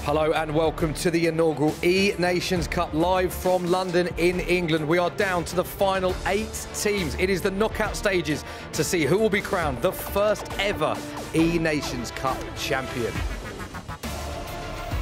Hello and welcome to the inaugural eNations Cup live from London in England. We are down to the final 8 teams. It is the knockout stages to see who will be crowned the first ever eNations Cup champion.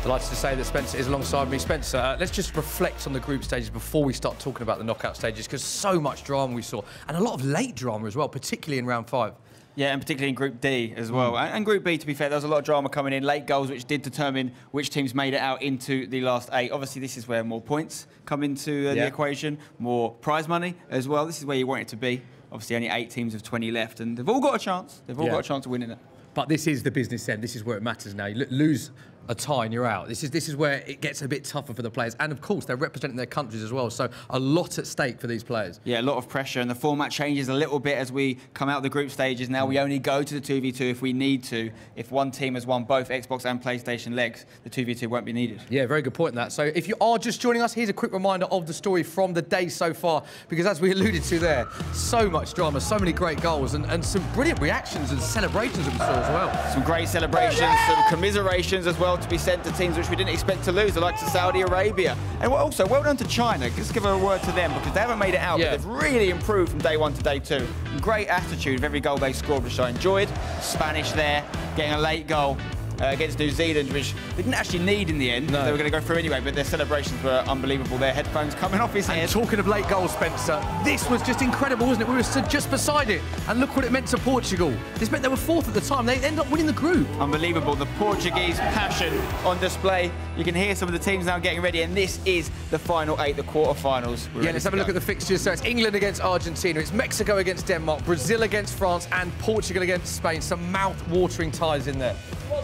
Delighted to say that Spencer is alongside me. Spencer, let's just reflect on the group stages before we start talking about the knockout stages, because so much drama we saw, and a lot of late drama as well, particularly in round 5. Yeah, and particularly in Group D as well. And Group B, to be fair, there was a lot of drama coming in. Late goals, which did determine which teams made it out into the last 8. Obviously, this is where more points come into the equation, more prize money as well. This is where you want it to be. Obviously, only 8 teams of 20 left, and they've all got a chance. They've all got a chance of winning it. But this is the business end. This is where it matters now. You lose a tie and you're out. This is where it gets a bit tougher for the players. And of course, they're representing their countries as well. So a lot at stake for these players. Yeah, a lot of pressure. And the format changes a little bit as we come out of the group stages. Now we only go to the 2v2 if we need to. If one team has won both Xbox and PlayStation legs, the 2v2 won't be needed. Yeah, very good point in that. So if you are just joining us, here's a quick reminder of the story from the day so far. Because as we alluded to there, so much drama, so many great goals and some brilliant reactions and celebrations that we saw as well. Some great celebrations, some commiserations as well to be sent to teams which we didn't expect to lose, the likes of Saudi Arabia. And also, well done to China. Let's give a word to them because they haven't made it out, but they've really improved from day 1 to day 2. Great attitude of every goal they scored, which I enjoyed. Spanish there, getting a late goal against New Zealand, which they didn't actually need in the end. No. They were going to go through anyway, but their celebrations were unbelievable. Their headphones coming off his head. And talking of late goals, Spencer, this was just incredible, wasn't it? We were stood just beside it, and look what it meant to Portugal. This meant they were 4th at the time. They ended up winning the group. Unbelievable. The Portuguese passion on display. You can hear some of the teams now getting ready, and this is the final 8, the quarterfinals. Yeah, let's have a look at the fixtures. So it's England against Argentina, it's Mexico against Denmark, Brazil against France, and Portugal against Spain. Some mouth-watering ties in there.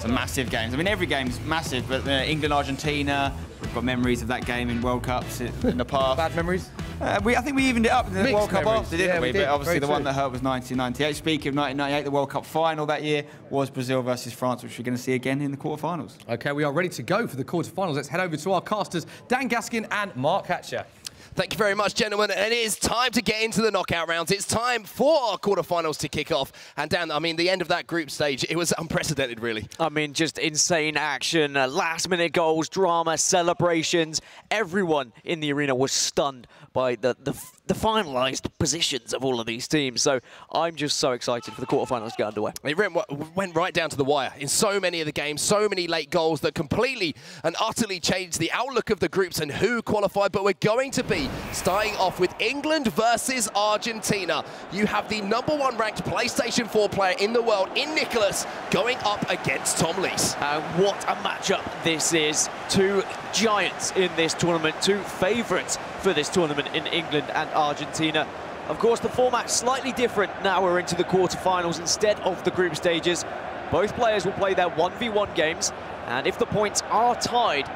Some massive games. I mean, every game's massive, but England, Argentina, we've got memories of that game in World Cups in the past. Bad memories? I think we evened it up in the World Cup after, didn't we? Did. But obviously the one that hurt was 1998. Speaking of 1998, the World Cup final that year was Brazil versus France, which we're going to see again in the quarterfinals. OK, we are ready to go for the quarterfinals. Let's head over to our casters, Dan Gaskin and Mark Hatcher. Thank you very much, gentlemen. And it is time to get into the knockout rounds. It's time for our quarterfinals to kick off. And Dan, I mean, the end of that group stage, it was unprecedented, really. I mean, just insane action, last-minute goals, drama, celebrations. Everyone in the arena was stunned by the finalised positions of all of these teams. So I'm just so excited for the quarterfinals to get underway. It went right down to the wire in so many of the games, so many late goals that completely and utterly changed the outlook of the groups and who qualified. But we're going to be starting off with England versus Argentina. You have the #1 ranked PlayStation 4 player in the world, in Nicholas, going up against Tom Lees. What a matchup this is. 2 giants in this tournament, 2 favourites for this tournament in England and Argentina. Of course, the format's slightly different now we're into the quarterfinals instead of the group stages. Both players will play their 1v1 games, and if the points are tied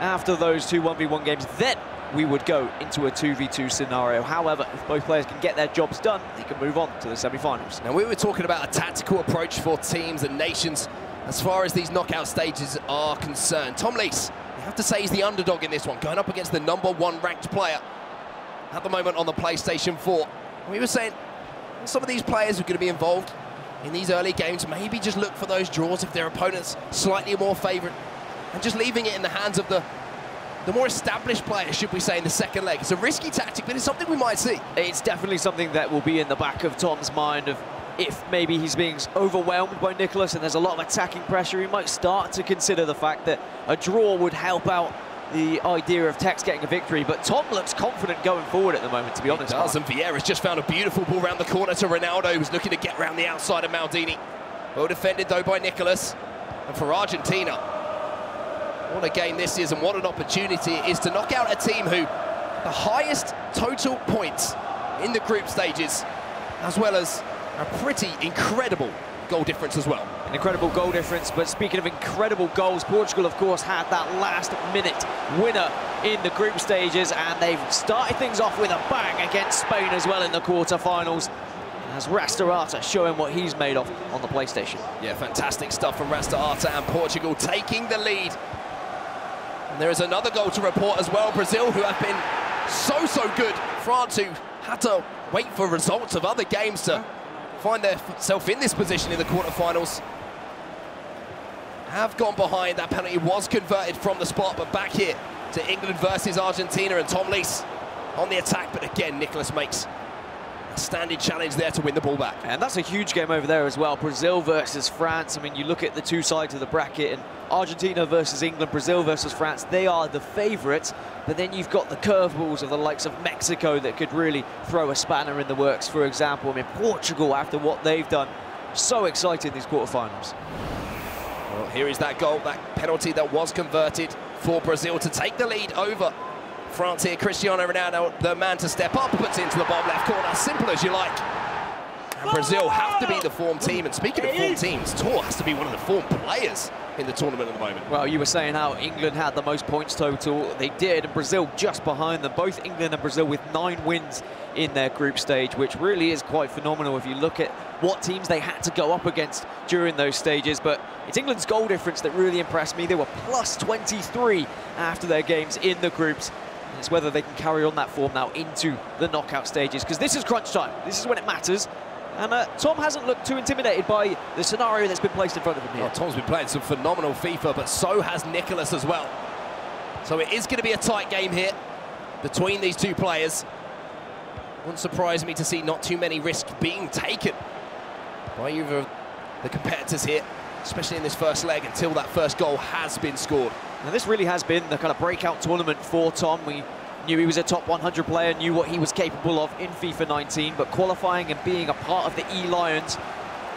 after those 2 1v1 games, then we would go into a 2v2 scenario. However, if both players can get their jobs done, they can move on to the semi-finals. Now, we were talking about a tactical approach for teams and nations as far as these knockout stages are concerned. Tom Lees, you have to say he's the underdog in this one, going up against the #1 ranked player at the moment on the PlayStation 4. We were saying some of these players are going to be involved in these early games. Maybe just look for those draws if their opponent's slightly more favourite, and just leaving it in the hands of the more established players, should we say, in the second leg. It's a risky tactic, but it's something we might see. It's definitely something that will be in the back of Tom's mind of if maybe he's being overwhelmed by Nicholas and there's a lot of attacking pressure, he might start to consider the fact that a draw would help out the idea of Tex getting a victory, but Tom looks confident going forward at the moment, to be honest. He does, and Vieira's just found a beautiful ball round the corner to Ronaldo, who's looking to get round the outside of Maldini. Well defended, though, by Nicholas. And for Argentina, what a game this is, and what an opportunity it is to knock out a team who the highest total points in the group stages, as well as a pretty incredible goal difference as well. An incredible goal difference, but speaking of incredible goals, Portugal, of course, had that last-minute winner in the group stages, and they've started things off with a bang against Spain as well in the quarter-finals, as Rastarata showing what he's made of on the PlayStation. Yeah, fantastic stuff from Rastarata, and Portugal taking the lead. And there is another goal to report as well. Brazil, who have been so good. France, who had to wait for results of other games to find themselves in this position in the quarterfinals, have gone behind. That penalty was converted from the spot, but back here to England versus Argentina, and Tom Lees on the attack, but again Nicholas makes a standing challenge there to win the ball back. And that's a huge game over there as well. Brazil versus France. I mean, you look at the two sides of the bracket, and Argentina versus England, Brazil versus France, they are the favourites, but then you've got the curveballs of the likes of Mexico that could really throw a spanner in the works, for example. I mean, Portugal, after what they've done, so excited in these quarterfinals. Well, here is that goal, that penalty that was converted for Brazil to take the lead over France here. Cristiano Ronaldo, the man to step up, puts into the bottom left corner, simple as you like. And Brazil have to be the form team, and speaking of form teams, Tor has to be one of the form players in the tournament at the moment. Well, you were saying how England had the most points total. They did, and Brazil just behind them. Both England and Brazil with 9 wins in their group stage, which really is quite phenomenal if you look at what teams they had to go up against during those stages. But it's England's goal difference that really impressed me. They were plus 23 after their games in the groups. And it's whether they can carry on that form now into the knockout stages, because this is crunch time. This is when it matters. And Tom hasn't looked too intimidated by the scenario that's been placed in front of him here. Oh, Tom's been playing some phenomenal FIFA, but so has Nicholas as well. So it is going to be a tight game here between these two players. Wouldn't surprise me to see not too many risks being taken by either of the competitors here, especially in this first leg, until that first goal has been scored. Now, this really has been the kind of breakout tournament for Tom. We knew he was a top 100 player, knew what he was capable of in FIFA 19, but qualifying and being a part of the eLions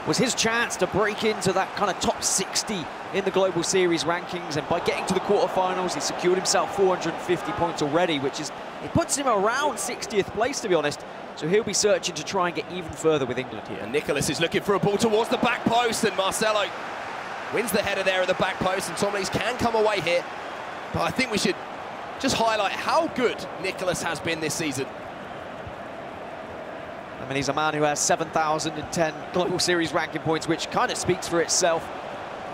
was his chance to break into that kind of top 60 in the Global Series rankings, and by getting to the quarterfinals, he secured himself 450 points already, which is, it puts him around 60th place, to be honest, so he'll be searching to try and get even further with England here. And Nicholas is looking for a ball towards the back post, and Marcelo wins the header there at the back post, and Tom Lees can come away here, but I think we should just highlight how good Nicholas has been this season. I mean, he's a man who has 7,010 Global Series ranking points, which kind of speaks for itself.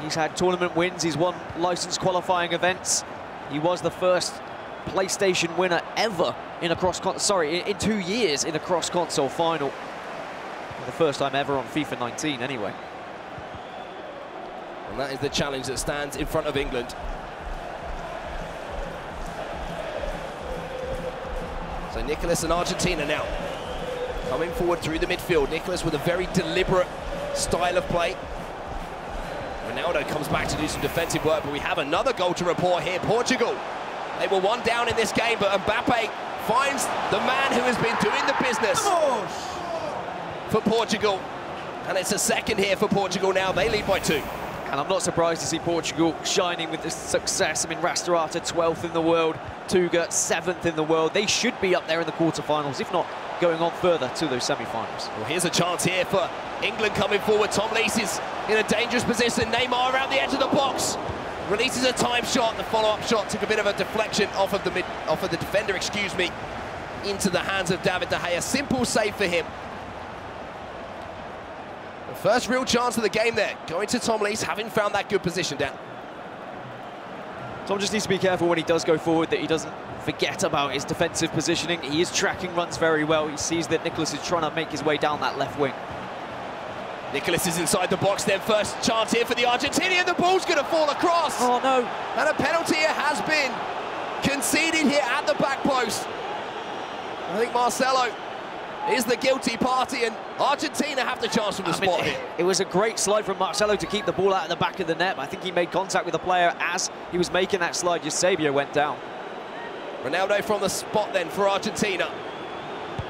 He's had tournament wins, he's won licensed qualifying events. He was the first PlayStation winner ever in a in 2 years in a cross-console final. For the first time ever on FIFA 19, anyway. And that is the challenge that stands in front of England. So Nicholas and Argentina now coming forward through the midfield. Nicholas with a very deliberate style of play. Ronaldo comes back to do some defensive work, but we have another goal to report here. Portugal, they were 1 down in this game, but Mbappe finds the man who has been doing the business for Portugal. And it's a second here for Portugal now. They lead by 2. And I'm not surprised to see Portugal shining with this success. I mean, Rastarata 12th in the world, Tuga 7th in the world. They should be up there in the quarterfinals, if not going on further to those semi-finals. Well, here's a chance here for England coming forward. Tom Lees is in a dangerous position. Neymar around the edge of the box. Releases a time shot. The follow-up shot took a bit of a deflection off of the defender, excuse me, into the hands of David De Gea. Simple save for him. The first real chance of the game there, going to Tom Lees, having found that good position, Dan. Tom just needs to be careful when he does go forward that he doesn't forget about his defensive positioning. He is tracking runs very well. He sees that Nicholas is trying to make his way down that left wing. Nicholas is inside the box then. First chance here for the Argentinian. The ball's going to fall across. Oh, no. And a penalty has been conceded here at the back post. I think Marcelo is the guilty party, and Argentina have the chance from the spot here. It was a great slide from Marcelo to keep the ball out of the back of the net. I think he made contact with the player as he was making that slide. Eusebio went down. Ronaldo from the spot then for Argentina.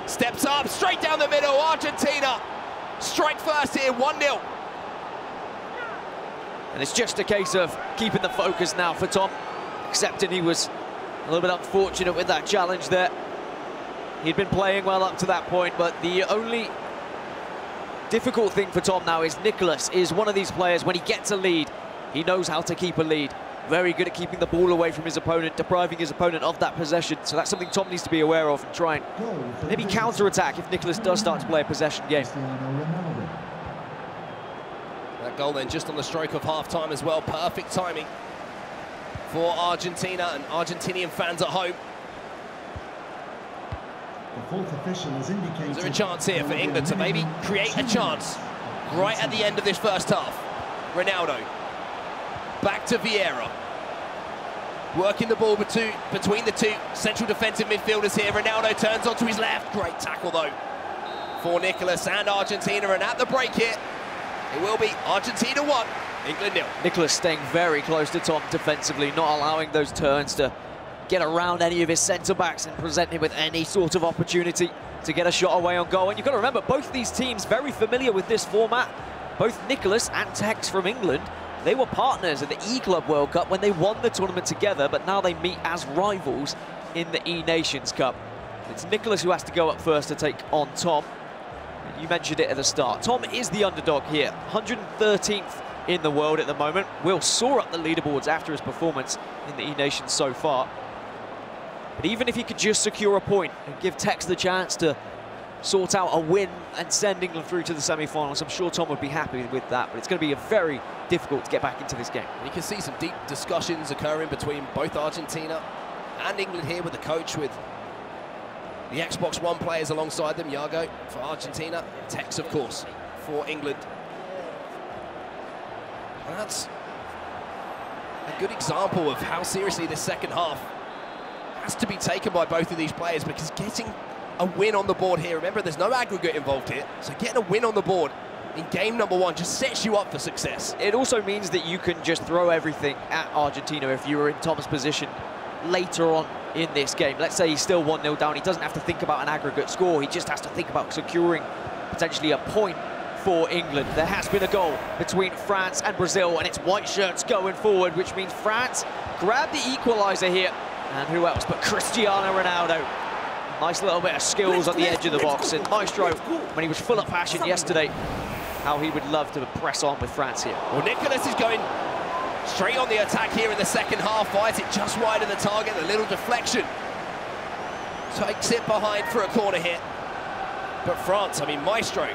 Steps up, straight down the middle. Argentina strike first here, 1-0. And it's just a case of keeping the focus now for Tom, accepting he was a little bit unfortunate with that challenge there. He'd been playing well up to that point, but the only difficult thing for Tom now is Nicholas is one of these players, when he gets a lead, he knows how to keep a lead. Very good at keeping the ball away from his opponent, depriving his opponent of that possession. So that's something Tom needs to be aware of and try and maybe counter-attack if Nicholas does start to play a possession game. That goal then just on the stroke of half-time as well. Perfect timing for Argentina and Argentinian fans at home. The fourth official has indicated. Is there a chance here for England to maybe create a chance right at the end of this first half? Ronaldo. Back to Vieira. Working the ball between the two central defensive midfielders here. Ronaldo turns onto his left. Great tackle, though, for Nicholas and Argentina. And at the break here, it will be Argentina 1, England 0. Nicholas staying very close to Tom defensively, not allowing those turns to get around any of his centre-backs and present him with any sort of opportunity to get a shot away on goal. And you've got to remember, both these teams very familiar with this format. Both Nicholas and Tex from England, they were partners at the E-Club World Cup when they won the tournament together, but now they meet as rivals in the eNations Cup. It's Nicholas who has to go up first to take on Tom. You mentioned it at the start. Tom is the underdog here, 113th in the world at the moment. Will soar up the leaderboards after his performance in the eNations so far. But even if he could just secure a point and give Tex the chance to sort out a win and send England through to the semi-finals, I'm sure Tom would be happy with that. But it's going to be very difficult to get back into this game. You can see some deep discussions occurring between both Argentina and England here with the coach, with the Xbox One players alongside them. Iago for Argentina, Tex, of course, for England. And that's a good example of how seriously this second half has to be taken by both of these players, because getting a win on the board here, remember there's no aggregate involved here, so getting a win on the board in game number 1 just sets you up for success. It also means that you can just throw everything at Argentina if you were in Tom's position later on in this game. Let's say he's still 1-0 down, he doesn't have to think about an aggregate score, he just has to think about securing potentially a point for England. There has been a goal between France and Brazil, and it's white shirts going forward, which means France grab the equaliser here. And who else but Cristiano Ronaldo. Nice little bit of skills on the edge of the box. And Maestro, when he was full of passion yesterday, how he would love to press on with France here. Well, Nicholas is going straight on the attack here in the second half. Fires it just wide of the target, a little deflection. Takes it behind for a corner here. But France, I mean, Maestro,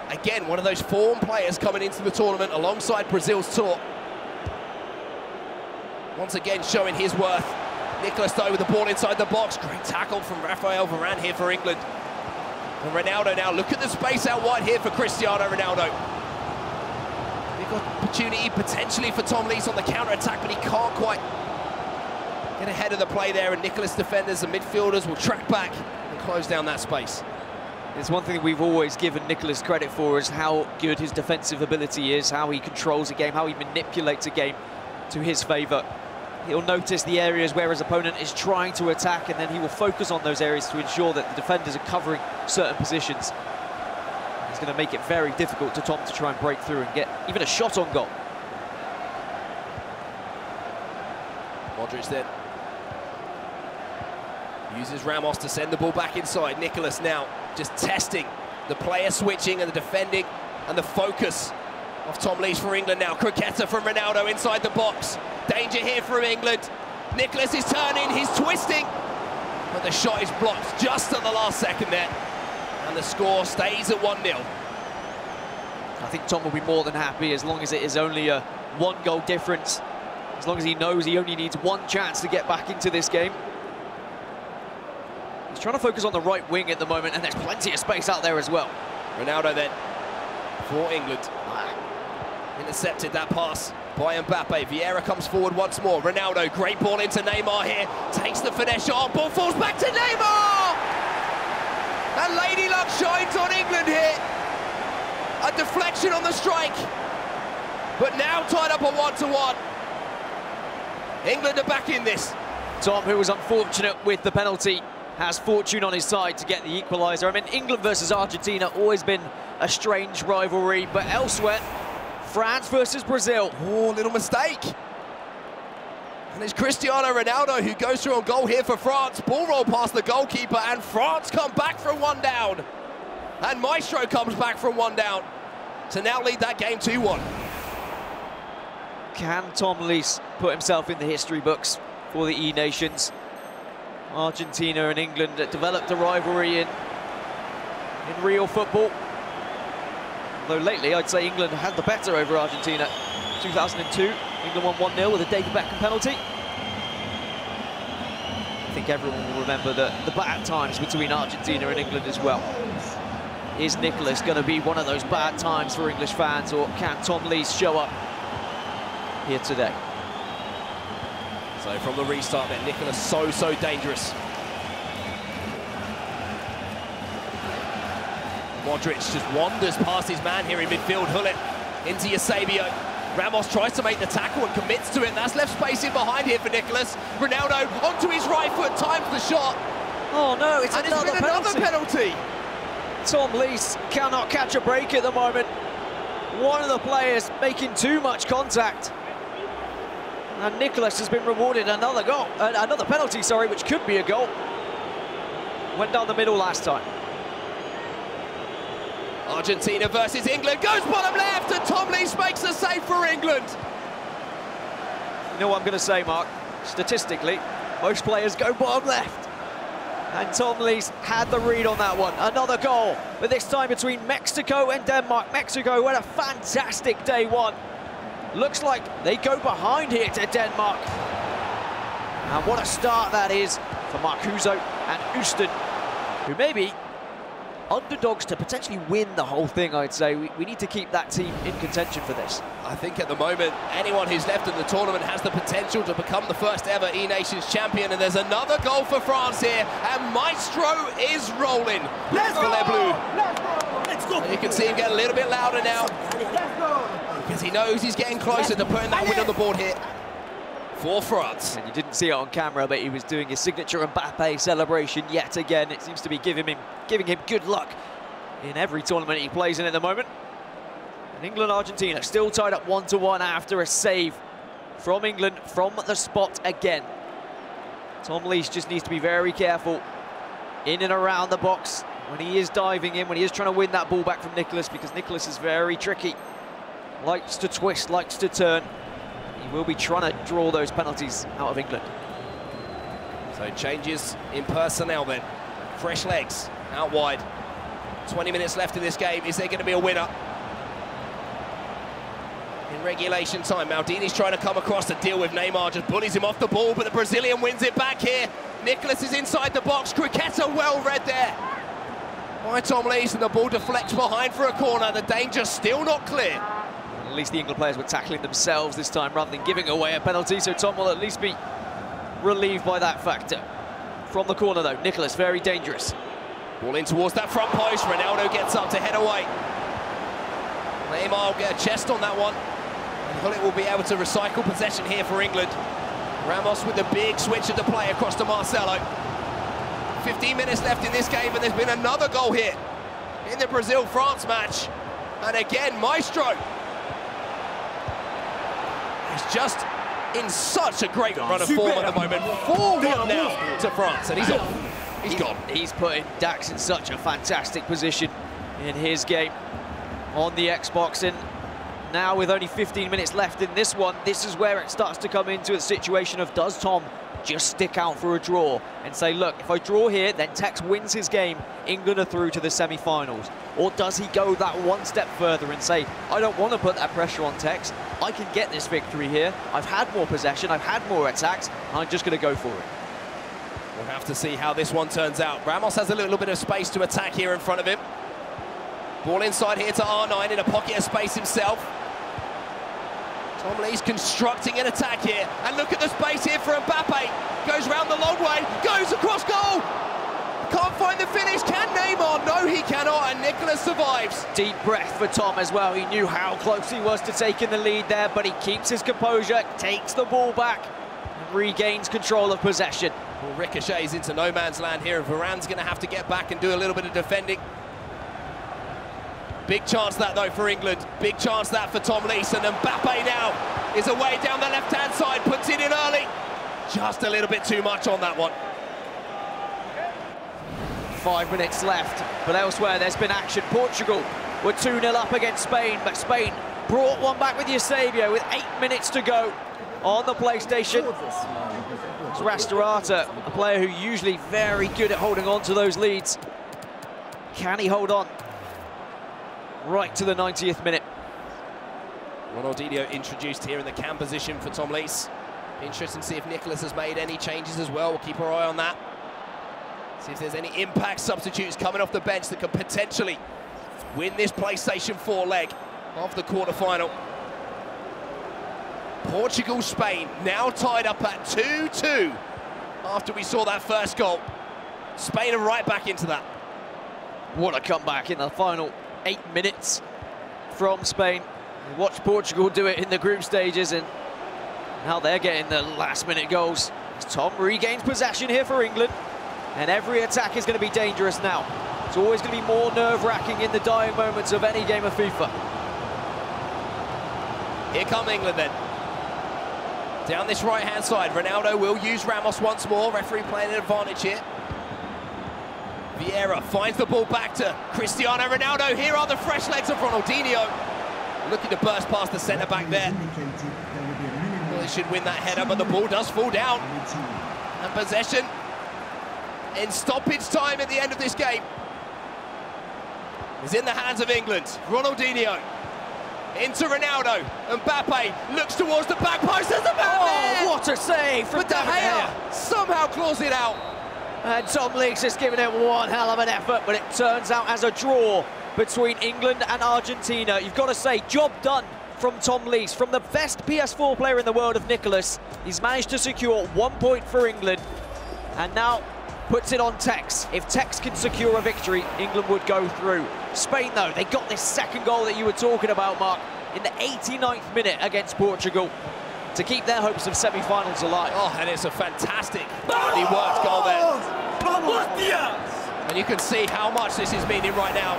again, one of those form players coming into the tournament alongside Brazil's tour. Once again showing his worth. Nicholas though with the ball inside the box. Great tackle from Rafael Varane here for England. And Ronaldo now, look at the space out wide here for Cristiano Ronaldo. Big opportunity potentially for Tom Lees on the counter-attack, but he can't quite get ahead of the play there, and Nicholas defenders and midfielders will track back and close down that space. It's one thing we've always given Nicholas credit for, is how good his defensive ability is, how he controls a game, how he manipulates a game to his favour. He'll notice the areas where his opponent is trying to attack, and then he will focus on those areas to ensure that the defenders are covering certain positions. It's going to make it very difficult to Tom to try and break through and get even a shot on goal. Modric then uses Ramos to send the ball back inside. Nicholas now just testing the player switching and the defending and the focus of Tom Lees for England now. Croqueta from Ronaldo inside the box. Danger here from England. Nicholas is turning, he's twisting, but the shot is blocked just at the last second there. And the score stays at 1-0. I think Tom will be more than happy as long as it is only a 1-goal difference. As long as he knows he only needs one chance to get back into this game. He's trying to focus on the right wing at the moment, and there's plenty of space out there as well. Ronaldo then for England. Intercepted that pass by Mbappe. Vieira comes forward once more. Ronaldo, great ball into Neymar here. Takes the finesse shot. Ball falls back to Neymar! And Lady Luck shines on England here. A deflection on the strike. But now tied up a 1-1. England are back in this. Tom, who was unfortunate with the penalty, has fortune on his side to get the equaliser. I mean, England versus Argentina always been a strange rivalry, but elsewhere, France versus Brazil. Oh, little mistake. And it's Cristiano Ronaldo who goes through on goal here for France. Ball roll past the goalkeeper, and France come back from 1 down. And Maestro comes back from 1 down to now lead that game 2-1. Can Tom Lees put himself in the history books for the eNations? Argentina and England developed a rivalry in real football. Though lately, I'd say England had the better over Argentina. 2002, England won 1-0 with a David Beckham penalty. I think everyone will remember the bad times between Argentina and England as well. Is Nicholas going to be one of those bad times for English fans, or can Tom Lees show up here today? So from the restart then, Nicholas so dangerous. Modric just wanders past his man here in midfield. Hullet into Eusebio. Ramos tries to make the tackle and commits to it. That's left space in behind here for Nicholas. Ronaldo onto his right foot, times the shot. Oh no, it's another penalty. Tom Lees cannot catch a break at the moment. One of the players making too much contact. And Nicholas has been rewarded another goal, another penalty, sorry, which could be a goal. Went down the middle last time. Argentina versus England, goes bottom left, and Tom Lees makes a save for England. You know what I'm going to say, Mark? Statistically, most players go bottom left. And Tom Lees had the read on that one. Another goal, but this time between Mexico and Denmark. Mexico had a fantastic day one. Looks like they go behind here to Denmark. And what a start that is for Marcuso and Houston, who may be underdogs to potentially win the whole thing, I'd say. We need to keep that team in contention for this. I think at the moment, anyone who's left in the tournament has the potential to become the first ever eNations champion, and there's another goal for France here, and Maestro is rolling. Let's go! Let's go! And you can see him get a little bit louder now, because he knows he's getting closer to putting that win on the board here for France. And you didn't see it on camera, but he was doing his signature Mbappe celebration yet again. It seems to be giving him good luck in every tournament he plays in at the moment. And England-Argentina still tied up 1-1 after a save from England from the spot again. Tom Lees just needs to be very careful in and around the box when he is diving in, when he is trying to win that ball back from Nicholas, because Nicholas is very tricky. Likes to twist, likes to turn. He will be trying to draw those penalties out of England. So changes in personnel then. Fresh legs out wide. 20 minutes left in this game. Is there going to be a winner? In regulation time, Maldini's trying to come across to deal with Neymar, just bullies him off the ball, but the Brazilian wins it back here. Nicholas is inside the box. Criqueta well read there by Tom Lees, and the ball deflects behind for a corner. The danger still not clear. At least the England players were tackling themselves this time rather than giving away a penalty, so Tom will at least be relieved by that factor. From the corner though, Nicholas very dangerous. Ball in towards that front post. Ronaldo gets up to head away. Neymar will get a chest on that one. And Hullet will be able to recycle possession here for England. Ramos with the big switch of the play across to Marcelo. 15 minutes left in this game, and there's been another goal here in the Brazil-France match. And again, Maestro is just in such a great run of form at the moment. 4-1 now to France, and he's off. He's gone. He's putting Dax in such a fantastic position in his game on the Xbox, and now with only 15 minutes left in this one, this is where it starts to come into a situation of, does Tom just stick out for a draw and say, look, if I draw here, then Tex wins his game, England are through to the semi-finals? Or does he go that one step further and say, I don't want to put that pressure on Tex, I can get this victory here, I've had more possession, I've had more attacks, I'm just going to go for it. We'll have to see how this one turns out. Ramos has a little bit of space to attack here in front of him. Ball inside here to R9 in a pocket of space himself. Tom Lees constructing an attack here, and look at the space here for Mbappe. Goes round the long way, goes across goal. Can't find the finish. Can Neymar cannot, and Nicholas survives. Deep breath for Tom as well. He knew how close he was to taking the lead there, but he keeps his composure, takes the ball back, and regains control of possession. Well, ricochets into no man's land here, and Varane's going to have to get back and do a little bit of defending. Big chance that, though, for England. Big chance that for Tom Lees, and Mbappe now is away down the left-hand side, puts it in early. Just a little bit too much on that one. 5 minutes left, but elsewhere there's been action. Portugal were 2-0 up against Spain, but Spain brought one back with Eusebio with 8 minutes to go on the PlayStation. It's Rastarata, a player who usually very good at holding on to those leads. Can he hold on right to the 90th minute? Ronaldinho introduced here in the cam position for Tom Lees. Interesting to see if Nicholas has made any changes as well. We'll keep our eye on that. See if there's any impact substitutes coming off the bench that could potentially win this PlayStation 4 leg of the quarter-final. Portugal-Spain now tied up at 2-2 after we saw that first goal. Spain are right back into that. What a comeback in the final 8 minutes from Spain. We watched Portugal do it in the group stages, and now they're getting the last-minute goals. As Tom regains possession here for England, and every attack is going to be dangerous now. It's always going to be more nerve-wracking in the dying moments of any game of FIFA. Here come England then. Down this right-hand side, Ronaldo will use Ramos once more. Referee playing an advantage here. Vieira finds the ball back to Cristiano Ronaldo. Here are the fresh legs of Ronaldinho. Looking to burst past the centre-back there. Well, he should win that header, but the ball does fall down. And possession in stoppage time at the end of this game is in the hands of England. Ronaldinho into Ronaldo. Mbappe looks towards the back post. There's the man there! What a save from But De Gea somehow claws it out. And Tom Lees has given it one hell of an effort, but it turns out as a draw between England and Argentina. You've got to say, job done from Tom Lees. From the best PS4 player in the world of Nicholas, he's managed to secure 1 point for England, and now puts it on Tex. If Tex can secure a victory, England would go through. Spain, though, they got this second goal that you were talking about, Mark, in the 89th minute against Portugal to keep their hopes of semi-finals alive. Oh, and it's a fantastic, badly worked goal there. And you can see how much this is meaning right now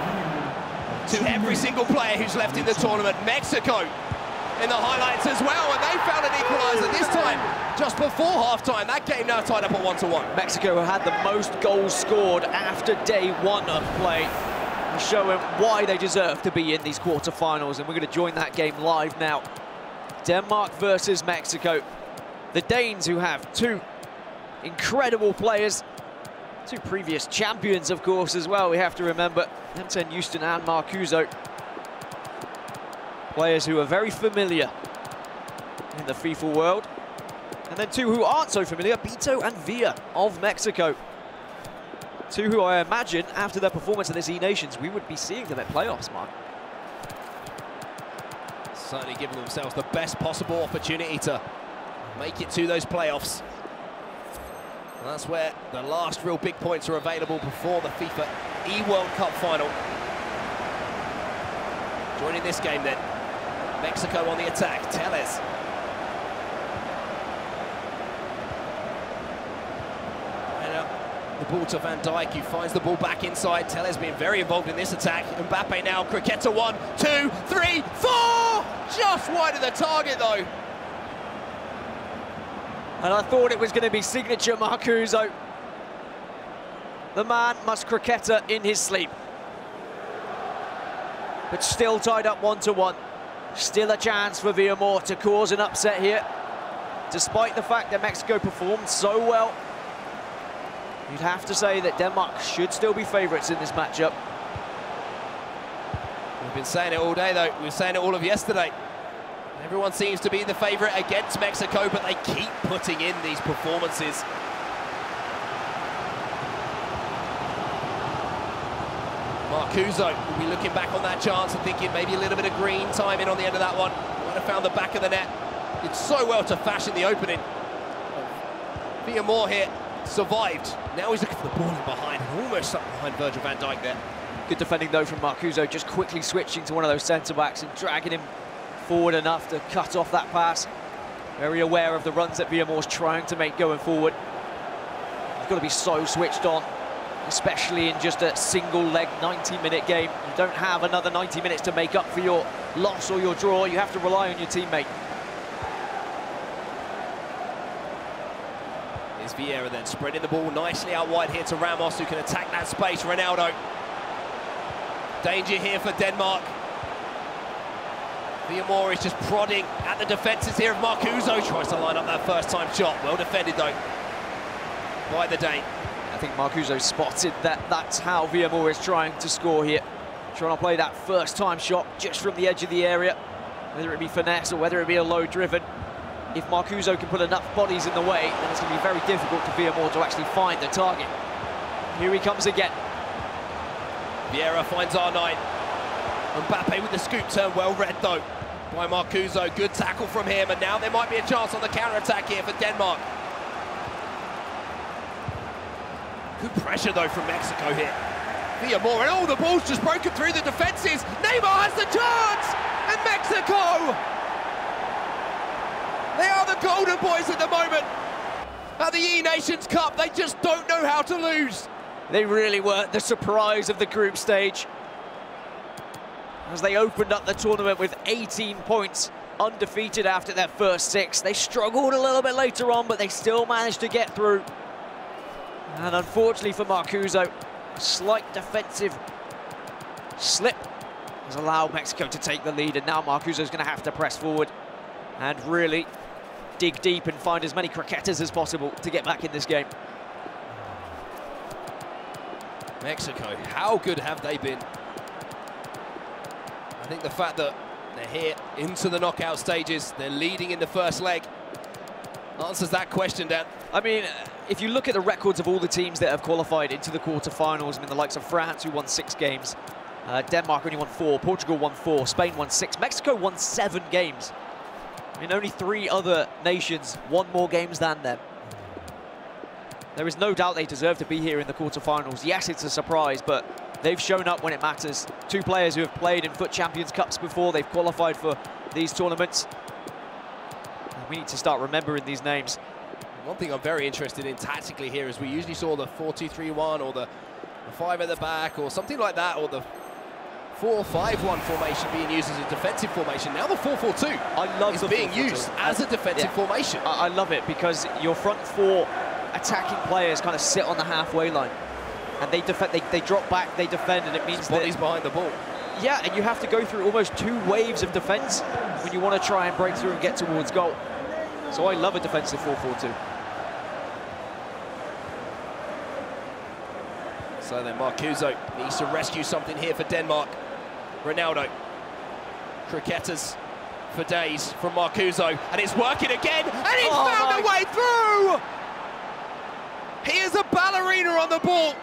to every single player who's left in the tournament. Mexico in the highlights as well, and they found an equaliser this time just before half-time. That game now tied up at 1-1. Mexico had the most goals scored after day one of play, showing why they deserve to be in these quarter-finals, and we're going to join that game live now. Denmark versus Mexico. The Danes, who have two incredible players, two previous champions, of course, as well, we have to remember, Anton Houston and Marcuso. Players who are very familiar in the FIFA world. And then two who aren't so familiar, Beto and Villa of Mexico. Two who I imagine, after their performance in this eNations, we would be seeing them at playoffs, Mark. Certainly giving themselves the best possible opportunity to make it to those playoffs. And that's where the last real big points are available before the FIFA E-World Cup final. Joining this game then, Mexico on the attack, Telles. The ball to Van Dijk, who finds the ball back inside. Telles being very involved in this attack. Mbappe now, Criqueta 1, 2, 3, 4! Just wide of the target, though. And I thought it was going to be signature Marcuso. The man must Criqueta in his sleep. But still tied up 1-1. Still a chance for Villamor to cause an upset here. Despite the fact that Mexico performed so well, you'd have to say that Denmark should still be favourites in this matchup. We've been saying it all day, though. We were saying it all of yesterday. Everyone seems to be the favourite against Mexico, but they keep putting in these performances. Marcuso will be looking back on that chance and thinking maybe a little bit of green timing on the end of that one. Might have found the back of the net. Did so well to fashion the opening. Villamor here survived. Now he's looking for the ball in behind, almost up behind Virgil van Dijk there. Good defending though from Marcuso, just quickly switching to one of those centre-backs and dragging him forward enough to cut off that pass. Very aware of the runs that Villamore's trying to make going forward. You've got to be so switched on, especially in just a single-leg 90-minute game. You don't have another 90 minutes to make up for your loss or your draw. You have to rely on your teammate. Here's Vieira then spreading the ball nicely out wide here to Ramos, who can attack that space. Ronaldo. Danger here for Denmark. Villamore is just prodding at the defences here of Marcuso. Tries to line up that first-time shot. Well defended, though, by the Dane. I think Marcuso spotted that that's how Villamore is trying to score here. Trying to play that first-time shot just from the edge of the area, whether it be finesse or whether it be a low driven. If Marcuso can put enough bodies in the way, then it's going to be very difficult for Villamore to actually find the target. Here he comes again. Vieira finds R9. Mbappe with the scoop turn, well read though by Marcuso. Good tackle from him, and now there might be a chance on the counter-attack here for Denmark. Good pressure though from Mexico here. Villamore, and oh, the ball's just broken through the defences. Neymar has the chance, and Mexico! They are the golden boys at the moment. At the eNations Cup, they just don't know how to lose. They really were the surprise of the group stage, as they opened up the tournament with 18 points, undefeated after their first 6. They struggled a little bit later on, but they still managed to get through. And unfortunately for Marcuso, a slight defensive slip has allowed Mexico to take the lead, and now Marcuso's going to have to press forward and really dig deep and find as many croquetas as possible to get back in this game. Mexico, how good have they been? I think the fact that they're here into the knockout stages, they're leading in the first leg, answers that question, Dan. I mean, if you look at the records of all the teams that have qualified into the quarterfinals, I mean, the likes of France, who won 6 games, Denmark only won 4, Portugal won 4, Spain won 6, Mexico won 7 games. I mean, only 3 other nations won more games than them. There is no doubt they deserve to be here in the quarterfinals. Yes, it's a surprise, but they've shown up when it matters. 2 players who have played in Foot Champions Cups before, they've qualified for these tournaments. We need to start remembering these names. One thing I'm very interested in tactically here is we usually saw the 4-2-3-1 or the 5 at the back or something like that, or the 4-5-1 formation being used as a defensive formation. Now the 4-4-2 is being used as a defensive formation. I love it, because your front 4 attacking players kind of sit on the halfway line, and they defend. They drop back, they defend, and it means bodies behind the ball. Yeah, and you have to go through almost 2 waves of defence when you want to try and break through and get towards goal. So I love a defensive 4-4-2. So then Marcuso needs to rescue something here for Denmark. Ronaldo. Croquetas for days from Marcuso, and it's working again, and he's found a way through! He is a ballerina on the ball.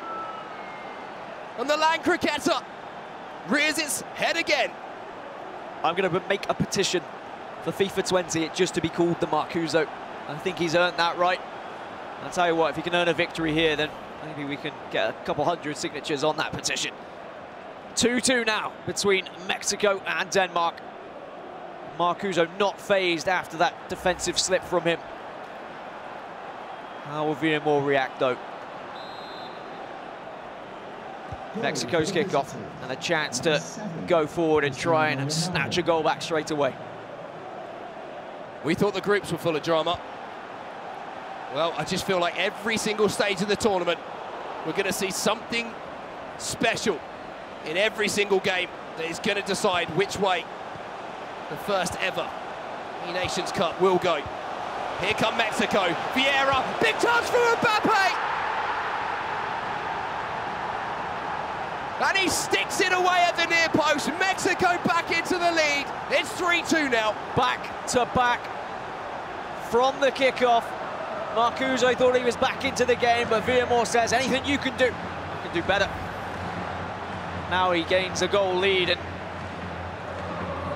And the Land Croqueta rears its head again. I'm going to make a petition for FIFA 20 just to be called the Marcuso. I think he's earned that right. I'll tell you what, if he can earn a victory here, then maybe we can get a couple 100 signatures on that petition. 2-2 now between Mexico and Denmark. Marcuso not phased after that defensive slip from him. How will Villamore react, though? Mexico's kickoff, and a chance to go forward and try and snatch a goal back straight away. We thought the groups were full of drama. Well, I just feel like every single stage of the tournament, we're going to see something special in every single game that is going to decide which way the first ever eNations Cup will go. Here come Mexico. Vieira, big chance for Mbappe! And he sticks it away at the near post. Mexico back into the lead. It's 3-2 now. Back to back from the kickoff. Marcuso thought he was back into the game, but Villamore says, anything you can do, you can do better. Now he gains a goal lead and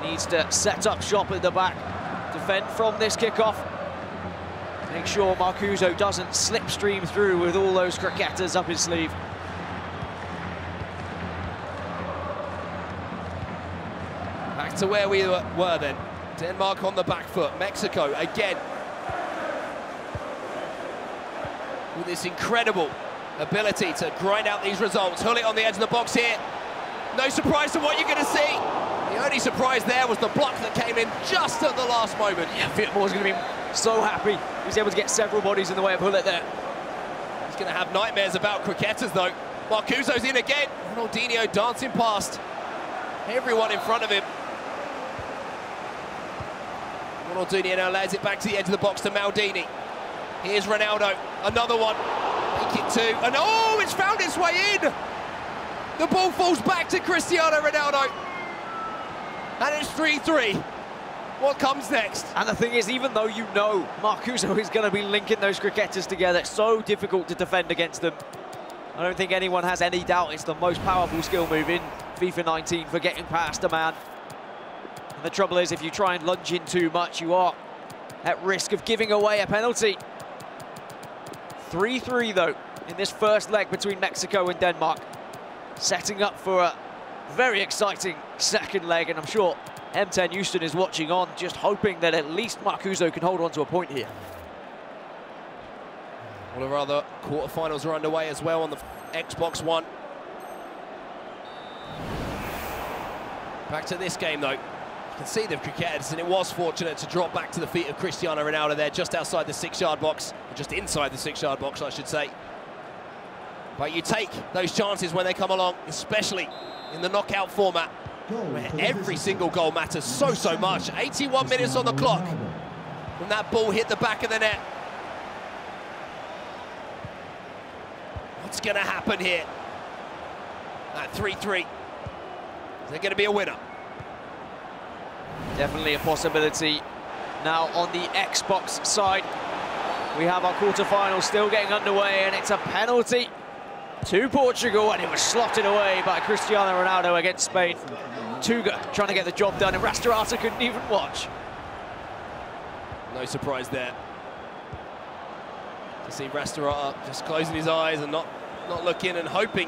needs to set up shop at the back, defend from this kickoff. Make sure Marcuso doesn't slipstream through with all those croquetas up his sleeve. to where we were then. Denmark on the back foot. Mexico again with this incredible ability to grind out these results. Hullet on the edge of the box here. No surprise to what you're going to see. The only surprise there was the block that came in just at the last moment. Yeah, Fitmore's going to be so happy. He was able to get several bodies in the way of Hullet there. He's going to have nightmares about cricketers, though. Marcuso's in again. Ronaldinho dancing past everyone in front of him. Ronaldinho now lays it back to the edge of the box to Maldini. Here's Ronaldo, another one. Make it two, and oh, it's found its way in! The ball falls back to Cristiano Ronaldo. And it's 3-3. What comes next? And the thing is, even though you know Marcuso is going to be linking those cricketers together, it's so difficult to defend against them. I don't think anyone has any doubt it's the most powerful skill move in FIFA 19 for getting past a man. And the trouble is, if you try and lunge in too much, you are at risk of giving away a penalty. 3-3 though, in this first leg between Mexico and Denmark. Setting up for a very exciting second leg, and I'm sure M10 Houston is watching on, just hoping that at least Marcuso can hold on to a point here. All of our other quarterfinals are underway as well on the Xbox One. Back to this game though. You can see the cricketers, and it was fortunate to drop back to the feet of Cristiano Ronaldo there, just outside the 6-yard box, or just inside the 6-yard box, I should say. But you take those chances when they come along, especially in the knockout format, where every single goal matters so much. 81 minutes on the clock when that ball hit the back of the net. What's going to happen here at 3-3? Is there going to be a winner? Definitely a possibility. Now on the Xbox side, we have our quarterfinals still getting underway, and it's a penalty to Portugal, and it was slotted away by Cristiano Ronaldo against Spain. Tuga trying to get the job done, and Rastorata couldn't even watch. No surprise there. To see Rastorata just closing his eyes and not looking and hoping,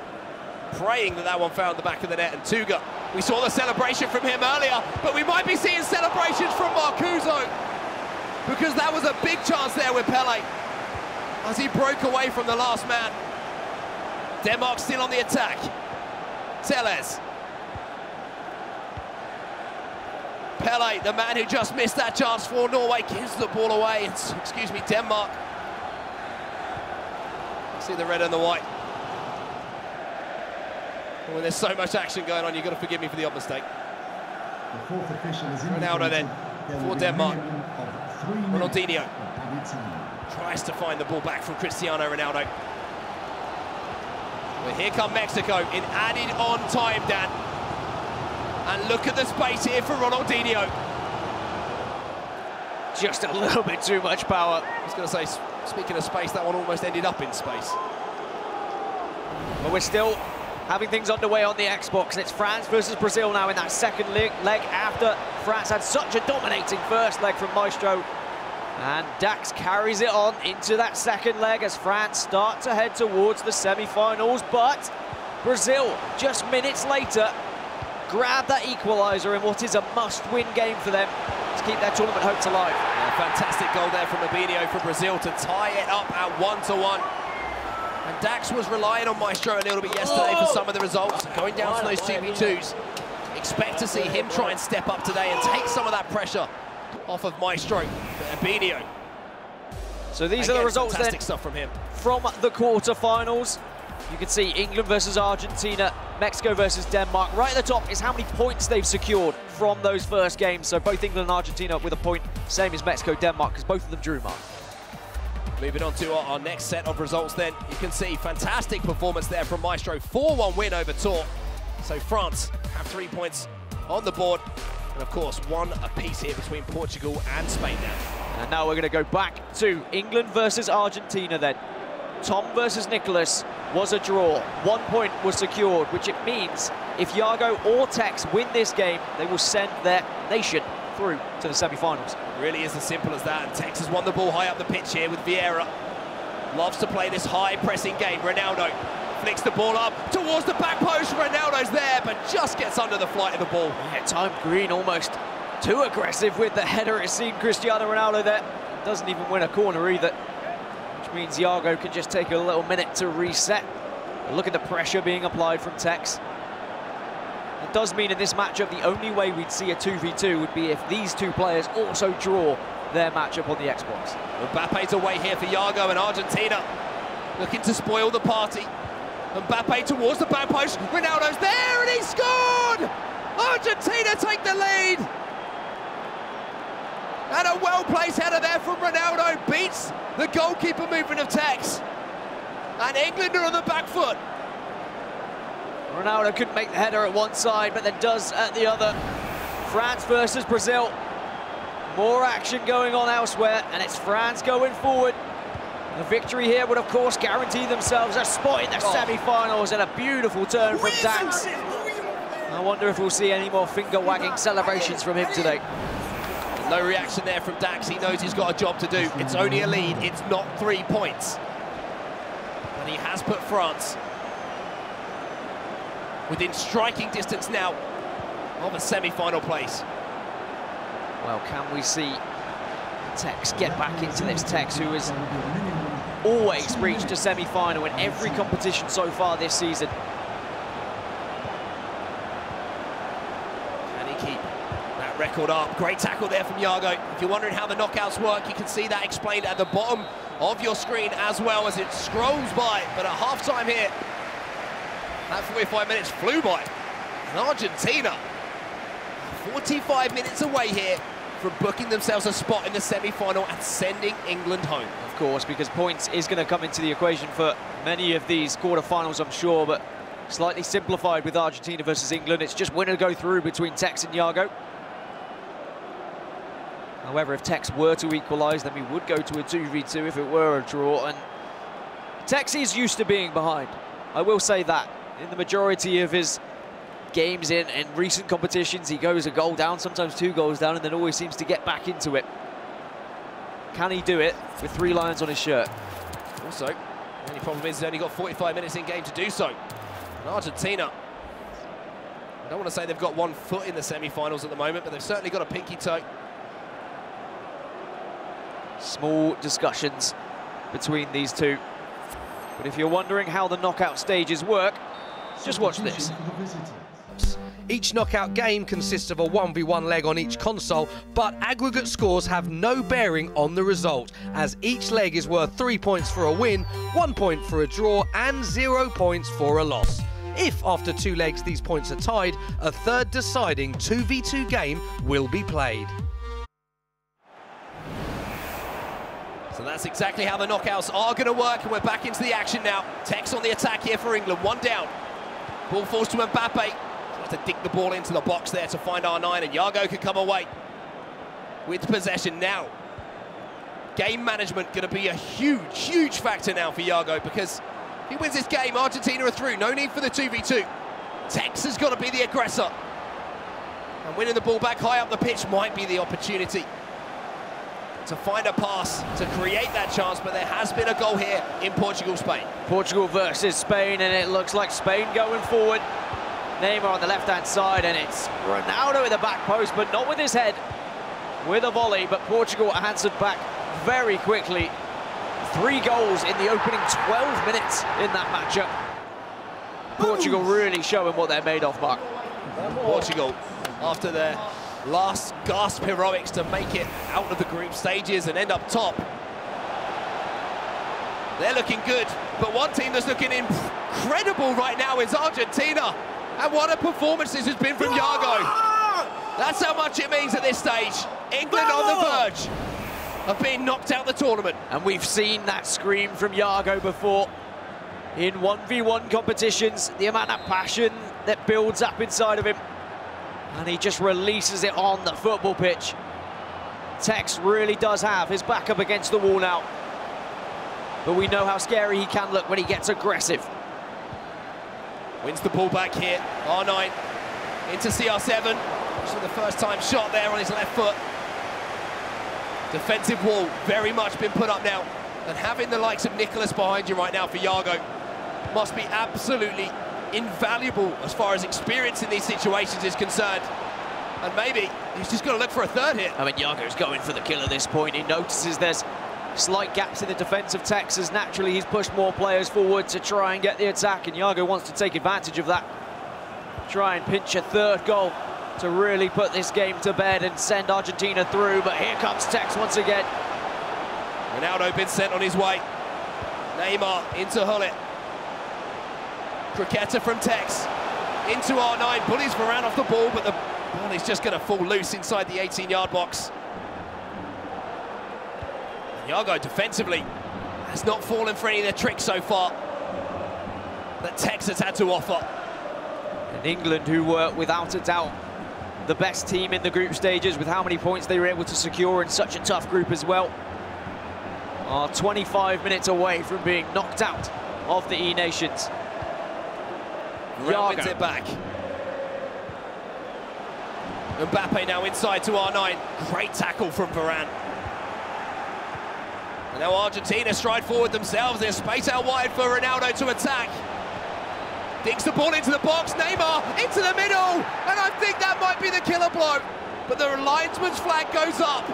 praying that one found the back of the net. And Tuga, we saw the celebration from him earlier, but we might be seeing celebrations from Marcuso, because that was a big chance there with Pele as he broke away from the last man. Denmark still on the attack. Telles. Pele, the man who just missed that chance for Norway, gives the ball away. It's, excuse me, Denmark. See the red and the white. When there's so much action going on, you've got to forgive me for the odd mistake. The fourth official is Ronaldo then, for Denmark. Ronaldinho tries to find the ball back from Cristiano Ronaldo. Well, here come Mexico in added on time, Dan. And look at the space here for Ronaldinho. Just a little bit too much power. I was going to say, speaking of space, that one almost ended up in space. But we're still having things underway on the Xbox, and it's France versus Brazil now in that second leg after France had such a dominating first leg from Maestro. And Dax carries it on into that second leg as France start to head towards the semi-finals, but Brazil, just minutes later, grab that equaliser in what is a must-win game for them to keep their tournament hopes alive. A fantastic goal there from Abinho for Brazil to tie it up at 1-1. And Dax was relying on Maestro a little bit yesterday for some of the results, going down to those 2v2s. Expect to see him try and step up today and take some of that pressure off of Maestro. Abinho. So these are the results then stuff from him. From the quarterfinals. You can see England versus Argentina, Mexico versus Denmark. Right at the top is how many points they've secured from those first games. So both England and Argentina with a point, same as Mexico, Denmark, because both of them drew, Mark. Moving on to our next set of results then. You can see fantastic performance there from Maestro. 4-1 win over Tour. So France have 3 points on the board. And of course, one apiece here between Portugal and Spain now. And now we're going to go back to England versus Argentina then. Tom versus Nicholas was a draw. 1 point was secured, which it means if Iago or Tex win this game, they will send their nation through to the semi-finals. It really is as simple as that. And Tex has won the ball high up the pitch here with Vieira. Loves to play this high pressing game. Ronaldo Flicks the ball up towards the back post. Ronaldo's there, but just gets under the flight of the ball. Yeah, Time Green almost too aggressive with the header. It's seen Cristiano Ronaldo there. Doesn't even win a corner either, which means Iago can just take a little minute to reset. But look at the pressure being applied from Tex. It does mean in this matchup, the only way we'd see a 2v2 would be if these two players also draw their matchup on the Xbox. Mbappe's away here for Iago and Argentina, looking to spoil the party. Mbappe towards the back post. Ronaldo's there and he scored! Argentina take the lead! And a well-placed header there from Ronaldo beats the goalkeeper movement of Tex. And England are on the back foot. Ronaldo couldn't make the header at one side, but then does at the other. France versus Brazil. More action going on elsewhere, and it's France going forward. A victory here would, of course, guarantee themselves a spot in the semi-finals, and a beautiful turn from Dax. I wonder if we'll see any more finger-wagging celebrations from him today. No reaction there from Dax. He knows he's got a job to do. It's only a lead. It's not 3 points. And he has put France within striking distance now of a semi-final place. Well, can we see Tex get back into this? Tex, who has always reached a semi-final in every competition so far this season. Can he keep that record up? Great tackle there from Iago. If you're wondering how the knockouts work, you can see that explained at the bottom of your screen as well as it scrolls by. But at half-time here, that 45 minutes flew by. And Argentina, 45 minutes away here from booking themselves a spot in the semi-final and sending England home. Of course, because points is going to come into the equation for many of these quarter-finals, I'm sure, but slightly simplified with Argentina versus England. It's just winner go through between Tex and Iago. However, if Tex were to equalise, then we would go to a 2v2 if it were a draw, and Tex is used to being behind. I will say that. In the majority of his games in recent competitions, he goes a goal down, sometimes 2 goals down, and then always seems to get back into it. Can he do it with 3 lions on his shirt? Also, the only problem is he's only got 45 minutes in game to do so. And Argentina, I don't want to say they've got 1 foot in the semi-finals at the moment, but they've certainly got a pinky toe. Small discussions between these two. But if you're wondering how the knockout stages work, just watch this. Each knockout game consists of a 1v1 leg on each console, but aggregate scores have no bearing on the result, as each leg is worth 3 points for a win, 1 point for a draw, and 0 points for a loss. If after 2 legs these points are tied, a third deciding 2v2 game will be played. So that's exactly how the knockouts are going to work, and we're back into the action now. Tex on the attack here for England, 1 down. Ball falls to Mbappe. Tries to dig the ball into the box there to find R9, and Iago could come away with possession now. Game management going to be a huge, huge factor now for Iago, because if he wins this game, Argentina are through. No need for the 2v2. Tex has got to be the aggressor. And winning the ball back high up the pitch might be the opportunity to find a pass to create that chance, but there has been a goal here in Portugal-Spain. Portugal versus Spain, and it looks like Spain going forward. Neymar on the left-hand side, and it's Ronaldo in the back post, but not with his head, with a volley, but Portugal answered back very quickly. 3 goals in the opening 12 minutes in that matchup. Portugal really showing what they're made of, Mark. Portugal, after their last gasp heroics to make it out of the group stages and end up top, they're looking good, but one team that's looking incredible right now is Argentina, and what a performance this has been from Iago. That's how much it means at this stage. England on the verge of being knocked out the tournament. And we've seen that scream from Iago before in 1v1 competitions, the amount of passion that builds up inside of him, and he just releases it on the football pitch. Tex really does have his back up against the wall now, but we know how scary he can look when he gets aggressive. Wins the ball back here, R9 into CR7, for the first time shot there on his left foot. Defensive wall very much been put up now, and having the likes of Nicholas behind you right now for Iago must be absolutely invaluable as far as experience in these situations is concerned. And maybe he's just got to look for a third here. I mean, Yago's going for the kill at this point. He notices there's slight gaps in the defence of Texas. Naturally, he's pushed more players forward to try and get the attack, and Yago wants to take advantage of that. Try and pinch a third goal to really put this game to bed and send Argentina through, but here comes Tex once again. Ronaldo been sent on his way. Neymar into Hullet. Croqueta from Tex. Into R9, bullies Varane off the ball, but the ball is just going to fall loose inside the 18-yard box. Yago defensively has not fallen for any of the tricks so far that Tex has had to offer. And England, who were without a doubt the best team in the group stages with how many points they were able to secure in such a tough group as well, are 25 minutes away from being knocked out of the eNations. Yago wins it back. Mbappe now inside to R9. Great tackle from Varane. And now Argentina stride forward themselves. There's space out wide for Ronaldo to attack. Digs the ball into the box. Neymar into the middle. And I think that might be the killer blow. But the linesman's flag goes up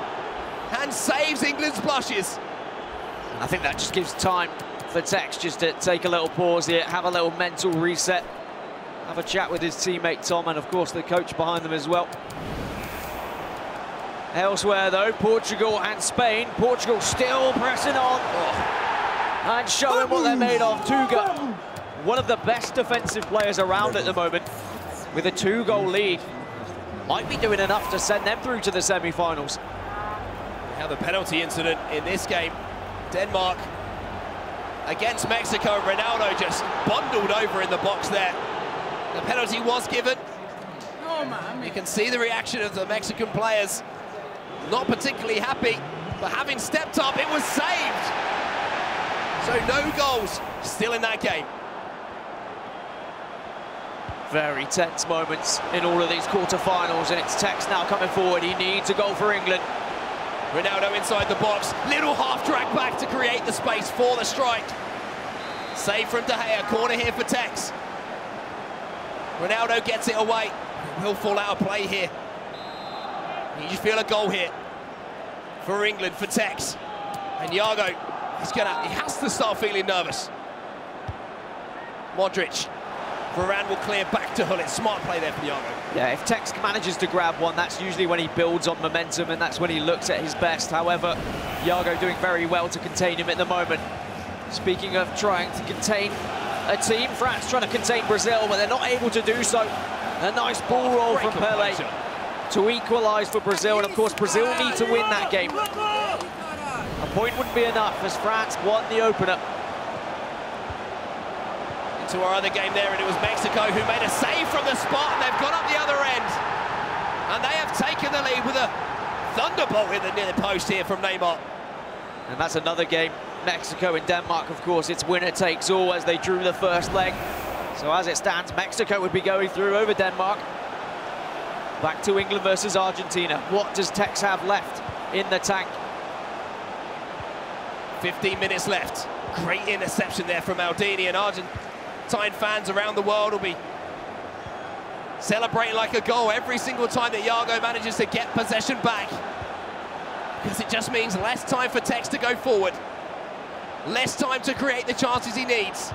and saves England's blushes. I think that just gives time for Tex just to take a little pause here, have a little mental reset, have a chat with his teammate Tom, and of course the coach behind them as well. Elsewhere though, Portugal and Spain. Portugal still pressing on and showing what they're made of. Tuga, one of the best defensive players around at the moment, with a 2-goal lead, might be doing enough to send them through to the semi-finals. Now the penalty incident in this game. Denmark against Mexico. Ronaldo just bundled over in the box there. The penalty was given. You can see the reaction of the Mexican players. Not particularly happy, but having stepped up, it was saved. So no goals still in that game. Very tense moments in all of these quarterfinals, and it's Tex now coming forward. He needs a goal for England. Ronaldo inside the box, little half drag back to create the space for the strike. Save from De Gea, corner here for Tex. Ronaldo gets it away. It will fall out of play here. You just feel a goal here for England, for Tex. And Yago, he has to start feeling nervous. Modric. Varane will clear back to Hullet. Smart play there from Yago. Yeah, if Tex manages to grab one, that's usually when he builds on momentum and that's when he looks at his best. However, Yago doing very well to contain him at the moment. Speaking of trying to contain a team, France trying to contain Brazil, but they're not able to do so. A nice ball roll from Pele to equalise for Brazil, and of course Brazil need to win that game. A point wouldn't be enough as France won the opener. To our other game there, and it was Mexico who made a save from the spot, and they've gone up the other end. And they have taken the lead with a thunderbolt in the near post here from Neymar. And that's another game. Mexico and Denmark, of course, it's winner takes all as they drew the first leg. So as it stands, Mexico would be going through over Denmark. Back to England versus Argentina. What does Tex have left in the tank? 15 minutes left. Great interception there from Maldini, and Argentine fans around the world will be celebrating like a goal every single time that Yago manages to get possession back, because it just means less time for Tex to go forward, less time to create the chances he needs.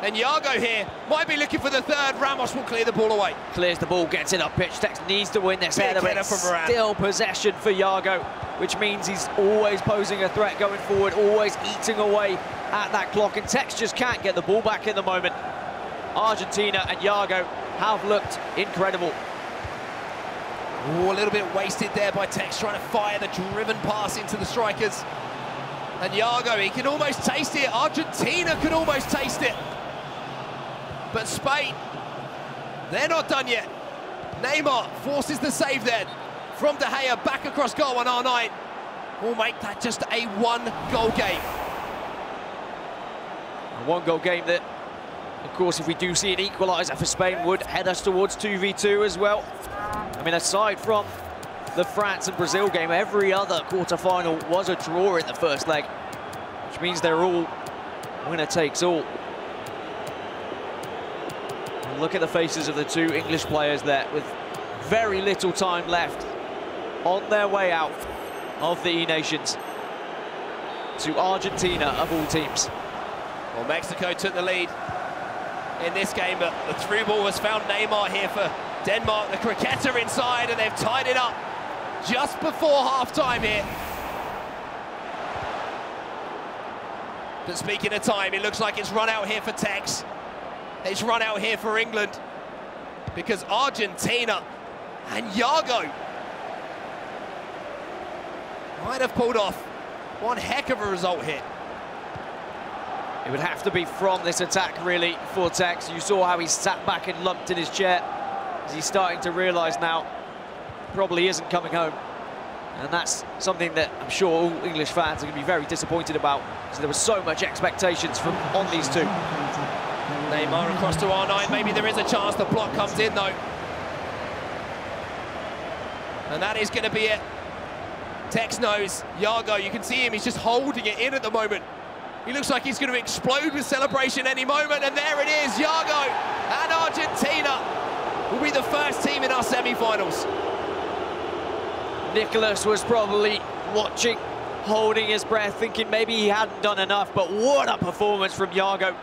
And Yago here might be looking for the third. Ramos will clear the ball away. Clears the ball, gets it up pitch. Tex needs to win this header, but still possession for Yago, which means he's always posing a threat going forward, always eating away at that clock, and Tex just can't get the ball back at the moment. Argentina and Yago have looked incredible. Ooh, a little bit wasted there by Tex, trying to fire the driven pass into the strikers. And Yago, he can almost taste it. Argentina can almost taste it. But Spain, they're not done yet. Neymar forces the save then from De Gea, back across goal on R9. Will make that just a one-goal game. A one-goal game that, of course, if we do see an equaliser for Spain, would head us towards 2v2 as well. I mean, aside from the France and Brazil game, every other quarter-final was a draw in the first leg, which means they're all winner takes all. Look at the faces of the two English players there with very little time left on their way out of the eNations to Argentina of all teams. Well, Mexico took the lead in this game, but the through ball has found Neymar here for Denmark. The cricketer inside, and they've tied it up just before half-time here. But speaking of time, it looks like it's run out here for Tex. It's run out here for England, because Argentina and Iago might have pulled off one heck of a result here. It would have to be from this attack, really, for Tex. You saw how he sat back and lumped in his chair as he's starting to realise now probably isn't coming home. And that's something that I'm sure all English fans are going to be very disappointed about, because there was so much expectations from on these two. Neymar across to R9, maybe there is a chance the block comes in though. And that is going to be it. Tex knows. Iago, you can see him, he's just holding it in at the moment. He looks like he's going to explode with celebration any moment, and there it is, Iago and Argentina will be the first team in our semi-finals. Nicholas was probably watching, holding his breath, thinking maybe he hadn't done enough, but what a performance from Iago.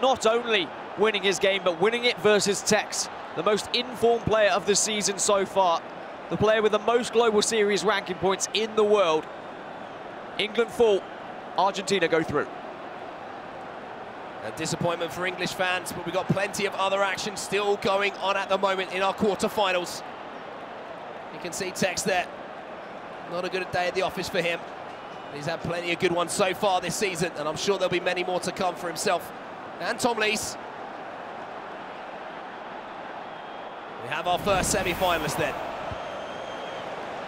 Not only winning his game, but winning it versus Tex, the most informed player of the season so far, the player with the most global series ranking points in the world. England fall, Argentina go through. A disappointment for English fans, but we've got plenty of other action still going on at the moment in our quarter-finals. You can see Tex there. Not a good day at the office for him. He's had plenty of good ones so far this season, and I'm sure there'll be many more to come for himself and Tom Lees. We have our first semi-finalist then.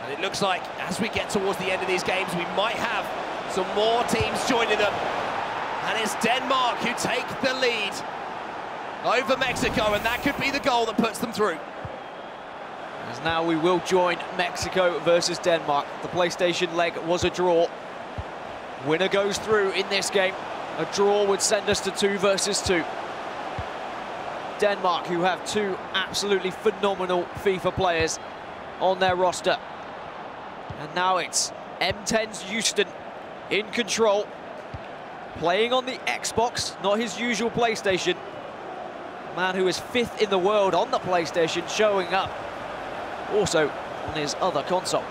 And it looks like as we get towards the end of these games, we might have some more teams joining them. And it's Denmark who take the lead over Mexico, and that could be the goal that puts them through. As now we will join Mexico versus Denmark. The PlayStation leg was a draw. Winner goes through in this game. A draw would send us to 2 versus 2. Denmark, who have two absolutely phenomenal FIFA players on their roster. And now it's M10's Houston in control. Playing on the Xbox, not his usual PlayStation. A man who is 5th in the world on the PlayStation, showing up also on his other console.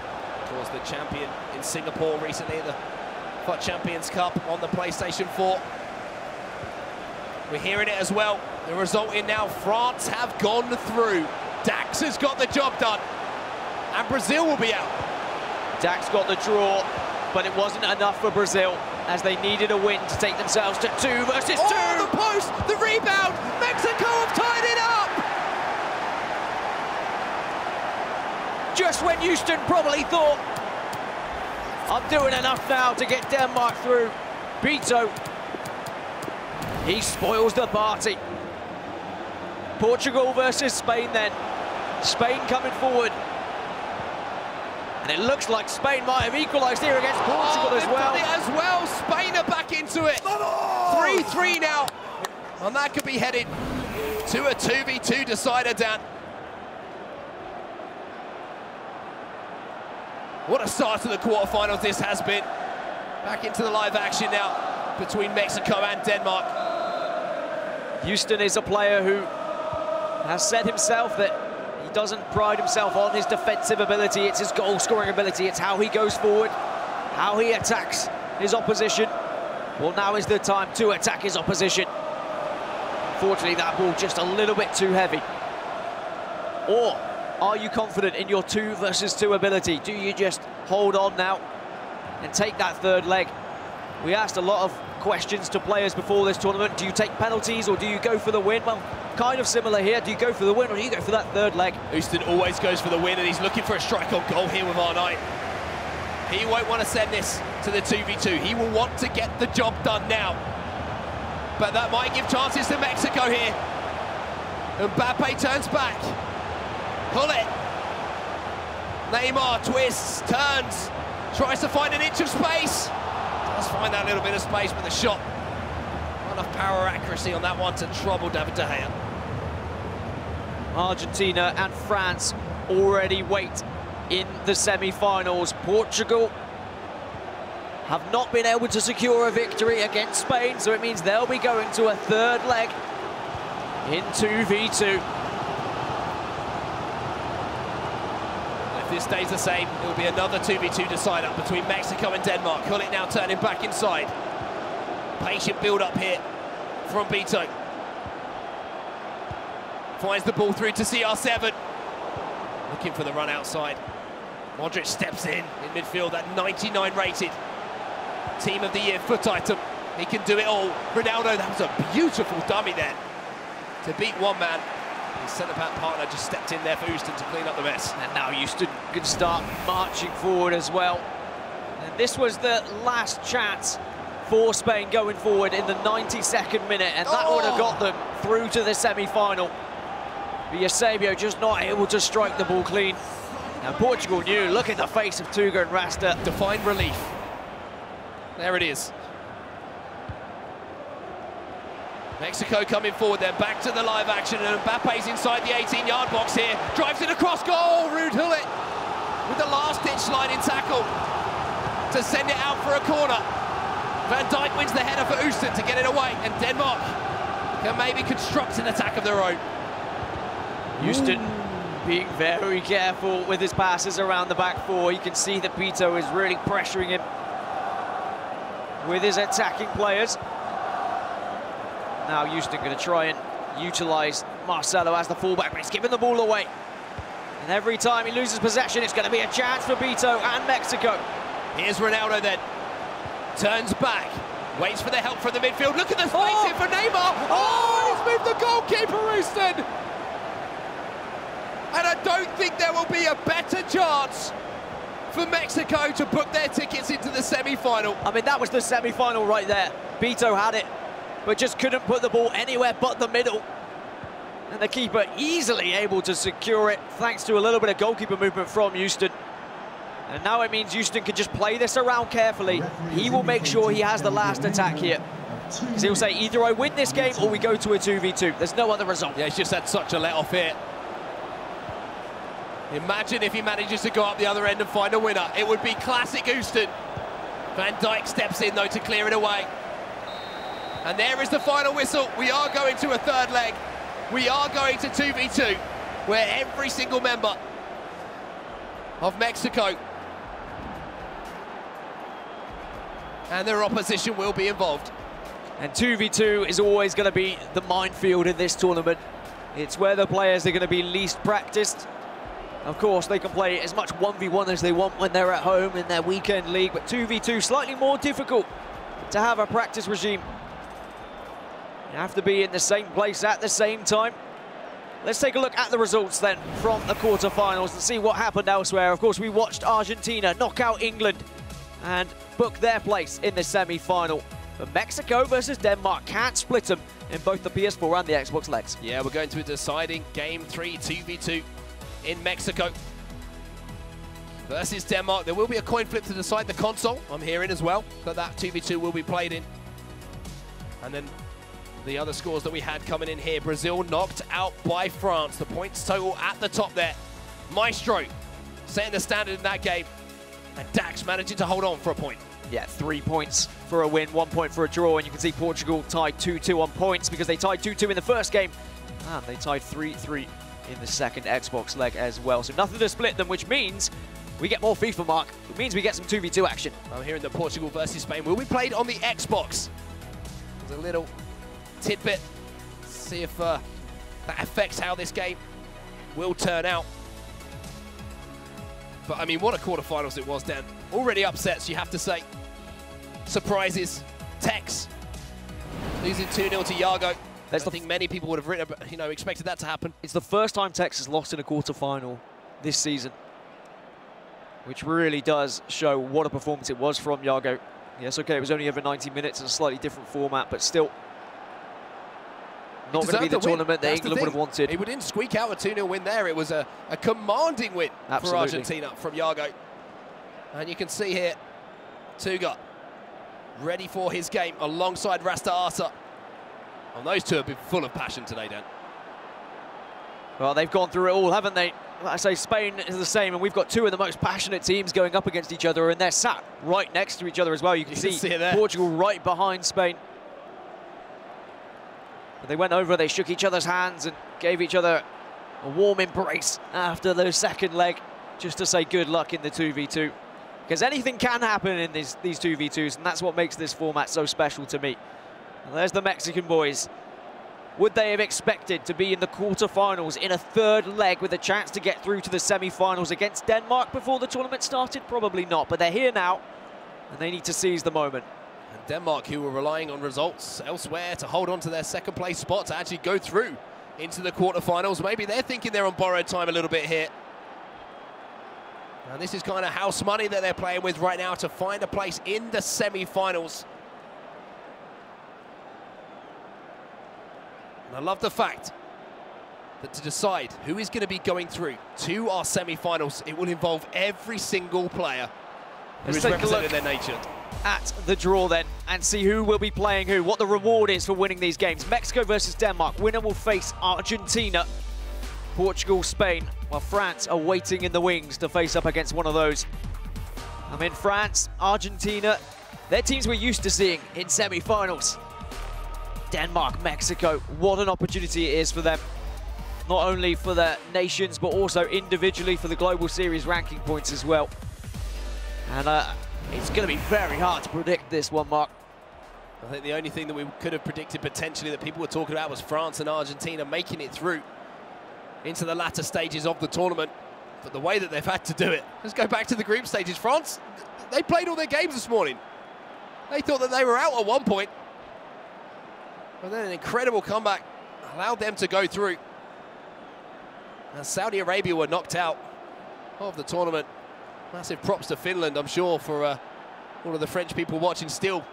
Was the champion in Singapore recently at the FUT Champions Cup on the PlayStation 4. We're hearing it as well. The result in now, France have gone through. Dax has got the job done, and Brazil will be out. Dax got the draw, but it wasn't enough for Brazil, as they needed a win to take themselves to 2 versus 2. Oh, the post, the rebound, Mexico have tied it up! Just when Houston probably thought, I'm doing enough now to get Denmark through. Beto, he spoils the party. Portugal versus Spain then. Spain coming forward. And it looks like Spain might have equalised here against Portugal as well. Done it as well. Spain are back into it. 3-3 now. And that could be headed to a 2v2 decider, Dan. What a start to the quarterfinals this has been. Back into the live action now between Mexico and Denmark. Houston is a player who has said himself that he doesn't pride himself on his defensive ability, it's his goal-scoring ability, it's how he goes forward, how he attacks his opposition. Well, now is the time to attack his opposition. Unfortunately, that ball just a little bit too heavy. Or are you confident in your 2 versus 2 ability? Do you just hold on now and take that third leg? We asked a lot of questions to players before this tournament. Do you take penalties or do you go for the win? Well, kind of similar here. Do you go for the win or do you go for that third leg? Houston always goes for the win, and he's looking for a strike-on goal here with R9. He won't want to send this to the 2v2. He will want to get the job done now. But that might give chances to Mexico here. Mbappe turns back. Pull it. Neymar twists, turns, tries to find an inch of space. Does find that little bit of space, but the shot, not enough power or accuracy on that one to trouble David De Gea. Argentina and France already wait in the semi-finals. Portugal have not been able to secure a victory against Spain, so it means they'll be going to a third leg in 2v2. If this stays the same, it will be another 2v2 decider between Mexico and Denmark. Hullet now turning back inside. Patient build-up here from Beto. Finds the ball through to CR7. Looking for the run outside. Modric steps in midfield, that 99 rated. Team of the year foot item. He can do it all. Ronaldo, that was a beautiful dummy there to beat one man. His centre-back partner just stepped in there for Houston to clean up the mess. And now Houston can start marching forward as well. And this was the last chance for Spain going forward in the 92nd minute, and that would have got them through to the semi-final. But Eusebio just not able to strike the ball clean. And Portugal knew, look at the face of Tuga and Rasta. Defined relief. There it is. Mexico coming forward, then back to the live action, and Mbappe's inside the 18-yard box here. Drives it across goal, Ruud Hullet with the last-ditch sliding tackle to send it out for a corner. Van Dijk wins the header for Houston to get it away, and Denmark can maybe construct an attack of their own. Houston being very careful with his passes around the back four. You can see that Beto is really pressuring him with his attacking players. Now Houston going to try and utilise Marcelo as the fullback, but he's giving the ball away. And every time he loses possession, it's going to be a chance for Beto and Mexico. Here's Ronaldo then. Turns back, waits for the help from the midfield. Look at the space here for Neymar. Oh, he's moved the goalkeeper, Houston. And I don't think there will be a better chance for Mexico to book their tickets into the semi-final. I mean, that was the semi-final right there. Beto had it, but just couldn't put the ball anywhere but the middle. And the keeper easily able to secure it, thanks to a little bit of goalkeeper movement from Houston. And now it means Houston can just play this around carefully. He will make sure he has the last attack here. Because he'll say, either I win this game or we go to a 2v2. There's no other result. Yeah, he's just had such a let-off here. Imagine if he manages to go up the other end and find a winner. It would be classic Houston. Van Dijk steps in, though, to clear it away. And there is the final whistle. We are going to a third leg. We are going to 2v2, where every single member of Mexico and their opposition will be involved. And 2v2 is always going to be the minefield in this tournament. It's where the players are going to be least practiced. Of course, they can play as much 1v1 as they want when they're at home in their weekend league, but 2v2 slightly more difficult to have a practice regime. You have to be in the same place at the same time. Let's take a look at the results then from the quarterfinals and see what happened elsewhere. Of course, we watched Argentina knock out England and book their place in the semi-final. But Mexico versus Denmark can't split them in both the PS4 and the Xbox legs. Yeah, we're going to a deciding Game 3 2v2 in Mexico versus Denmark. There will be a coin flip to decide the console, I'm hearing as well, that 2v2 will be played in. And then the other scores that we had coming in here. Brazil knocked out by France. The points total at the top there. Maestro setting the standard in that game. And Dax managing to hold on for a point. Yeah, 3 points for a win, 1 point for a draw. And you can see Portugal tied 2-2 on points because they tied 2-2 in the first game. And they tied 3-3 in the second Xbox leg as well. So nothing to split them, which means we get more FIFA, Mark. It means we get some 2v2 action. I'm hearing that Portugal versus Spain will be played on the Xbox. There's a little tidbit. See if that affects how this game will turn out. But I mean, what a quarterfinals it was, Dan. Already upsets, you have to say. Surprises. Tex losing 2-0 to Yago. I think many people would have written, expected that to happen. It's the first time Tex has lost in a quarterfinal this season, which really does show what a performance it was from Yago. Yes, okay, it was only over 90 minutes in a slightly different format, but still not going to be the tournament that England would have wanted. He didn't squeak out a 2-0 win there. It was a commanding win for Argentina from Yago. And you can see here, Tuga ready for his game alongside Rasta Arta. Well, those two have been full of passion today, Dan. Well, they've gone through it all, haven't they? Like I say, Spain is the same, and we've got two of the most passionate teams going up against each other, and they're sat right next to each other as well. You can see Portugal right behind Spain. But they went over, they shook each other's hands and gave each other a warm embrace after the second leg, just to say good luck in the 2v2. Because anything can happen in these 2v2s, and that's what makes this format so special to me. And there's the Mexican boys. Would they have expected to be in the quarter-finals in a third leg with a chance to get through to the semi-finals against Denmark before the tournament started? Probably not, but they're here now, and they need to seize the moment. And Denmark, who were relying on results elsewhere to hold on to their second-place spot, to actually go through into the quarter-finals. Maybe they're thinking they're on borrowed time a little bit here. And this is kind of house money that they're playing with right now to find a place in the semi-finals. And I love the fact that to decide who is going to be going through to our semi-finals, it will involve every single player who is representing their nation. At the draw then, and see who will be playing who, what the reward is for winning these games. Mexico versus Denmark. Winner will face Argentina. Portugal, Spain, while France are waiting in the wings to face up against one of those. I mean, France, Argentina, they're teams we're used to seeing in semi-finals. Denmark, Mexico, what an opportunity it is for them. Not only for the nations, but also individually for the Global Series ranking points as well. And it's going to be very hard to predict this one, Mark. I think the only thing that we could have predicted potentially that people were talking about was France and Argentina making it through into the latter stages of the tournament. But the way that they've had to do it, let's go back to the group stages. France, they played all their games this morning. They thought that they were out at one point. And then an incredible comeback allowed them to go through. And Saudi Arabia were knocked out of the tournament. Massive props to Finland, I'm sure, for all of the French people watching still.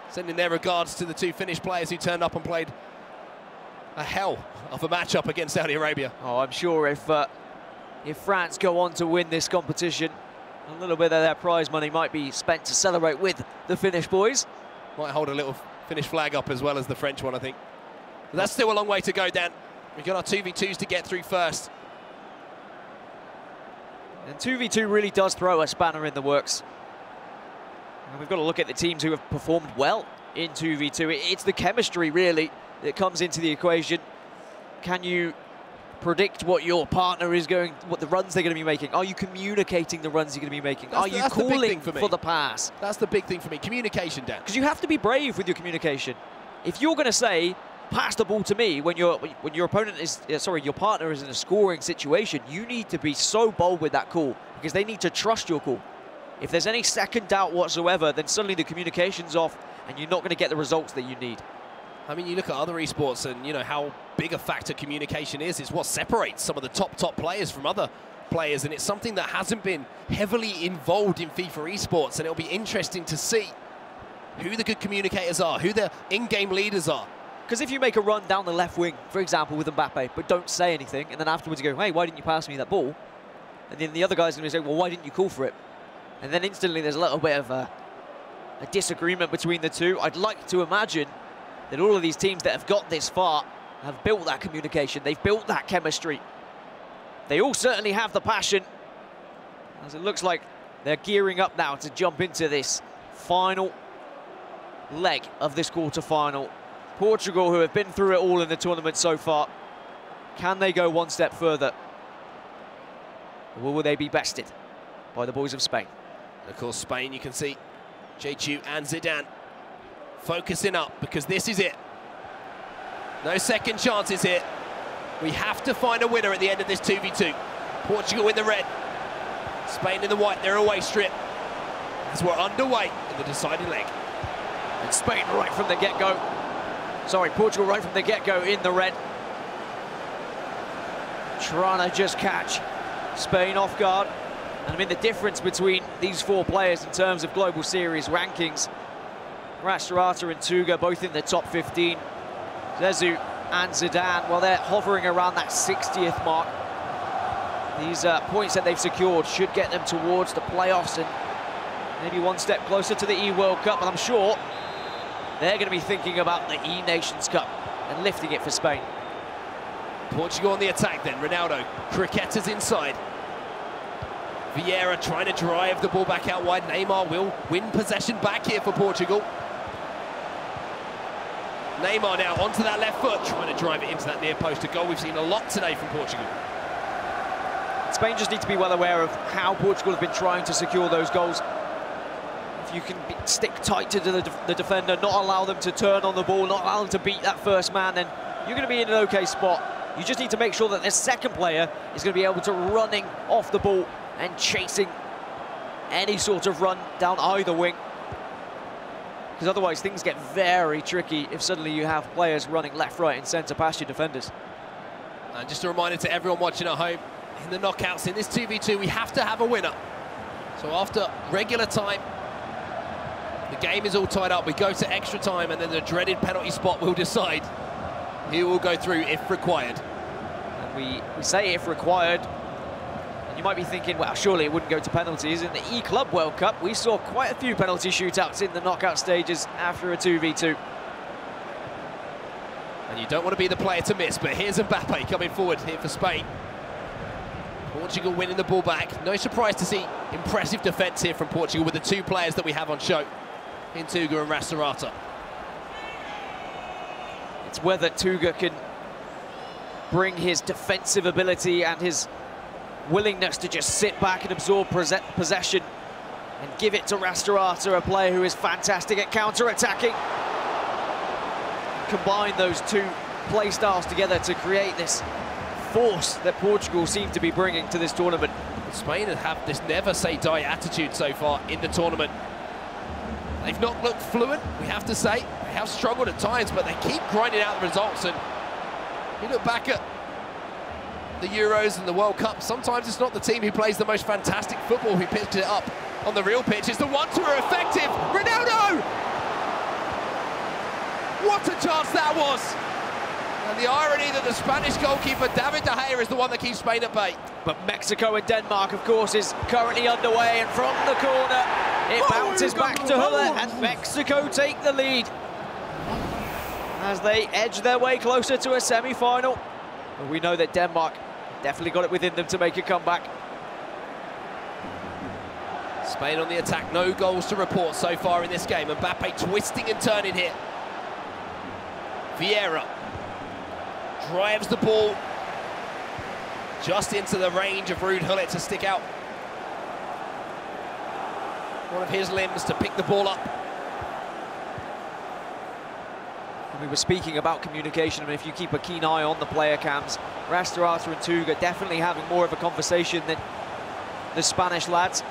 Sending their regards to the two Finnish players who turned up and played a hell of a matchup against Saudi Arabia. Oh, I'm sure if France go on to win this competition, a little bit of their prize money might be spent to celebrate with the Finnish boys. Might hold a little Finnish flag up as well as the French one, I think. But that's still a long way to go, Dan. We've got our 2v2s to get through first. And 2v2 really does throw a spanner in the works. And we've got to look at the teams who have performed well in 2v2. It's the chemistry, really, that comes into the equation. Can you predict what your partner is going, what the runs they're going to be making? Are you communicating the runs you're going to be making? Are you calling for the pass? That's the big thing for me, communication, Dan. Because you have to be brave with your communication. If you're going to say, pass the ball to me when your opponent is, your partner is in a scoring situation, you need to be so bold with that call, because they need to trust your call. If there's any second doubt whatsoever, then suddenly the communication's off and you're not going to get the results that you need. I mean, you look at other esports and you know how big a factor communication is. It's what separates some of the top players from other players, and it's something that hasn't been heavily involved in FIFA esports, and it'll be interesting to see who the good communicators are, who the in-game leaders are. Because if you make a run down the left wing, for example, with Mbappe, but don't say anything, and then afterwards you go, hey, why didn't you pass me that ball? And then the other guy's going to say, well, why didn't you call for it? And then instantly there's a little bit of a disagreement between the two. I'd like to imagine that all of these teams that have got this far have built that communication. They've built that chemistry. They all certainly have the passion, as it looks like they're gearing up now to jump into this final leg of this quarter-final. Portugal, who have been through it all in the tournament so far, can they go one step further? Or will they be bested by the boys of Spain? And of course, Spain, you can see J2 and Zidane focusing up, because this is it. No second chances here. We have to find a winner at the end of this 2v2. Portugal in the red, Spain in the white, their away strip, as we're underway in the deciding leg. And Spain right from the get-go. Sorry, Portugal right from the get-go in the red. Trying to just catch Spain off guard. And I mean, the difference between these four players in terms of Global Series rankings, Rastrata and Tuga both in the top 15. Zezu and Zidane, well, they're hovering around that 60th mark. These points that they've secured should get them towards the playoffs and maybe one step closer to the E-World Cup. And I'm sure they're going to be thinking about the eNations Cup and lifting it for Spain. Portugal on the attack then. Ronaldo, Cricketers inside. Vieira trying to drive the ball back out wide. Neymar will win possession back here for Portugal. Neymar now onto that left foot, trying to drive it into that near post. A goal we've seen a lot today from Portugal. Spain just need to be well aware of how Portugal have been trying to secure those goals. If you can stick tight to the defender, not allow them to turn on the ball, not allow them to beat that first man, then you're going to be in an okay spot. You just need to make sure that this second player is going to be able to running off the ball and chasing any sort of run down either wing. Because otherwise things get very tricky if suddenly you have players running left, right and centre past your defenders. And just a reminder to everyone watching at home, in the knockouts, in this 2v2, we have to have a winner. So after regular time, the game is all tied up. We go to extra time, and then the dreaded penalty spot will decide who will go through if required. And we say if required, and you might be thinking, well, surely it wouldn't go to penalties. In the E-Club World Cup, we saw quite a few penalty shootouts in the knockout stages after a 2v2. And you don't want to be the player to miss, but here's Mbappe coming forward here for Spain. Portugal winning the ball back. No surprise to see impressive defence here from Portugal with the two players that we have on show in Tuga and Rastarata. It's whether Tuga can bring his defensive ability and his willingness to just sit back and absorb possession and give it to Rastarata, a player who is fantastic at counter-attacking. Combine those two play styles together to create this force that Portugal seem to be bringing to this tournament. Spain have this never-say-die attitude so far in the tournament. They've not looked fluent, we have to say. They have struggled at times, but they keep grinding out the results. And you look back at the Euros and the World Cup, sometimes it's not the team who plays the most fantastic football who pitched it up on the real pitch. It's the ones who are effective. Ronaldo! What a chance that was! And the irony that the Spanish goalkeeper, David De Gea, is the one that keeps Spain at bay. But Mexico and Denmark, of course, is currently underway, and from the corner, it bounces back to Huller, and Mexico take the lead as they edge their way closer to a semi-final. But we know that Denmark definitely got it within them to make a comeback. Spain on the attack, no goals to report so far in this game. Mbappe twisting and turning here. Vieira drives the ball just into the range of Ruud Gullit to stick out one of his limbs to pick the ball up. We were speaking about communication, and if you keep a keen eye on the player cams, Rastarata and Tuga definitely having more of a conversation than the Spanish lads.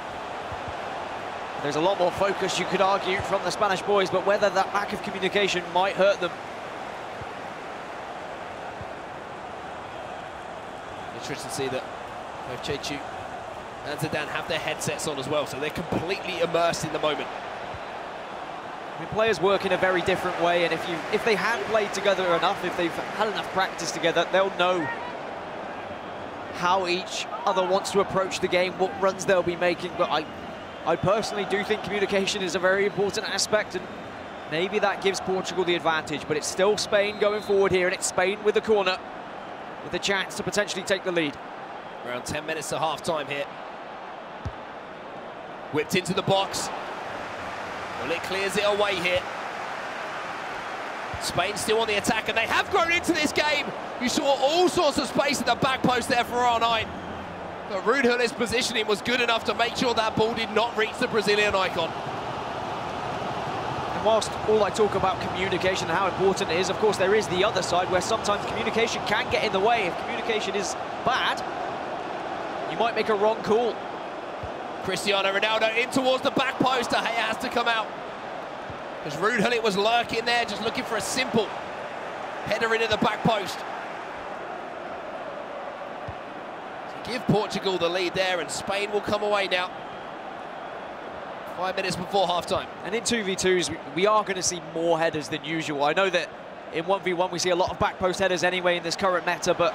There's a lot more focus, you could argue, from the Spanish boys, but whether that lack of communication might hurt them. Interesting to see that both Chechu and Zidane have their headsets on as well, so they're completely immersed in the moment. I mean, players work in a very different way, and if they had played together enough, if they've had enough practice together, they'll know how each other wants to approach the game, what runs they'll be making. But I personally do think communication is a very important aspect, and maybe that gives Portugal the advantage, but it's still Spain going forward here, and it's Spain with the corner, with a chance to potentially take the lead. Around 10 minutes to half-time here. Whipped into the box. Well, it clears it away here. Spain still on the attack, and they have grown into this game. You saw all sorts of space at the back post there for R9. But Ruud Gullit's positioning was good enough to make sure that ball did not reach the Brazilian icon. And whilst all I talk about communication and how important it is, of course there is the other side where sometimes communication can get in the way. If communication is bad, you might make a wrong call. Cristiano Ronaldo in towards the back post. De Gea has to come out, because Ruud Gullit was lurking there, just looking for a simple header into the back post to give Portugal the lead there, and Spain will come away now. 5 minutes before half-time. And in 2v2s, we are going to see more headers than usual. I know that in 1v1 we see a lot of back post headers anyway in this current meta, but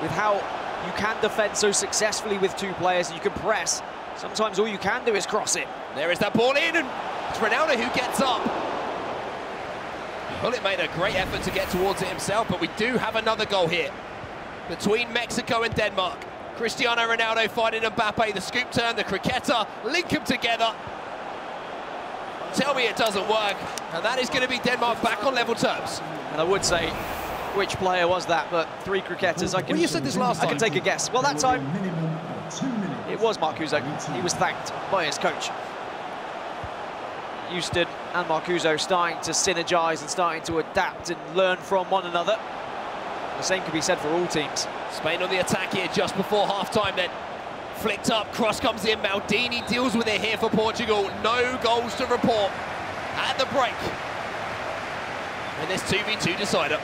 with how you can defend so successfully with two players and you can press, sometimes all you can do is cross it. There is that ball in, and it's Ronaldo who gets up. Gullit made a great effort to get towards it himself, but we do have another goal here. between Mexico and Denmark. Cristiano Ronaldo finding Mbappe, the scoop turn, the cricketer, link them together. Tell me it doesn't work, and that is going to be Denmark back on level terms. And I would say, which player was that? But 3 cricketers, I can. Well, you said this last time. I can take a guess. Well, that time it was Marcuso. He was thanked by his coach. Houston and Marcuso starting to synergise and starting to adapt and learn from one another. The same can be said for all teams. Spain on the attack here just before half-time then. Flicked up, cross comes in, Maldini deals with it here for Portugal. No goals to report at the break. And this 2v2 decider.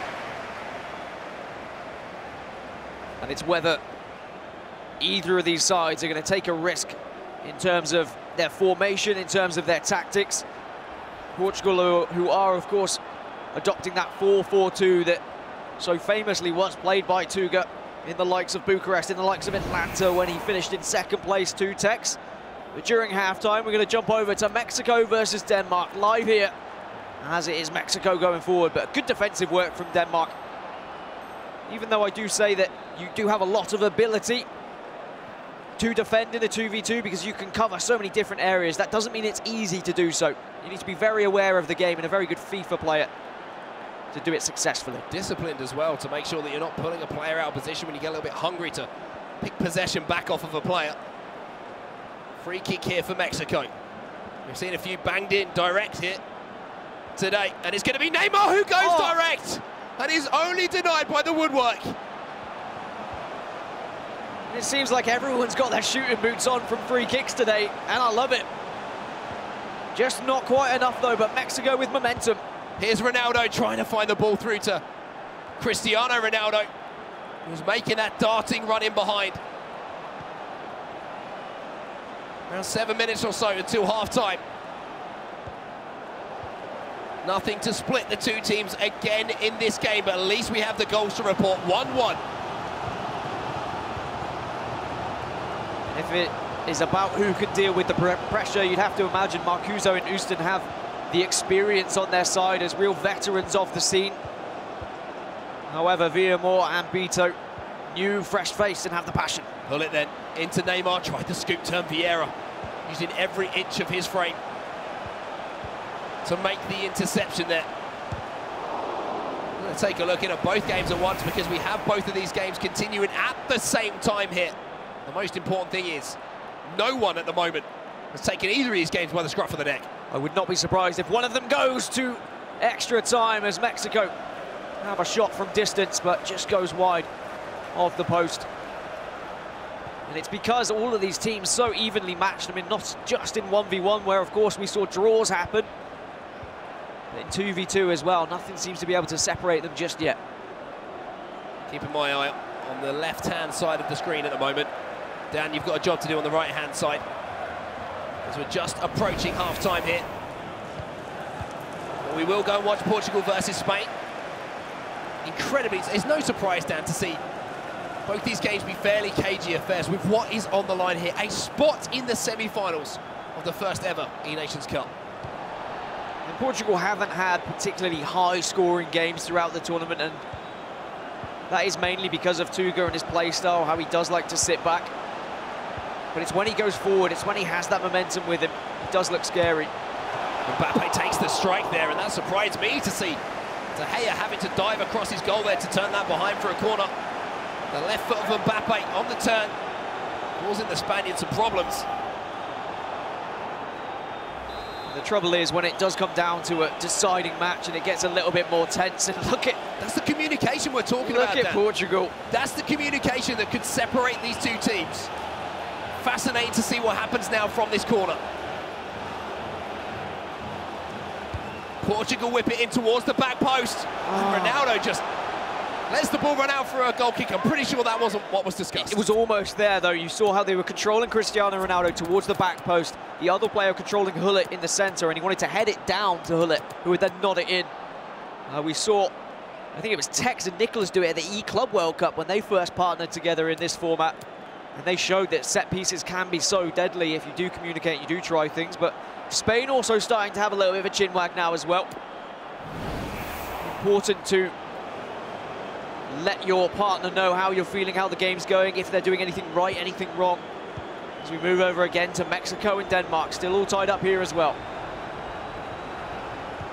And it's whether either of these sides are going to take a risk in terms of their formation, in terms of their tactics. Portugal, who are, of course, adopting that 4-4-2 that so famously was played by Tuga in the likes of Bucharest, in the likes of Atlanta when he finished in second place to Tex. But during halftime, we're going to jump over to Mexico versus Denmark, live here, as it is Mexico going forward. But good defensive work from Denmark. Even though I do say that you do have a lot of ability to defend in a 2v2 because you can cover so many different areas, that doesn't mean it's easy to do so. You need to be very aware of the game and a very good FIFA player to do it successfully. Disciplined as well to make sure that you're not pulling a player out of position when you get a little bit hungry to pick possession back off of a player. Free kick here for Mexico. We've seen a few banged in direct here today, and it's going to be Neymar who goes direct, and is only denied by the woodwork. It seems like everyone's got their shooting boots on from free kicks today, and I love it. Just not quite enough though, but Mexico with momentum. Here's Ronaldo trying to find the ball through to Cristiano Ronaldo, who's making that darting run in behind. Around 7 minutes or so until half-time. Nothing to split the two teams again in this game, but at least we have the goals to report. 1-1. If it is about who can deal with the pressure, you'd have to imagine Marcuso and Houston have the experience on their side as real veterans of the scene. However, Villamor and Beto, new, fresh face and have the passion. Pull it then into Neymar, tried the scoop turn Vieira, using every inch of his frame to make the interception there. I'm going to take a look in at both games at once because we have both of these games continuing at the same time here. The most important thing is no one at the moment has taken either of these games by the scruff of the neck. I would not be surprised if one of them goes to extra time as Mexico have a shot from distance, but just goes wide of the post. And it's because all of these teams so evenly matched. I mean, not just in 1v1, where of course we saw draws happen, but in 2v2 as well. Nothing seems to be able to separate them just yet. Keeping my eye on the left-hand side of the screen at the moment. Dan, you've got a job to do on the right-hand side, as we're just approaching half-time here. But we will go and watch Portugal versus Spain. Incredibly, it's no surprise, Dan, to see both these games be fairly cagey affairs with what is on the line here. A spot in the semi-finals of the first ever eNations Cup. And Portugal haven't had particularly high-scoring games throughout the tournament, and that is mainly because of Tuga and his play style, how he does like to sit back. But it's when he goes forward, it's when he has that momentum with him. It does look scary. Mbappe takes the strike there, and that surprised me to see De Gea having to dive across his goal there to turn that behind for a corner. The left foot of Mbappe on the turn, causing the Spaniards some problems. The trouble is when it does come down to a deciding match and it gets a little bit more tense, and look at... That's the communication we're talking about, Look at Portugal. That's the communication that could separate these two teams. Fascinating to see what happens now from this corner. Portugal whip it in towards the back post. And Ronaldo just lets the ball run out for a goal kick. I'm pretty sure that wasn't what was discussed. It was almost there, though. You saw how they were controlling Cristiano Ronaldo towards the back post. The other player controlling Hullet in the centre, and he wanted to head it down to Hullet, who would then nod it in. We saw, I think it was Tex and Nicholas do it at the E-Club World Cup when they first partnered together in this format. And they showed that set pieces can be so deadly if you do communicate, you do try things. But Spain also starting to have a little bit of a chin wag now as well. Important to let your partner know how you're feeling, how the game's going, if they're doing anything right, anything wrong. As we move over again to Mexico and Denmark, still all tied up here as well.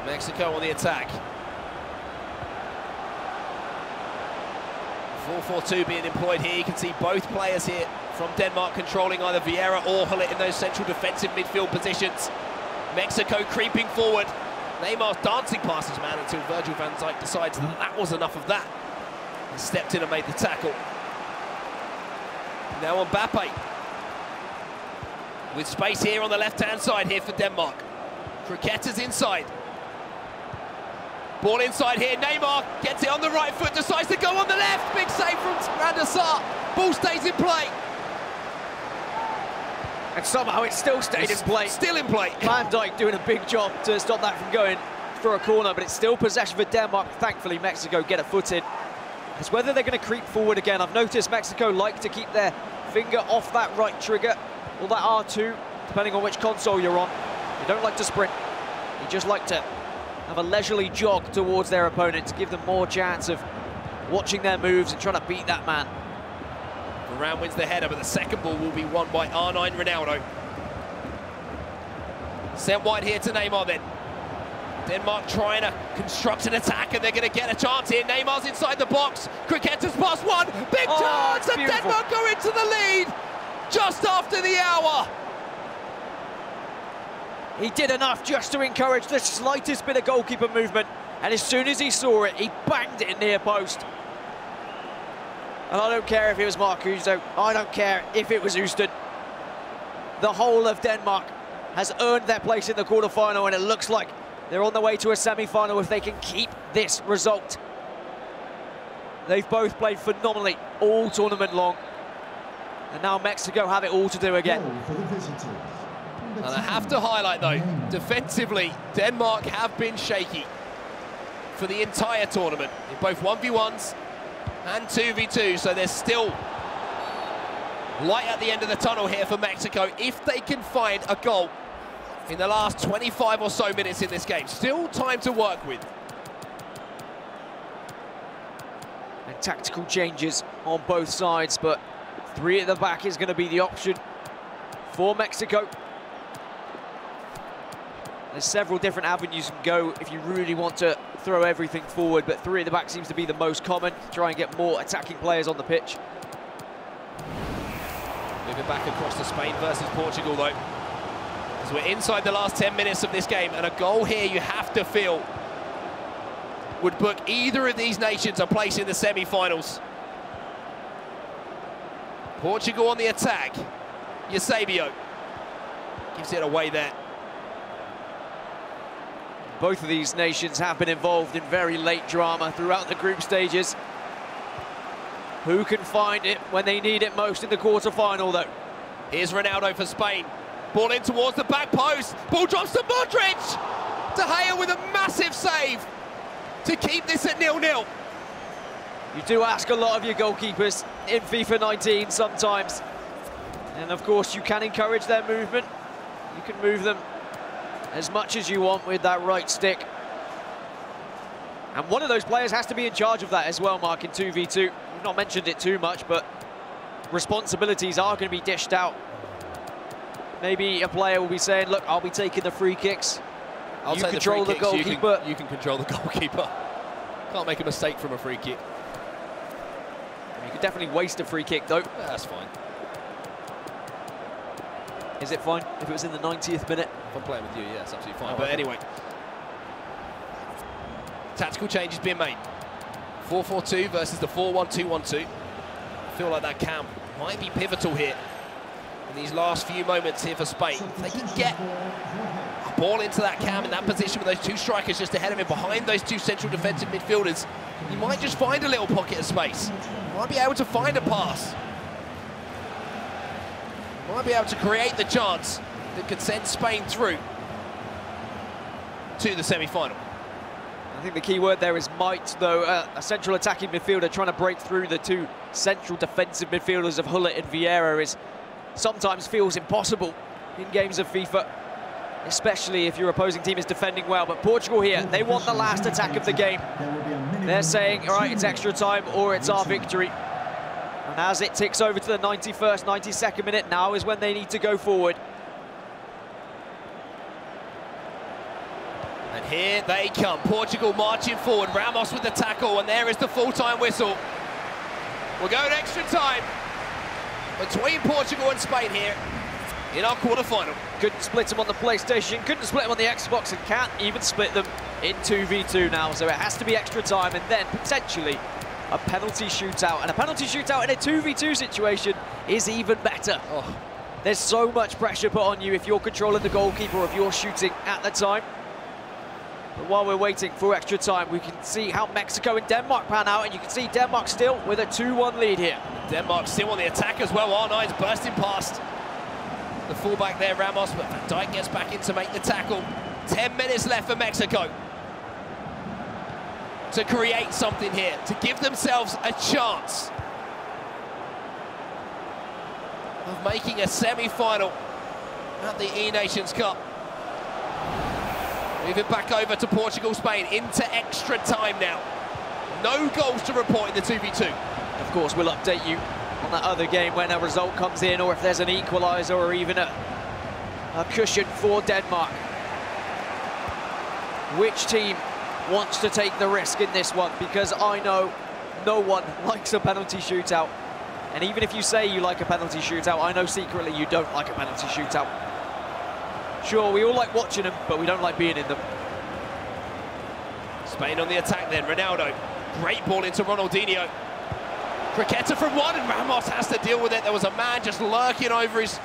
Mexico on the attack. 4-4-2 being employed here. You can see both players here from Denmark controlling either Vieira or Hullet in those central defensive midfield positions. Mexico creeping forward. Neymar's dancing past his man until Virgil van Dijk decides that was enough of that. He stepped in and made the tackle. Now Mbappe. With space here on the left-hand side here for Denmark. Cricketter's inside. Ball inside here, Neymar gets it on the right foot, decides to go on the left. Big save from Van der Sar. Ball stays in play. And somehow it still stayed in play. Still in play. Van Dijk doing a big job to stop that from going for a corner, but it's still possession for Denmark. Thankfully, Mexico get a foot in. It's whether they're going to creep forward again. I've noticed Mexico like to keep their finger off that right trigger, or that R2, depending on which console you're on. They don't like to sprint. They just like to have a leisurely jog towards their opponent to give them more chance of watching their moves and trying to beat that man. Varane wins the header, but the second ball will be won by R9 Ronaldo. Sent wide here to Neymar then. Denmark trying to construct an attack, and they're going to get a chance here. Neymar's inside the box. Cricketter's past one. Big chance, and Denmark go into the lead just after the hour. He did enough just to encourage the slightest bit of goalkeeper movement, and as soon as he saw it, he banged it in near post. And I don't care if it was Marcuso, I don't care if it was Houston. The whole of Denmark has earned their place in the quarter-final, and it looks like they're on the way to a semi-final if they can keep this result. They've both played phenomenally all tournament long, and now Mexico have it all to do again. And I have to highlight, though, defensively, Denmark have been shaky for the entire tournament in both 1v1s and 2v2, so there's still light at the end of the tunnel here for Mexico if they can find a goal in the last 25 or so minutes in this game. Still time to work with. And tactical changes on both sides, but 3 at the back is going to be the option for Mexico. There's several different avenues you can go if you really want to throw everything forward, but 3 at the back seems to be the most common to try and get more attacking players on the pitch. Moving back across to Spain versus Portugal, though. As we're inside the last 10 minutes of this game, and a goal here you have to feel would book either of these nations a place in the semi-finals. Portugal on the attack. Eusebio gives it away there. Both of these nations have been involved in very late drama throughout the group stages. Who can find it when they need it most in the quarter-final, though? Here's Ronaldo for Spain. Ball in towards the back post. Ball drops to Modric. De Gea with a massive save to keep this at 0-0. You do ask a lot of your goalkeepers in FIFA 19 sometimes. And of course, you can encourage their movement. You can move them as much as you want with that right stick. And one of those players has to be in charge of that as well, Mark, in 2v2. We've not mentioned it too much, but responsibilities are going to be dished out. Maybe a player will be saying, look, I'll be taking the free kicks. I'll you take control the free kicks. goalkeeper. You can control the goalkeeper. Can't make a mistake from a free kick. You could definitely waste a free kick, though. Yeah, that's fine. Is it fine if it was in the 90th minute? If I'm playing with you, yeah, it's absolutely fine. But anyway, tactical change has been made. 4-4-2 versus the 4-1-2-1-2. I feel like that cam might be pivotal here in these last few moments here for Spain. If they can get a ball into that cam in that position with those 2 strikers just ahead of him, behind those 2 central defensive midfielders, you might just find a little pocket of space. You might be able to find a pass. You might be able to create the chance that could send Spain through to the semi-final. I think the key word there is might, though. A central attacking midfielder trying to break through the 2 central defensive midfielders of Hullet and Vieira is sometimes feels impossible in games of FIFA. especially if your opposing team is defending well. But Portugal here, they want the last attack of the game. They're saying, all right, it's extra time or it's our victory. And as it ticks over to the 91st, 92nd minute, now is when they need to go forward. And here they come, Portugal marching forward, Ramos with the tackle, and there is the full-time whistle. We're going extra time between Portugal and Spain here in our quarter-final. Couldn't split them on the PlayStation, couldn't split them on the Xbox, and can't even split them in 2v2 now. So it has to be extra time and then potentially a penalty shootout. And a penalty shootout in a 2v2 situation is even better. Oh, there's so much pressure put on you if you're controlling the goalkeeper or if you're shooting at the time. But while we're waiting for extra time, we can see how Mexico and Denmark pan out, and you can see Denmark still with a 2-1 lead here. Denmark still on the attack as well. R9's bursting past the fullback there, Ramos, but Van Dijk gets back in to make the tackle. 10 minutes left for Mexico to create something here, to give themselves a chance of making a semi-final at the eNations Cup. Moving back over to Portugal, Spain, into extra time now. No goals to report in the 2v2. Of course, we'll update you on that other game when a result comes in, or if there's an equaliser or even a cushion for Denmark. Which team wants to take the risk in this one? Because I know no one likes a penalty shootout. And even if you say you like a penalty shootout, I know secretly you don't like a penalty shootout. Sure, we all like watching them, but we don't like being in them. Spain on the attack then, Ronaldo. Great ball into Ronaldinho. Cricketa from one, and Ramos has to deal with it. There was a man just lurking over his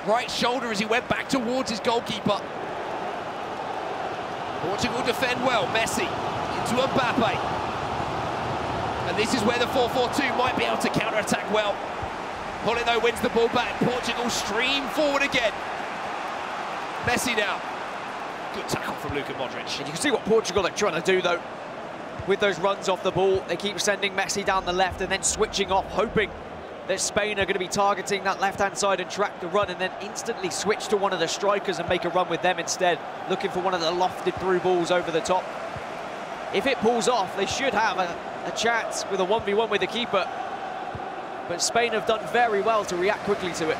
right shoulder as he went back towards his goalkeeper. Portugal defend well. Messi into Mbappe. And this is where the 4-4-2 might be able to counter-attack well. Hullet, though, wins the ball back. Portugal stream forward again. Messi now. Good tackle from Luka Modric. And you can see what Portugal are trying to do, though. With those runs off the ball, they keep sending Messi down the left and then switching off, hoping that Spain are going to be targeting that left-hand side and track the run, and then instantly switch to one of the strikers and make a run with them instead, looking for one of the lofted through balls over the top. If it pulls off, they should have a chance with a 1v1 with the keeper. But Spain have done very well to react quickly to it.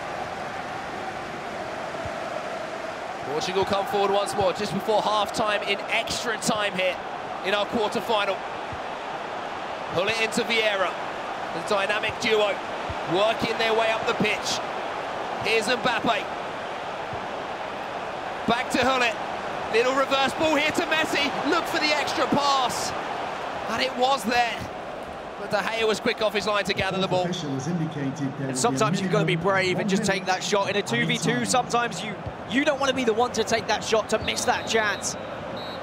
Portugal come forward once more, just before half-time in extra time here in our quarter-final. Pull it into Vieira. The dynamic duo working their way up the pitch. Here's Mbappe. Back to Hullet. Little reverse ball here to Messi. Look for the extra pass. And it was there. But De Gea was quick off his line to gather the ball. And sometimes you've got to be brave and just take that shot in a 2v2. Sometimes you don't want to be the one to take that shot, to miss that chance.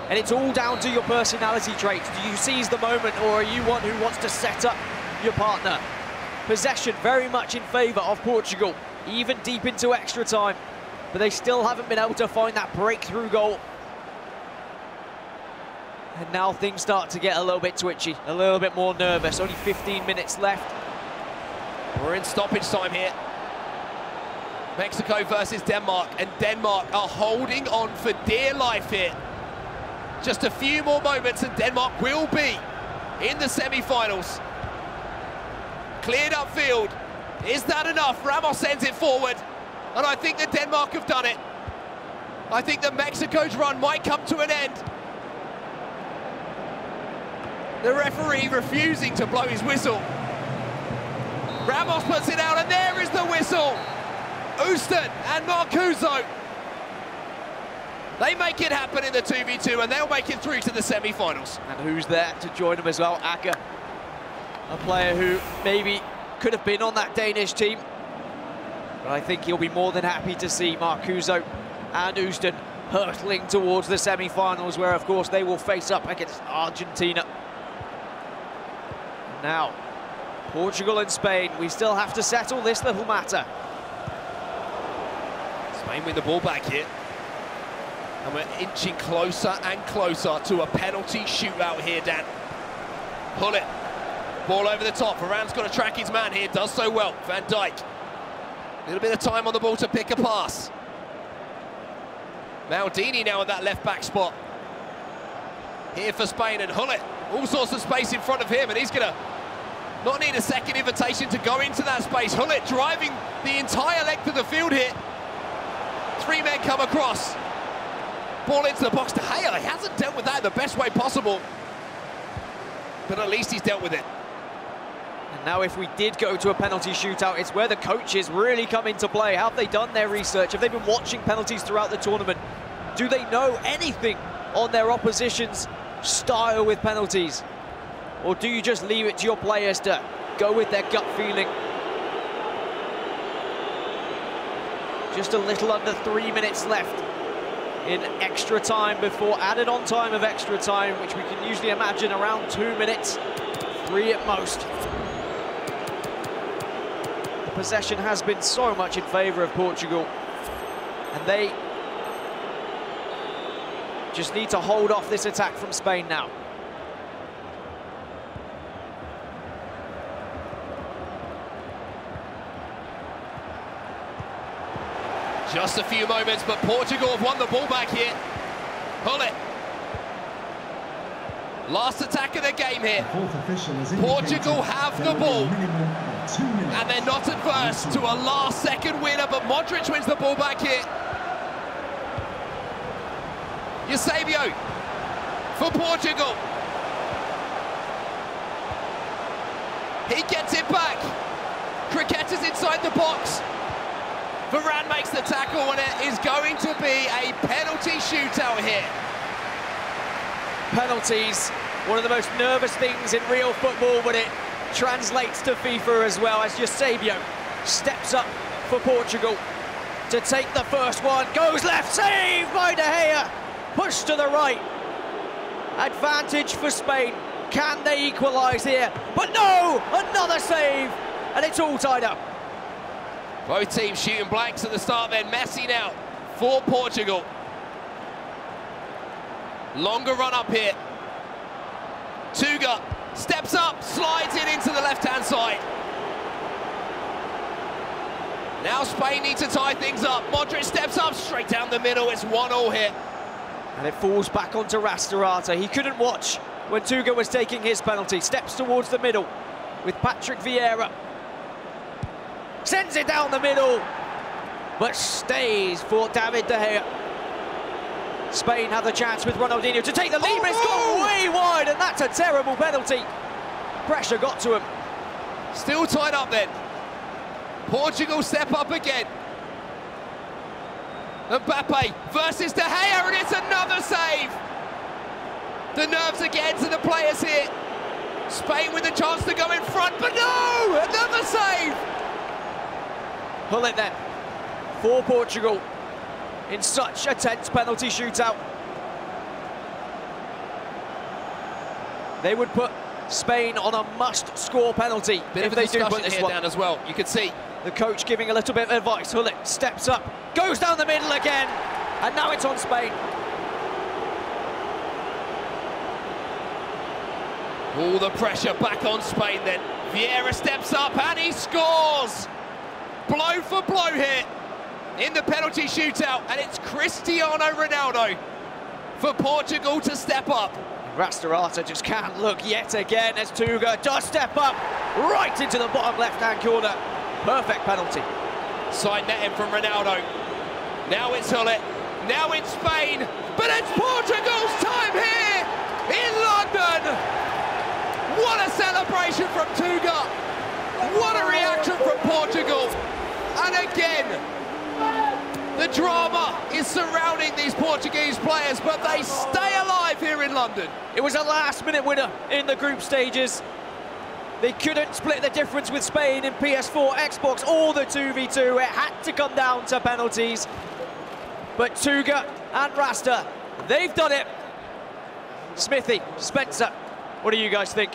And it's all down to your personality traits. Do you seize the moment, or are you one who wants to set up your partner? Possession very much in favour of Portugal, even deep into extra time. But they still haven't been able to find that breakthrough goal. And now things start to get a little bit twitchy, a little bit more nervous. Only 15 minutes left. We're in stoppage time here. Mexico versus Denmark, and Denmark are holding on for dear life here. Just a few more moments and Denmark will be in the semi-finals. Cleared up field. Is that enough? Ramos sends it forward, and I think that Denmark have done it. I think that Mexico's run might come to an end. The referee refusing to blow his whistle. Ramos puts it out, and there is the whistle. Houston and Marcuso. They make it happen in the 2v2, and they'll make it through to the semi-finals. And who's there to join them as well? Aka, a player who maybe could have been on that Danish team. But I think he'll be more than happy to see Marcuso and Houston hurtling towards the semi-finals, where, of course, they will face up against Argentina. Now, Portugal and Spain, we still have to settle this little matter. Spain win the ball back here. And we're inching closer and closer to a penalty shootout here, Dan. Pull it. Ball over the top. Varane's got to track his man here. Does so well. Van Dijk. A little bit of time on the ball to pick a pass. Maldini now at that left-back spot. Here for Spain, and Hullet, all sorts of space in front of him, and he's going to not need a second invitation to go into that space. Hullet driving the entire length of the field here. 3 men come across. Ball into the box to Gea. He hasn't dealt with that in the best way possible, but at least he's dealt with it. And now if we did go to a penalty shootout, it's where the coaches really come into play. Have they done their research? Have they been watching penalties throughout the tournament? Do they know anything on their opposition's style with penalties? Or do you just leave it to your players to go with their gut feeling? Just a little under 3 minutes left in extra time before added on time of extra time, which we can usually imagine around 2 minutes, 3 at most. The possession has been so much in favour of Portugal, and they just need to hold off this attack from Spain now. Just a few moments, but Portugal have won the ball back here. Hullet. Last attack of the game here. Portugal have the ball, and they're not adverse to a last-second winner, but Modric wins the ball back here. Eusebio for Portugal. He gets it back. Cricket is inside the box. Varane makes the tackle, and it is going to be a penalty shootout here. Penalties, one of the most nervous things in real football, but it translates to FIFA as well, as Eusebio steps up for Portugal to take the first one. Goes left, saved by De Gea. Push to the right. Advantage for Spain. Can they equalise here? But no! Another save! And it's all tied up. Both teams shooting blanks at the start then. Messi now for Portugal. Longer run up here. Tuga steps up, slides in into the left-hand side. Now Spain need to tie things up. Modric steps up, straight down the middle. It's 1-1 here. And it falls back onto Rastarata. He couldn't watch when Tuga was taking his penalty. Steps towards the middle with Patrick Vieira. Sends it down the middle, but stays for David De Gea. Spain have the chance with Ronaldinho to take the lead, but it's gone way wide, and that's a terrible penalty. Pressure got to him. Still tied up then. Portugal step up again. Mbappe versus De Gea, and it's another save. The nerves again to the players here. Spain with a chance to go in front, but no! Another save! Hullet then for Portugal in such a tense penalty shootout. They would put Spain on a must-score penalty if they do put this one down as well. You can see the coach giving a little bit of advice. Hullet steps up, goes down the middle again, and now it's on Spain. All the pressure back on Spain then. Vieira steps up and he scores! Blow for blow here in the penalty shootout, and it's Cristiano Ronaldo for Portugal to step up. Rastarata just can't look yet again as Tuga does step up right into the bottom left-hand corner. Perfect penalty. Side netting from Ronaldo. Now it's Hullet. Now it's Spain, but it's Portugal's time here in London. What a celebration from Tuga. What a reaction from Portugal. And again, the drama is surrounding these Portuguese players, but they stay alive here in London. It was a last-minute winner in the group stages. They couldn't split the difference with Spain in PS4, Xbox, or the 2v2. It had to come down to penalties. But Tuga and Rasta, they've done it. Smithy, Spencer, what do you guys think?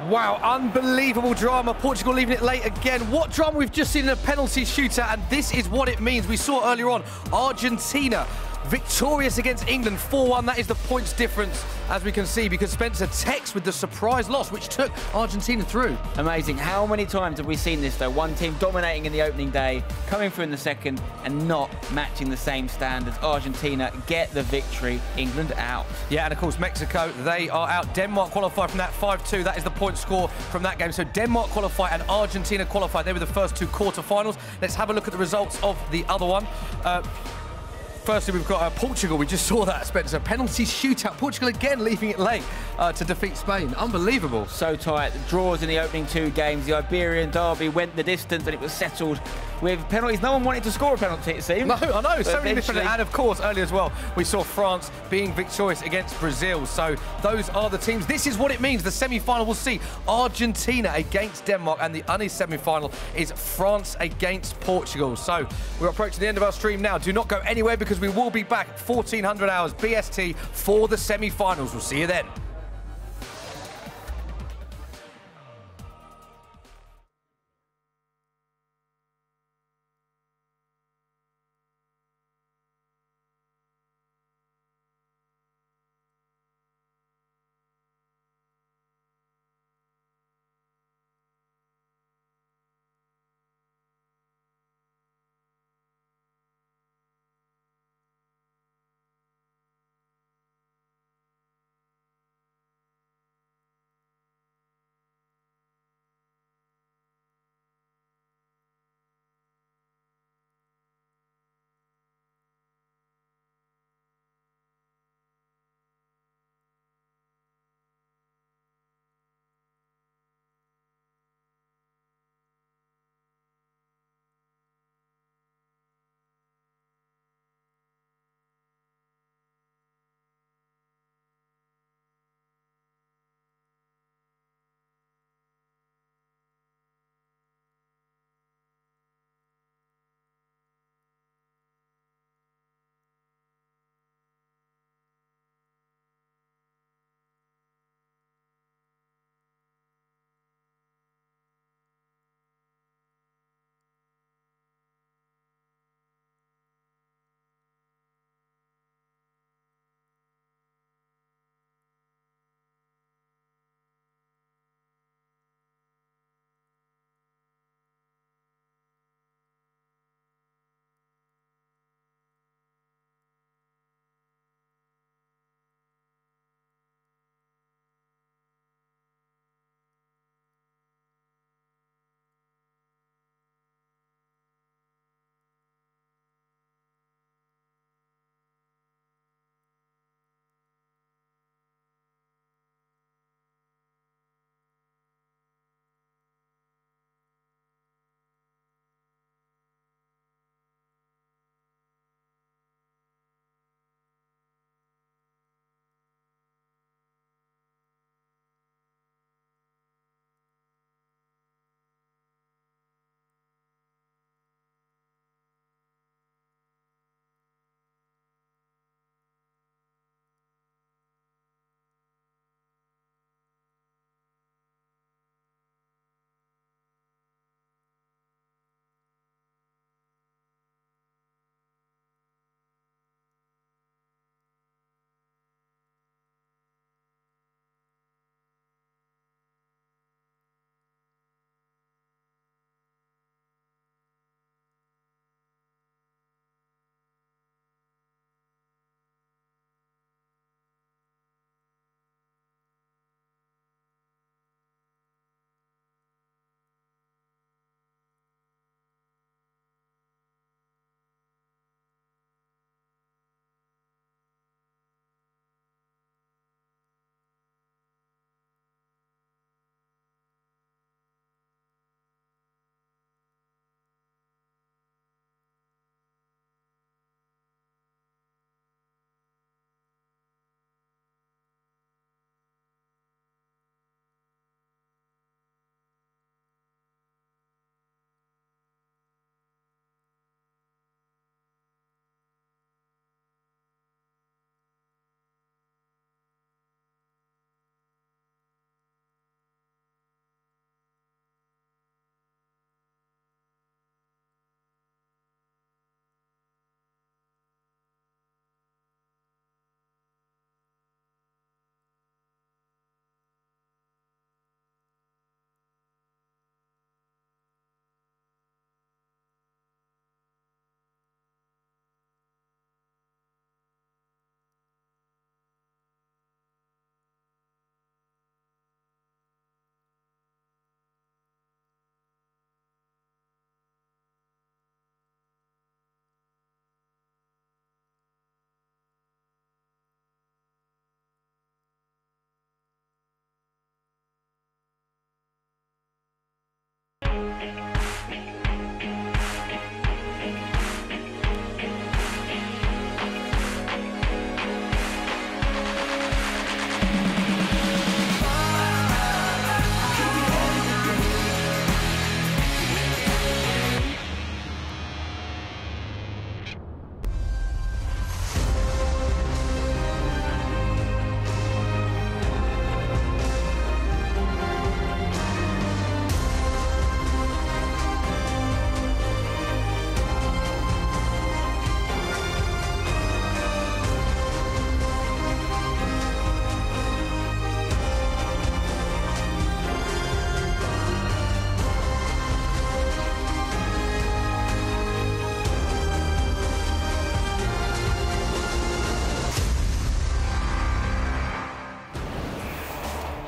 Wow, unbelievable drama. Portugal leaving it late again. What drama we've just seen in a penalty shootout, and this is what it means. We saw earlier on Argentina victorious against England 4-1. That is the points difference, as we can see, because Spencer Tex with the surprise loss, which took Argentina through. Amazing. How many times have we seen this, though? One team dominating in the opening day, coming through in the second, and not matching the same standards. Argentina get the victory. England out. Yeah, and of course, Mexico, they are out. Denmark qualified from that 5-2. That is the point score from that game. So Denmark qualified and Argentina qualified. They were the first two quarterfinals. Let's have a look at the results of the other one. Firstly, we've got Portugal. We just saw that, Spencer. Penalty shootout. Portugal again leaving it late to defeat Spain. Unbelievable. So tight. The draws in the opening two games. The Iberian derby went the distance and it was settled with penalties. No one wanted to score a penalty, it seemed. No, I know. So many eventually... different. And of course, earlier as well, we saw France being victorious against Brazil. So those are the teams. This is what it means. The semi-final will see Argentina against Denmark, and the only semi-final is France against Portugal. So we're approaching the end of our stream now. Do not go anywhere, because we will be back at 1400 hours BST for the semi-finals. We'll see you then.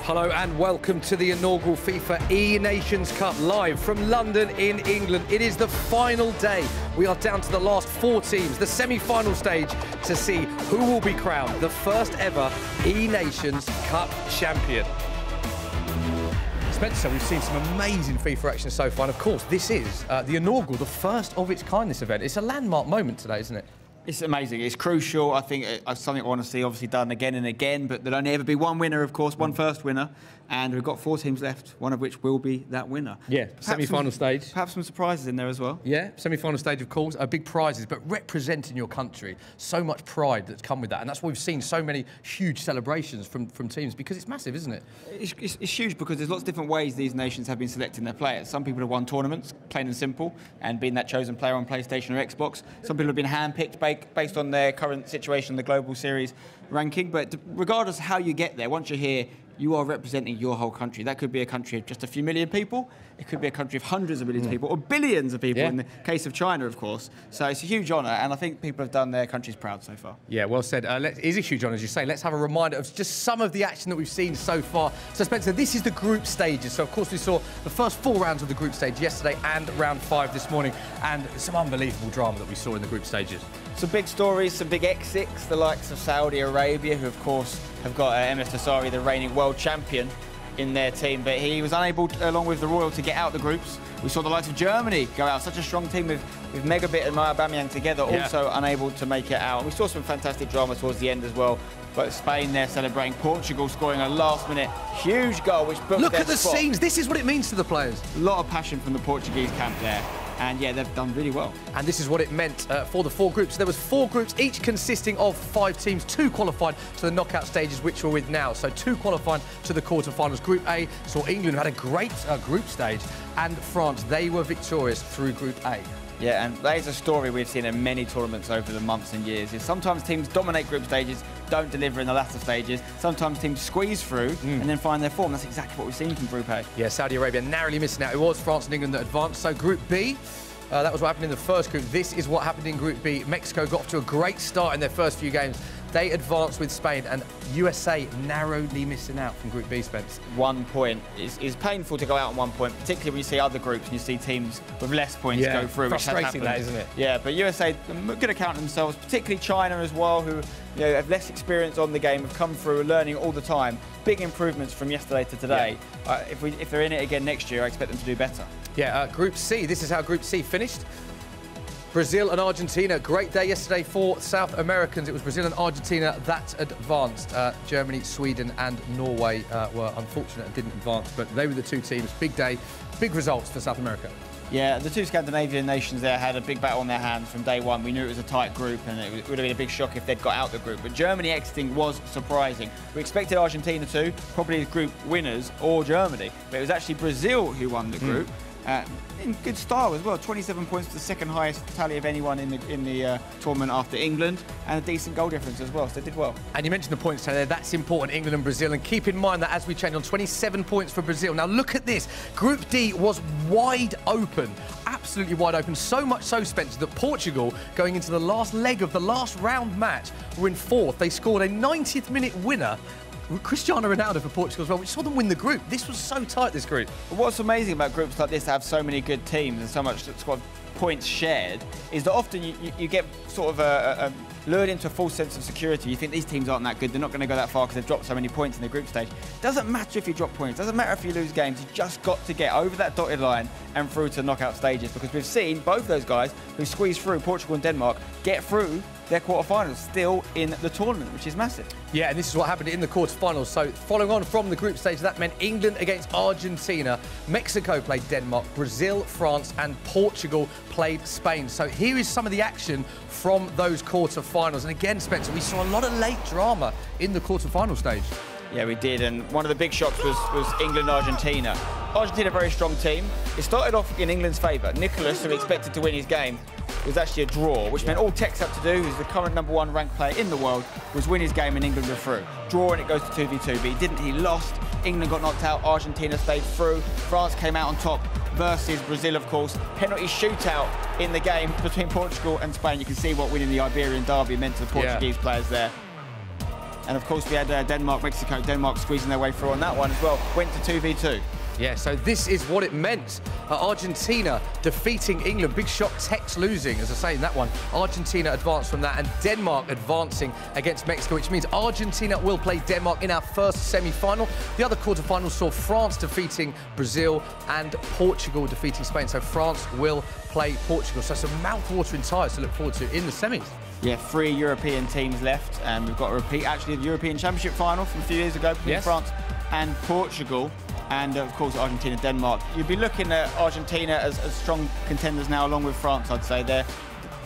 Hello and welcome to the inaugural FIFA eNations Cup live from London in England. It is the final day. We are down to the last 4 teams, the semi-final stage, to see who will be crowned the first ever eNations Cup champion. Spencer, we've seen some amazing FIFA action so far, and of course this is the inaugural, the first of its kind, this event. It's a landmark moment today, isn't it? It's amazing. It's crucial. I think it's something I want to see obviously done again and again, but there'll only ever be one winner, of course, one first winner, and we've got 4 teams left, one of which will be that winner. Yeah, semi-final stage. Perhaps some surprises in there as well. Yeah, semi-final stage, of course, big prizes, but representing your country, so much pride that's come with that, and that's why we've seen so many huge celebrations from teams, because it's massive, isn't it? It's huge because there's lots of different ways these nations have been selecting their players. Some people have won tournaments, plain and simple, and been that chosen player on PlayStation or Xbox. Some people have been handpicked based on their current situation in the global series ranking, but regardless of how you get there, once you're here, you are representing your whole country. That could be a country of just a few million people. It could be a country of hundreds of millions of people, or billions of people in the case of China, of course. So it's a huge honour, and I think people have done their countries proud so far. Yeah, well said. It is a huge honour, as you say. Let's have a reminder of just some of the action that we've seen so far. So, Spencer, this is the group stages. So, of course, we saw the first 4 rounds of the group stage yesterday and round 5 this morning, and some unbelievable drama that we saw in the group stages. Some big stories, some big exits, the likes of Saudi Arabia, who, of course, have got MS Asari, the reigning world champion, in their team, but he was unable, along with the Royal, to get out the groups. We saw the likes of Germany go out, such a strong team with Megabit and Aubameyang together, also unable to make it out. We saw some fantastic drama towards the end as well, but Spain there celebrating, Portugal scoring a last-minute huge goal, which booked Look their at the spot. scenes. This is what it means to the players. A lot of passion from the Portuguese camp there. And yeah, they've done really well. And this is what it meant for the 4 groups. There was 4 groups, each consisting of 5 teams. 2 qualified to the knockout stages, which we're with now. So 2 qualified to the quarterfinals. Group A saw England, who had a great group stage, and France. They were victorious through Group A. Yeah, and that is a story we've seen in many tournaments over the months and years. Is sometimes teams dominate group stages, don't deliver in the latter stages. Sometimes teams squeeze through and then find their form. That's exactly what we've seen from Group A. Yeah, Saudi Arabia narrowly missing out. It was France and England that advanced. So Group B, that was what happened in the first group. This is what happened in Group B. Mexico got off to a great start in their first few games. They advanced with Spain, and USA narrowly missing out from Group B, Spence. 1 point is painful to go out on 1 point, particularly when you see other groups and you see teams with less points go through. Frustrating, that, isn't it? Yeah, but USA good account of themselves, particularly China as well, who have less experience on the game, have come through learning all the time. Big improvements from yesterday to today. Yeah. If they're in it again next year, I expect them to do better. Yeah, Group C, this is how Group C finished. Brazil and Argentina, great day yesterday for South Americans. It was Brazil and Argentina that advanced. Germany, Sweden and Norway were unfortunate and didn't advance, but they were the 2 teams. Big day, big results for South America. Yeah, the 2 Scandinavian nations there had a big battle on their hands from day one. We knew it was a tight group, and it would have been a big shock if they'd got out the group. But Germany exiting was surprising. We expected Argentina to, probably as group winners, or Germany. But it was actually Brazil who won the group. In good style as well, 27 points, the second highest tally of anyone in the tournament after England, and a decent goal difference as well, so they did well. And you mentioned the points there, that's important, England and Brazil, and keep in mind that as we change on 27 points for Brazil. Now look at this, Group D was wide open, absolutely wide open, so much so, Spencer, that Portugal, going into the last leg of the last round match, were in 4th. They scored a 90th minute winner, Cristiano Ronaldo for Portugal as well, which saw them win the group. This was so tight, this group. What's amazing about groups like this that have so many good teams and so much squad points shared is that often you get sort of lured into a false sense of security. You think these teams aren't that good, they're not going to go that far because they've dropped so many points in the group stage. It doesn't matter if you drop points, doesn't matter if you lose games, you just got to get over that dotted line and through to knockout stages, because we've seen both those guys who squeezed through, Portugal and Denmark, get through their quarterfinals still in the tournament, which is massive. Yeah, and this is what happened in the quarterfinals. So following on from the group stage, that meant England against Argentina, Mexico played Denmark, Brazil, France and Portugal played Spain. So here is some of the action from those quarterfinals. And again, Spencer, we saw a lot of late drama in the quarterfinal stage. Yeah, we did, and one of the big shocks was England-Argentina. Argentina, a very strong team. It started off in England's favour. Nicholas, who expected to win his game, was actually a draw, which meant all Tex had to do, who's the current #1 ranked player in the world, was win his game and England were through. Draw and it goes to 2v2, but he didn't, he lost. England got knocked out, Argentina stayed through. France came out on top versus Brazil, of course. Penalty shootout in the game between Portugal and Spain. You can see what winning the Iberian derby meant to the Portuguese players there. And of course, we had Denmark, Mexico, Denmark squeezing their way through on that one as well. Went to 2v2. Yeah, so this is what it meant. Argentina defeating England. Big shock, Tex losing, as I say in that one. Argentina advanced from that, and Denmark advancing against Mexico, which means Argentina will play Denmark in our first semi-final. The other quarterfinals saw France defeating Brazil and Portugal defeating Spain. So France will play Portugal. So some mouth-watering ties to look forward to in the semis. Yeah, 3 European teams left, and we've got a repeat, actually, the European Championship final from a few years ago between France and Portugal. And, of course, Argentina, Denmark. You'd be looking at Argentina as strong contenders now, along with France, I'd say. They're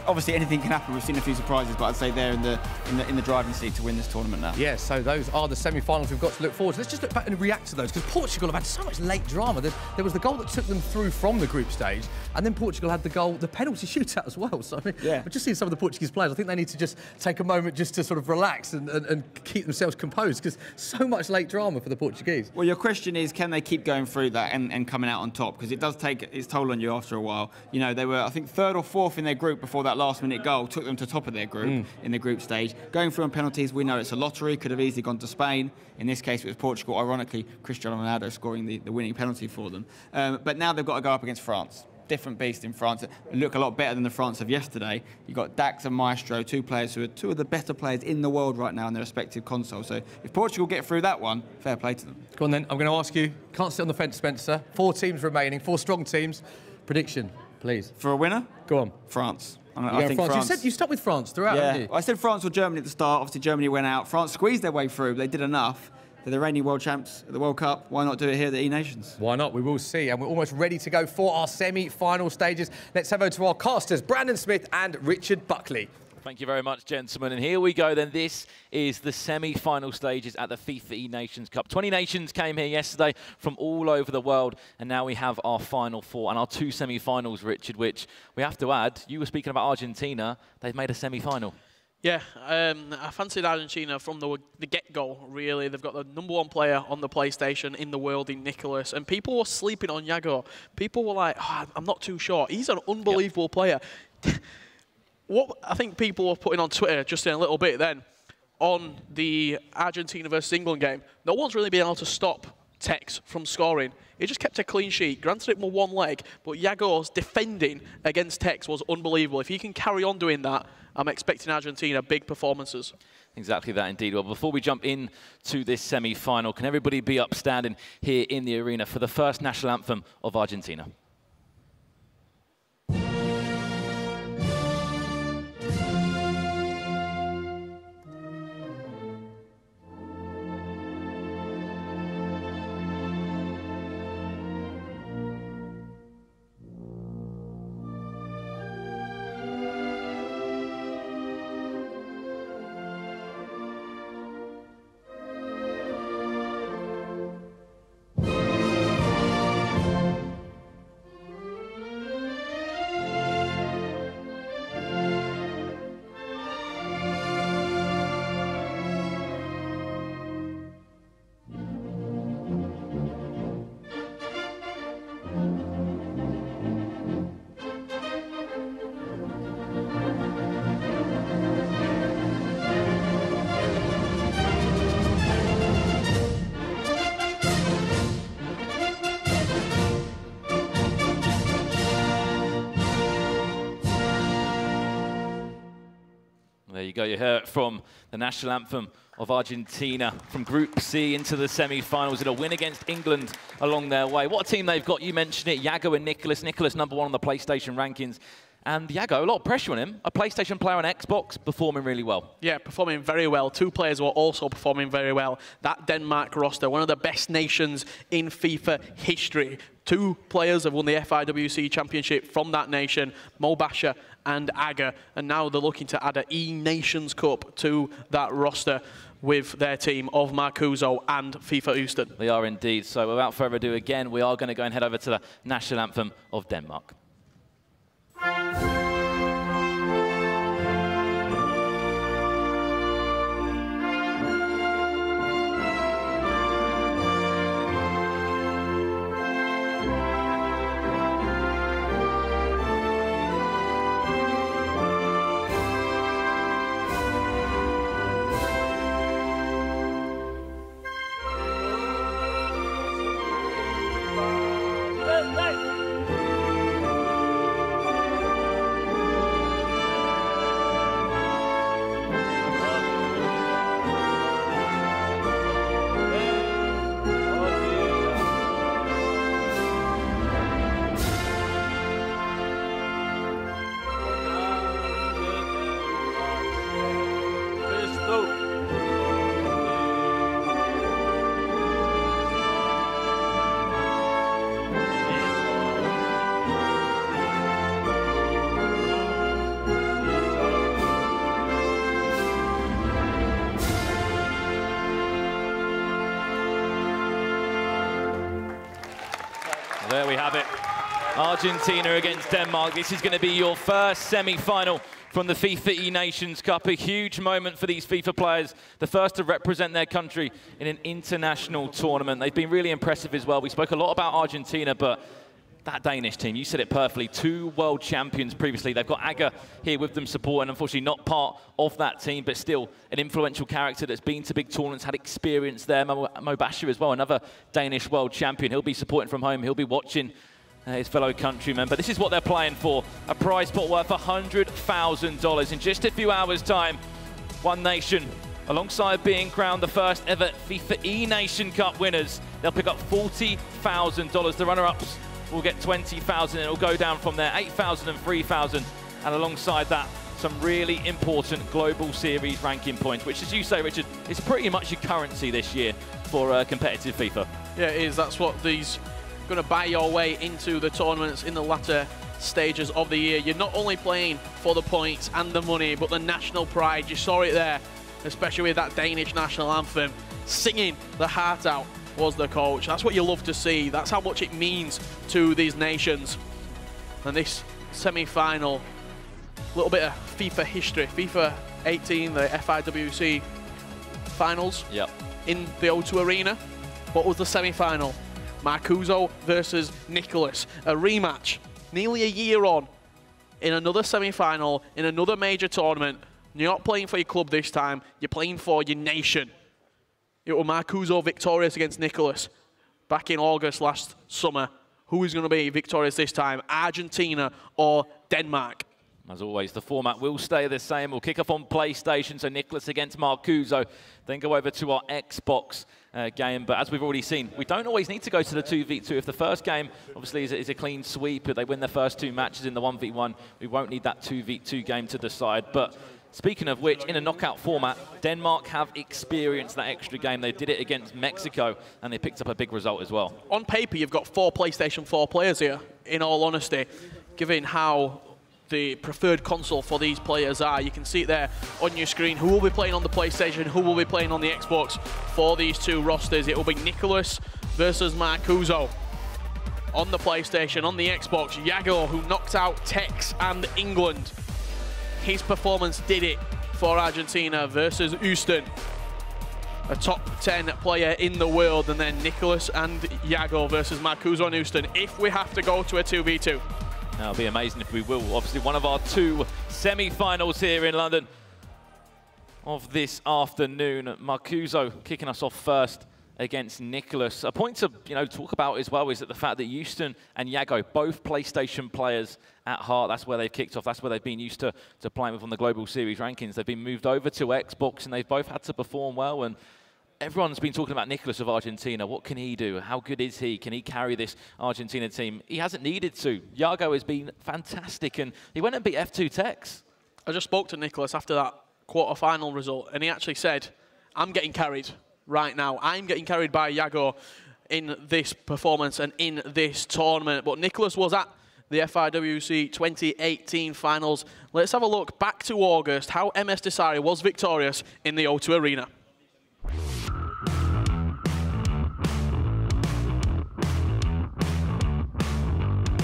obviously, anything can happen. We've seen a few surprises, but I'd say they're in the driving seat to win this tournament now. Yeah, so those are the semi-finals we've got to look forward to. Let's just look back and react to those, because Portugal have had so much late drama. There was the goal that took them through from the group stage, and then Portugal had the goal, the penalty shootout as well. So, I mean, I've just seen some of the Portuguese players. I think they need to just take a moment just to sort of relax and keep themselves composed, because so much late drama for the Portuguese. Well, your question is, can they keep going through that and coming out on top? Because it does take its toll on you after a while. You know, they were, I think, 3rd or 4th in their group before that last-minute goal took them to top of their group in the group stage. Going through on penalties, we know it's a lottery, could have easily gone to Spain. In this case, it was Portugal. Ironically, Cristiano Ronaldo scoring the winning penalty for them. But now they've got to go up against France. Different beast in France. They look a lot better than the France of yesterday. You've got Dax and Maestro, 2 players who are 2 of the better players in the world right now in their respective consoles. So if Portugal get through that one, fair play to them. Go on then, I'm going to ask you, can't sit on the fence, Spencer. 4 teams remaining, 4 strong teams. Prediction, please. For a winner? Go on. France. I think France. You stuck with France throughout, haven't you? I said France or Germany at the start. Obviously, Germany went out. France squeezed their way through. They did enough. They're the reigning world champs at the World Cup. Why not do it here at the eNations? Why not? We will see. And we're almost ready to go for our semi-final stages. Let's head over to our casters, Brandon Smith and Richard Buckley. Thank you very much, gentlemen. And here we go then. This is the semi-final stages at the FIFA eNations Cup. 20 nations came here yesterday from all over the world, and now we have our final 4 and our 2 semi-finals, Richard, which we have to add, you were speaking about Argentina. They've made a semi-final. Yeah, I fancied Argentina from the get-go, really. They've got the #1 player on the PlayStation in the world in Nicholas, and people were sleeping on Yago. People were like, oh, I'm not too sure. He's an unbelievable player. What I think people were putting on Twitter just in a little bit then, on the Argentina versus England game, no one's really been able to stop Tex from scoring. He just kept a clean sheet. Granted, it was 1 leg, but Yago's defending against Tex was unbelievable. If he can carry on doing that, I'm expecting Argentina big performances. Exactly that indeed. Well, before we jump into this semi-final, can everybody be upstanding here in the arena for the first national anthem of Argentina? There you go, you heard it from the national anthem of Argentina from Group C into the semi-finals in a win against England along their way. What a team they've got, you mentioned it, Yago and Nicholas. Nicholas #1 on the PlayStation rankings. And Yago, a lot of pressure on him. A PlayStation player on Xbox, performing really well. Yeah, performing very well. 2 players were also performing very well. That Denmark roster, one of the best nations in FIFA history. 2 players have won the FIWC Championship from that nation, Mo Basha and Aga. And now they're looking to add an eNations Cup to that roster with their team of Marcuso and FIFA Houston. They are indeed. So without further ado, again, we are going to go and head over to the national anthem of Denmark. There we have it. Argentina against Denmark. This is going to be your first semi-final from the FIFA eNations Cup. A huge moment for these FIFA players. The first to represent their country in an international tournament. They've been really impressive as well. We spoke a lot about Argentina, but that Danish team, you said it perfectly, 2 world champions previously. They've got Aga here with them supporting, unfortunately not part of that team, but still an influential character that's been to big tournaments, had experience there. Mo Basher as well, another Danish world champion. He'll be supporting from home. He'll be watching his fellow countrymen. But this is what they're playing for. A prize pot worth $100,000. In just a few hours' time, one nation, alongside being crowned the first ever FIFA eNation Cup winners, they'll pick up $40,000. The runner-ups will get $20,000, and it'll go down from there, $8,000 and $3,000, and alongside that, some really important global series ranking points, which, as you say, Richard, is pretty much your currency this year for competitive FIFA. Yeah, it is. That's what these going to buy your way into the tournaments in the latter stages of the year. You're not only playing for the points and the money, but the national pride. You saw it there, especially with that Danish national anthem, singing the heart out was the coach. That's what you love to see. That's how much it means to these nations. And this semi-final, a little bit of FIFA history. FIFA 18, the FIWC finals in the O2 Arena. What was the semi-final? Marcuso versus Nicholas. A rematch, nearly a year on, in another semi-final, in another major tournament. You're not playing for your club this time, you're playing for your nation. It was Marcuso victorious against Nicholas back in August last summer. Who is going to be victorious this time, Argentina or Denmark? As always, the format will stay the same. We'll kick off on PlayStation, so Nicholas against Marcuso, then go over to our Xbox game. But as we've already seen, we don't always need to go to the 2v2. If the first game, obviously, is a clean sweep, if they win their first 2 matches in the 1v1, we won't need that 2v2 game to decide. But speaking of which, in a knockout format, Denmark have experienced that extra game. They did it against Mexico, and they picked up a big result as well. On paper, you've got 4 PlayStation 4 players here, in all honesty, given how the preferred console for these players are. You can see it there on your screen. Who will be playing on the PlayStation, who will be playing on the Xbox for these 2 rosters. It will be Nicholas versus Marcuso on the PlayStation. On the Xbox, Yago, who knocked out Tex and England. His performance did it for Argentina versus Houston, a top 10 player in the world. And then Nicholas and Yago versus Marcuso and Houston, if we have to go to a 2v2. That'll be amazing if we will. Obviously, one of our 2 semi-finals here in London of this afternoon. Marcuso kicking us off first against Nicholas. A point to talk about as well is that the fact that Houston and Yago, both PlayStation players at heart, that's where they've kicked off. That's where they've been used to playing with on the Global Series rankings. They've been moved over to Xbox, and they've both had to perform well. And everyone's been talking about Nicholas of Argentina. What can he do? How good is he? Can he carry this Argentina team? He hasn't needed to. Yago has been fantastic, and he went and beat F2 Tex. I just spoke to Nicholas after that quarter-final result, and he actually said, I'm getting carried right now. I'm getting carried by Yago in this performance and in this tournament. But Nicholas was at the FIWC 2018 finals. Let's have a look back to August, how MS Desari was victorious in the O2 Arena.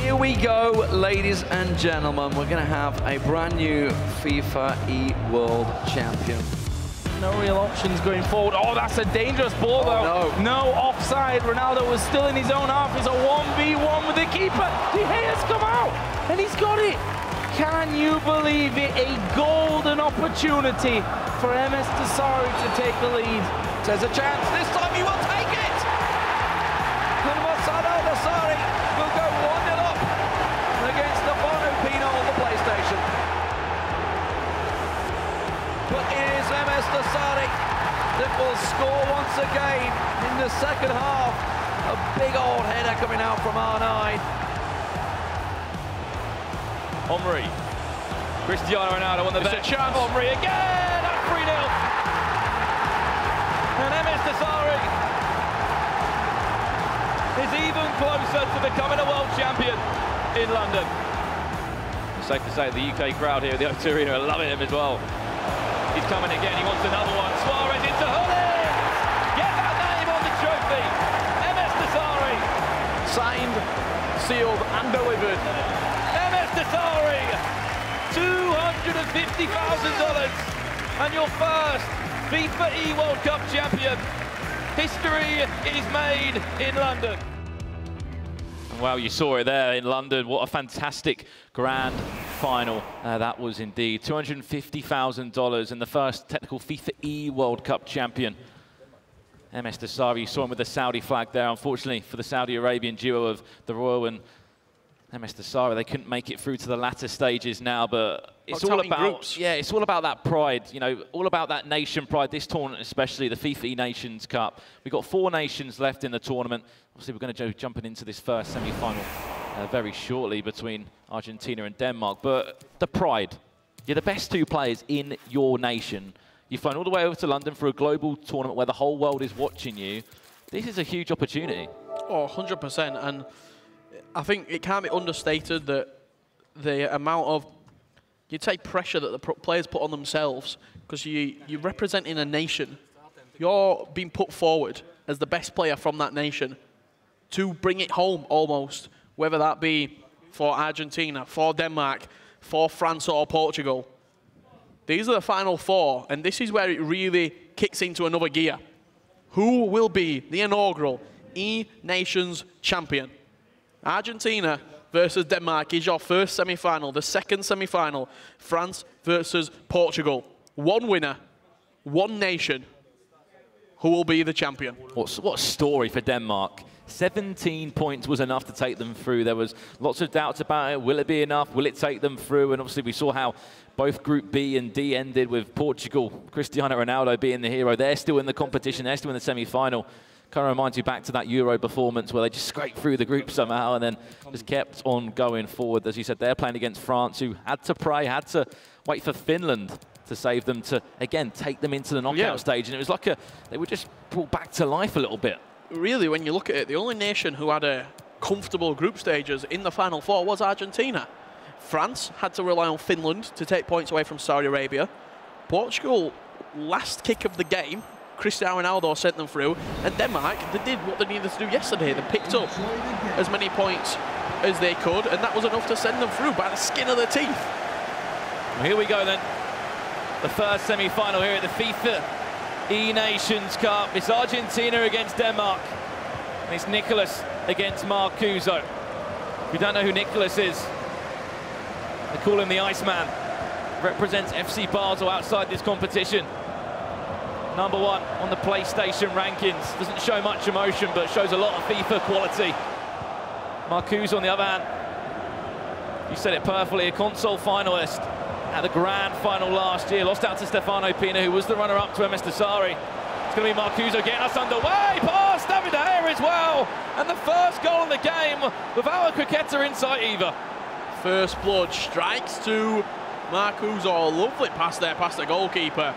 Here we go, ladies and gentlemen. We're going to have a brand new FIFA E-World Champion. No real options going forward. Oh, that's a dangerous ball, though. No offside. Ronaldo was still in his own half. It's a 1v1 with the keeper. De Gea's come out, and he's got it. Can you believe it? A golden opportunity for MS Desari to take the lead. There's a chance. This time he will take it. Desari will go Sari that will score once again in the second half. A big old header coming out from R9. Omri. Cristiano Ronaldo on the bench. Chance. Omri again at 3-0. And Sari is even closer to becoming a world champion in London. It's safe to say the UK crowd here at the O2 Arena are loving him as well. He's coming again, he wants another one. Suarez into Hullins! Get that name on the trophy! Sari! Signed, sealed and delivered. Sari! $250,000 and your first FIFA E World Cup champion. History is made in London. Wow, you saw it there in London. What a fantastic grand final that was indeed. $250,000 and the first technical FIFA E World Cup champion. Sari, you saw him with the Saudi flag there. Unfortunately for the Saudi Arabian duo of the Royal and Sari, they couldn't make it through to the latter stages now, but it's all about it's all about that pride, you know, all about that nation pride. This tournament, especially the FIFA eNations Cup, we've got 4 nations left in the tournament. Obviously, we're going to jump into this first semi-final very shortly between Argentina and Denmark. But the pride, you're the best 2 players in your nation. You've flown all the way over to London for a global tournament where the whole world is watching you. This is a huge opportunity. Oh, 100%. And I think it can't be understated that the amount of, you'd say, pressure that the players put on themselves, because you're representing a nation. You're being put forward as the best player from that nation to bring it home almost, whether that be for Argentina, for Denmark, for France or Portugal. These are the final 4, and this is where it really kicks into another gear. Who will be the inaugural eNations champion? Argentina versus Denmark is your first semi-final. The second semi-final, France versus Portugal. 1 winner, 1 nation. Who will be the champion? What a story for Denmark. 17 points was enough to take them through. There was lots of doubts about it. Will it be enough? Will it take them through? And obviously we saw how both Group B and D ended with Portugal, Cristiano Ronaldo being the hero. They're still in the competition. They're still in the semi-final. Kind of reminds you back to that Euro performance where they just scraped through the group somehow and then just kept on going forward. As you said, they're playing against France, who had to pray, had to wait for Finland to save them to, again, take them into the knockout stage. And it was like they were just brought back to life a little bit. Really, when you look at it, the only nation who had a comfortable group stages in the Final 4 was Argentina. France had to rely on Finland to take points away from Saudi Arabia. Portugal, last kick of the game, Cristiano Ronaldo sent them through. And Denmark, they did what they needed to do yesterday. They picked up as many points as they could, and that was enough to send them through by the skin of their teeth. Well, here we go then. The first semi-final here at the FIFA eNations Cup. It's Argentina against Denmark. And it's Nicholas against Marcuso. If you don't know who Nicholas is, they call him the Iceman. Represents FC Basel outside this competition. #1 on the PlayStation rankings. Doesn't show much emotion, but shows a lot of FIFA quality. Marcuso, on the other hand, you said it perfectly, a console finalist at the grand final last year. Lost out to Stefano Pina, who was the runner-up to Sari. It's going to be Marcuso getting us underway. Pass, David De Gea as well. And the first goal in the game without a cricketer in sight either. First blood strikes to Marcuso. Lovely pass there past the goalkeeper.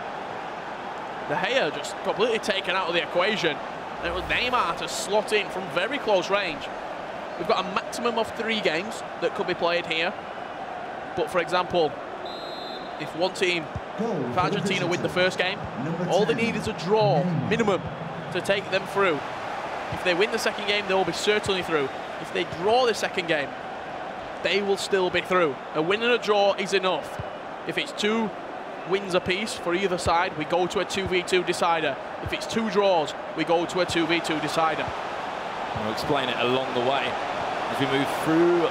De Gea just completely taken out of the equation. And it was Neymar to slot in from very close range. We've got a maximum of 3 games that could be played here. But for example, if one team, if Argentina win the first game, all they need is a draw, minimum, to take them through. If they win the second game, they will be certainly through. If they draw the second game, they will still be through. A win and a draw is enough. If it's 2 wins apiece for either side, we go to a 2v2 decider. If it's 2 draws, we go to a 2v2 decider. We'll explain it along the way as we move through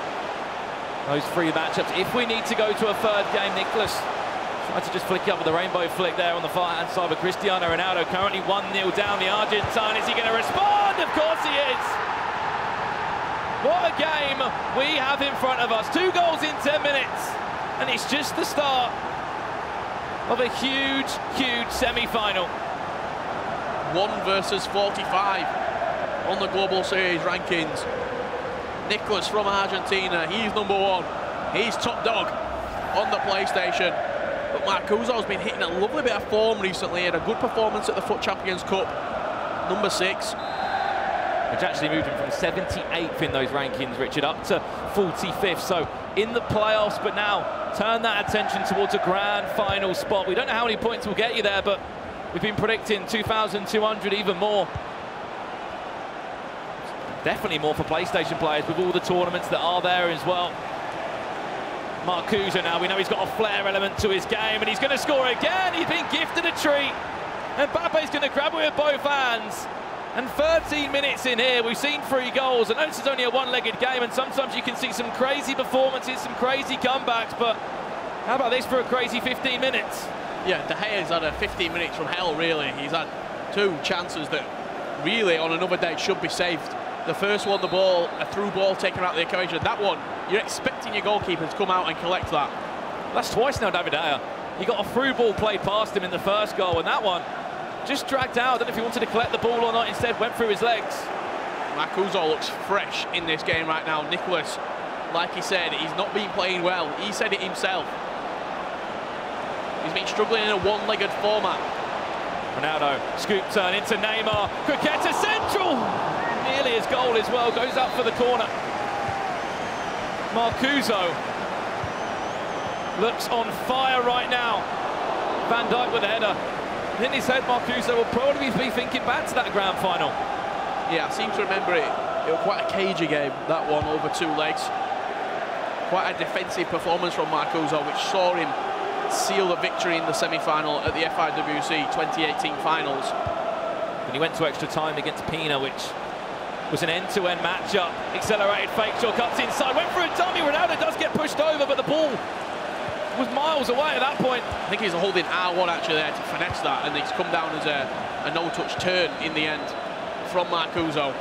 those 3 matchups. If we need to go to a 3rd game, Nicholas tried to just flick up with the rainbow flick there on the far-hand side with Cristiano Ronaldo, currently 1-0 down the Argentine. Is he going to respond? Of course he is. What a game we have in front of us. 2 goals in 10 minutes, and it's just the start. of a huge, huge semi-final. 1 versus 45 on the Global Series rankings. Nicholas from Argentina, he's number 1. He's top dog on the PlayStation. But Marcuso's been hitting a lovely bit of form recently. He had a good performance at the FUT Champions Cup, number 6. Which actually moved him from 78th in those rankings, Richard, up to 45th. So in the playoffs, but now turn that attention towards a grand final spot. We don't know how many points will get you there, but we've been predicting 2,200, even more. Definitely more for PlayStation players with all the tournaments that are there as well. Marcuso now, we know he's got a flair element to his game, and he's going to score again. He's been gifted a treat. And Mbappe's going to grab it with both hands. And 13 minutes in here, we've seen 3 goals. I know this is only a one-legged game, and sometimes you can see some crazy performances, some crazy comebacks, but how about this for a crazy 15 minutes? Yeah, De Gea's had a 15 minutes from hell, really. He's had 2 chances that really on another day should be saved. The first one, the ball, a through ball taken out of the equation. That one, you're expecting your goalkeeper to come out and collect that. That's twice now, David De Gea. He got a through ball played past him in the first goal, and that one just dragged out. I don't know if he wanted to collect the ball or not, instead went through his legs. Marcuso looks fresh in this game right now. Nicholas, like he said, he's not been playing well. He said it himself. He's been struggling in a one-legged format. Ronaldo, scoop turn into Neymar. Cricketa central! Nearly his goal as well, goes out for the corner. Marcuso looks on fire right now. Van Dijk with a header. In his head, Marcuso will probably be thinking back to that grand final. Yeah, I seem to remember it. It was quite a cagey game, that one, over 2 legs. Quite a defensive performance from Marcuso, which saw him seal the victory in the semi-final at the FIWC 2018 finals. And he went to extra time against Pina, which was an end-to-end matchup. Accelerated fake shot, cuts inside, went for a dummy. Ronaldo does get pushed over, but the ball was miles away at that point. I think he's holding R1 actually there to finesse that, and it's come down as a no-touch turn in the end from Marcuso.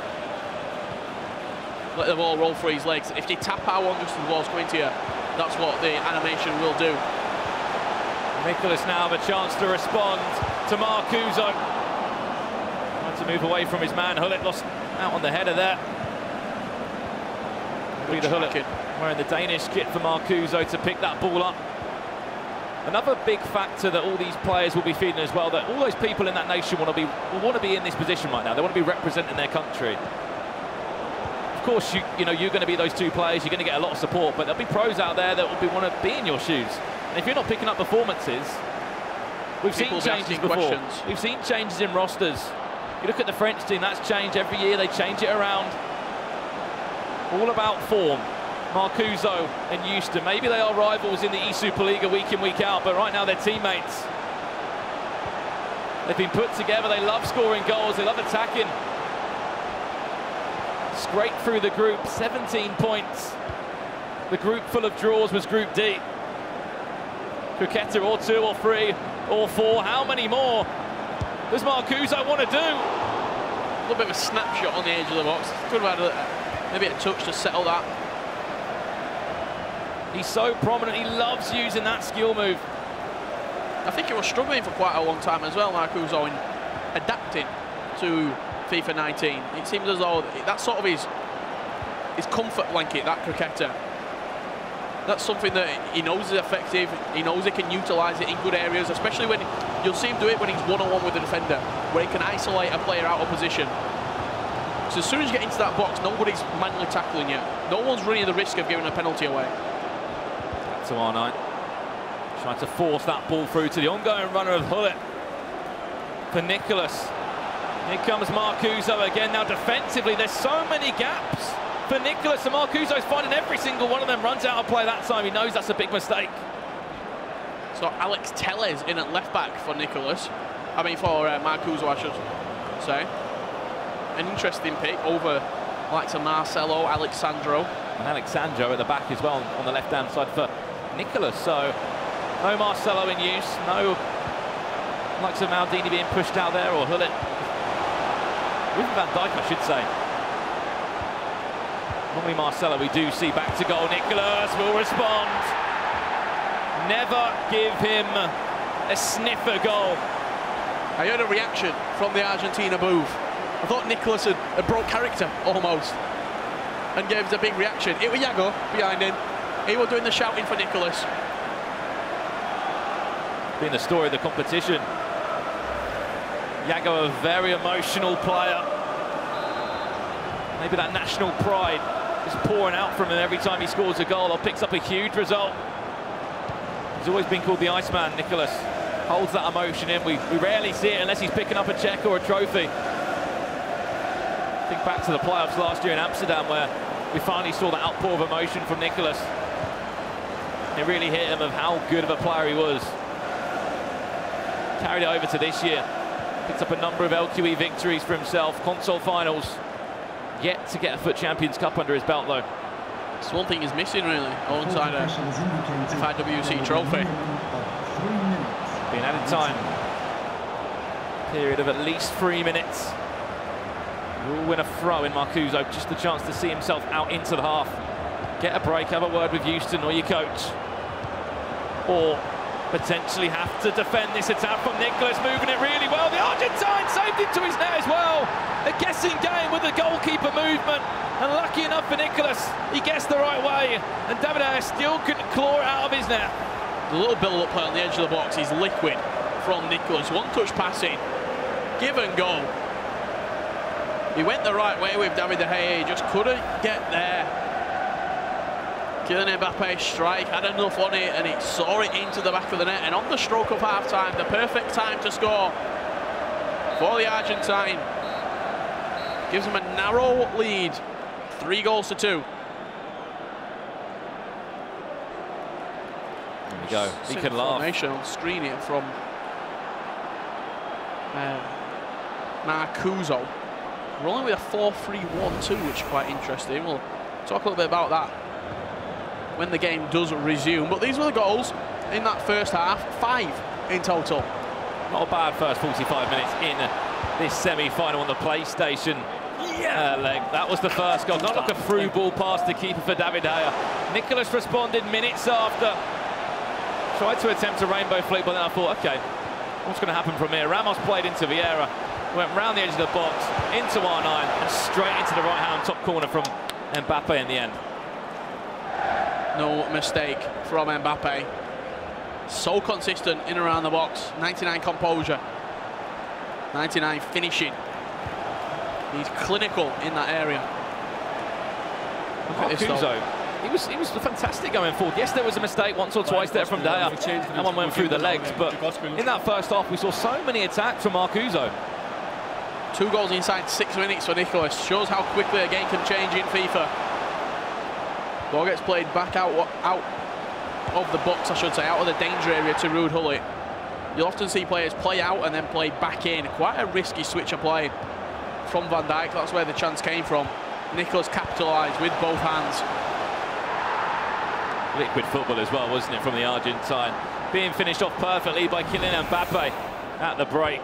Let the ball roll through his legs. If you tap R1 just as the ball's coming to you, that's what the animation will do. Nicholas now have a chance to respond to Marcuso. Trying to move away from his man. Hullet lost out on the header there. Peter Hullet wearing the Danish kit for Marcuso to pick that ball up. Another big factor that all these players will be feeling as well, that all those people in that nation want to be in this position right now. They want to be representing their country. Of course, you know you're going to be those 2 players. You're going to get a lot of support, but there'll be pros out there that will want to be in your shoes. And if you're not picking up performances, we've seen changes before. We've seen changes in rosters. You look at the French team, that's changed every year. They change it around. All about form. Marcuso and Houston, maybe they are rivals in the eSuperliga week in, week out, but right now they're teammates. They've been put together, they love scoring goals, they love attacking. Scraped through the group, 17 points. The group full of draws was Group D. Cricketa or 2 or 3 or 4, how many more does Marcuso want to do? A little bit of a snapshot on the edge of the box. Could have had maybe a touch to settle that. He's so prominent, he loves using that skill move. I think he was struggling for quite a long time as well, Marcuso, in adapting to FIFA 19. It seems as though that's sort of his comfort blanket, that Cricketa. That's something that he knows is effective. He knows he can utilise it in good areas, especially when you'll see him do it when he's one-on-one with the defender, where he can isolate a player out of position. So as soon as you get into that box, nobody's manually tackling you. No one's running the risk of giving a penalty away. Back to R9. Trying to force that ball through to the ongoing runner of Hullet. For Nicholas. Here comes Marcuso again. Now defensively, there's so many gaps for Nicholas, and Marcuso's finding every single one of them. Runs out of play that time. He knows that's a big mistake. So Alex Telles in at left back for Nicholas. I mean for Marcuso, I should say. An interesting pick over likes of Marcelo, Alexandro. And Alexandro at the back as well on the left-hand side for Nicholas. So no Marcelo in use, no likes of Maldini being pushed out there, or Hullet. Even Van Dijk, I should say. Normally Marcelo we do see back to goal. Nicholas will respond. Never give him a sniffer goal. I heard a reaction from the Argentina booth. I thought Nicholas had broke character almost and gave us a big reaction. It was Yago behind him. He was doing the shouting for Nicholas. Being the story of the competition. Yago, a very emotional player. Maybe that national pride is pouring out from him every time he scores a goal or picks up a huge result. He's always been called the Iceman, Nicholas. Holds that emotion in. We rarely see it unless he's picking up a check or a trophy. Think back to the playoffs last year in Amsterdam where we finally saw that outpour of emotion from Nicholas. It really hit him of how good of a player he was. Carried it over to this year. Picked up a number of LQE victories for himself, console finals. Yet to get a FUT Champions Cup under his belt though. It's one thing he's missing really, alongside a FIWC trophy. Being added time. Period of at least 3 minutes. We'll win a throw in Marcuso, just a chance to see himself out into the half. Get a break, have a word with Houston or your coach. Or potentially have to defend this attack from Nicholas, moving it really well. The Argentine saved into his net as well. A guessing game with the goalkeeper movement. And lucky enough for Nicholas, he guessed the right way. And David still couldn't claw it out of his net. The little build-up play on the edge of the box is liquid from Nicholas. One-touch passing, give and go. He went the right way with David De Gea, he just couldn't get there. Kylian Mbappe's strike had enough on it and it saw it into the back of the net. And on the stroke of half-time, the perfect time to score for the Argentine. Gives him a narrow lead, 3 goals to 2. There we go. He can laugh. Formation on screen here from Marcuso. Rolling with a 4-3-1-2, which is quite interesting. We'll talk a little bit about that when the game does resume. But these were the goals in that first half, 5 in total. Not a bad first 45 minutes in this semi-final on the PlayStation leg. That was the first goal. Not like a through ball past the keeper for David De Gea. Nicholas responded minutes after. Tried to attempt a rainbow flick, but then I thought, okay, what's going to happen from here? Ramos played into Vieira, went round the edge of the box, into R9, and straight into the right-hand top corner from Mbappe in the end. No mistake from Mbappe. So consistent in and around the box. 99 composure. 99 finishing. He's clinical in that area. Look at this though. He was fantastic going forward. Yes, there was a mistake once or twice there from De Gea, and one went through the legs, but in that first half we saw so many attacks from Marcuso. 2 goals inside 6 minutes for Nicholas. Shows how quickly a game can change in FIFA. Ball gets played back out of the box, I should say, out of the danger area to Ruud Gullit. You'll often see players play out and then play back in. Quite a risky switch of play from Van Dijk. That's where the chance came from. Nicholas capitalised with both hands. Liquid football as well, wasn't it, from the Argentine? Being finished off perfectly by Kylian Mbappe at the break.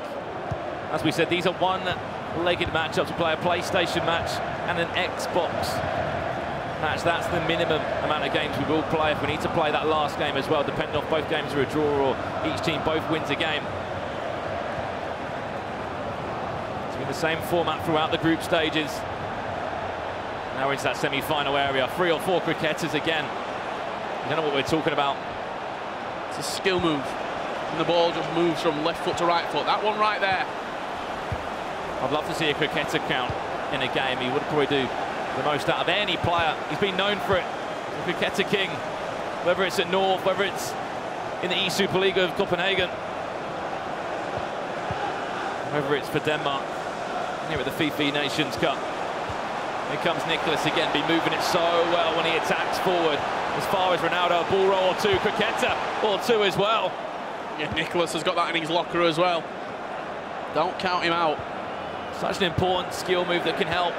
As we said, these are one-legged matchups. We play a PlayStation match and an Xbox match. That's the minimum amount of games we will play. If we need to play that last game as well, depending on if both games are a draw or each team both wins a game. It's been the same format throughout the group stages. Now into that semi-final area. 3 or 4 cricketers again. You don't know what we're talking about. It's a skill move. And the ball just moves from left foot to right foot. That one right there. I'd love to see a cricketer count in a game. He would probably do the most out of any player. He's been known for it. The cricketer king. Whether it's at North, whether it's in the E-Superliga of Copenhagen. Whether it's for Denmark. Here at the FIFA eNations Cup. Here comes Nicholas again. Be moving it so well when he attacks forward. As far as Ronaldo, ball roll or 2, cricketer or 2 as well. Yeah, Nicholas has got that in his locker as well. Don't count him out. Such an important skill move that can help.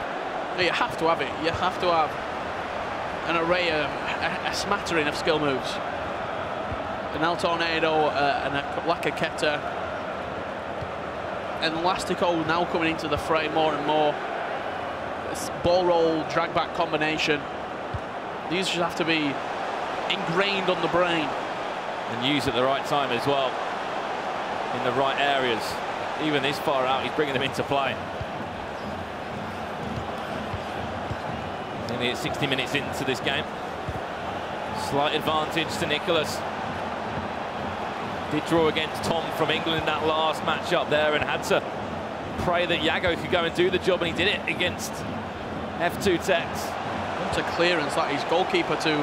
Yeah, you have to have it. You have to have an array of, a smattering of skill moves. An El Tornado and a Lacqueta. And Elastico now coming into the fray more and more. This ball roll, drag back combination. These just have to be ingrained on the brain. And used at the right time as well. in the right areas. Even this far out, he's bringing them into play. Nearly 60 minutes into this game. Slight advantage to Nicholas. Did draw against Tom from England in that last match up there and had to pray that Yago could go and do the job, and he did it against F2 Tex. What a clearance, that is goalkeeper to...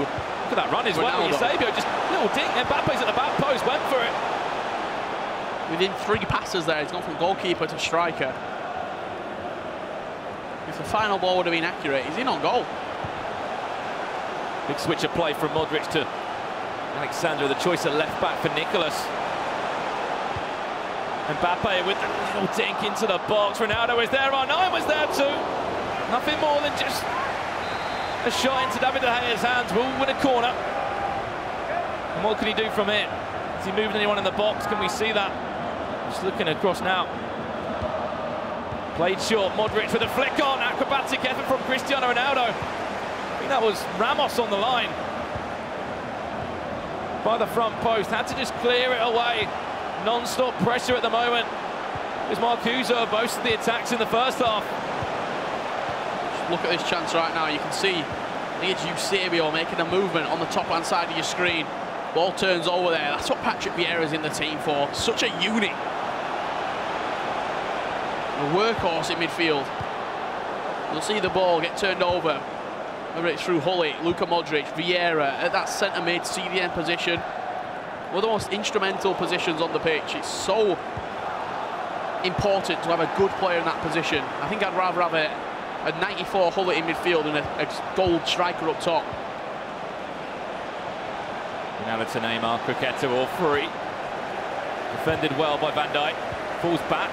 Look at that run as well. Eusebio just little dink. Mbappe's at the back post, went for it. Within 3 passes there, he's gone from goalkeeper to striker. If the final ball would have been accurate, he's in on goal. Big switch of play from Modric to Alexander, the choice at left back for Nicholas. Mbappe with the little dink into the box. Ronaldo was there, R9 was there too. Nothing more than just a shot into David De Gea's hands. Will win a corner. And what can he do from here? Has he moved anyone in the box? Can we see that? Just looking across now. Played short, Modric with a flick on. Acrobatic effort from Cristiano Ronaldo. I think that was Ramos on the line. By the front post, had to just clear it away. Non-stop pressure at the moment. There's Marcuso, most of the attacks in the first half. Look at this chance right now. You can see it's Eusebio making a movement on the top-hand side of your screen. Ball turns over there. That's what Patrick Vieira's in the team for. Such a unit. A workhorse in midfield. You'll see the ball get turned over. Whether it's through Hullet, Luka Modric, Vieira at that centre mid CDM position. One of the most instrumental positions on the pitch. It's so important to have a good player in that position. I think I'd rather have a 94 Hullet in midfield and a gold striker up top. Now to Neymar, Croqueta all free. Defended well by Van Dijk. Falls back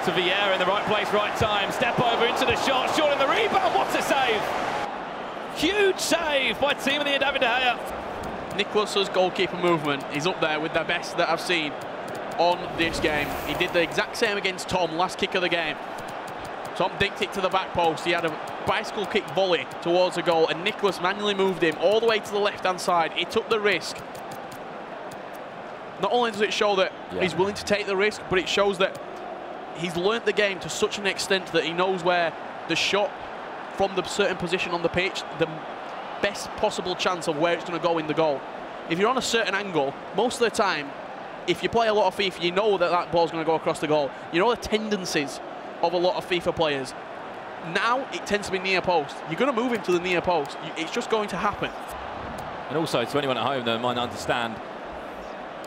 to Vieira in the right place, right time. Step over into the shot, short in the rebound. What a save! Huge save by team of the year, David De Gea. Nicholas's goalkeeper movement is up there with the best that I've seen on this game. He did the exact same against Tom last kick of the game. Tom dinked it to the back post. He had a bicycle kick volley towards the goal, and Nicholas manually moved him all the way to the left-hand side. He took the risk. Not only does it show that he's willing to take the risk, but it shows that he's learnt the game to such an extent that he knows where the shot from the certain position on the pitch, the best possible chance of where it's going to go in the goal. If you're on a certain angle, most of the time, if you play a lot of FIFA, you know that that ball's going to go across the goal. You know the tendencies of a lot of FIFA players. Now, it tends to be near post. You're going to move him to the near post. It's just going to happen. And also, to anyone at home that might understand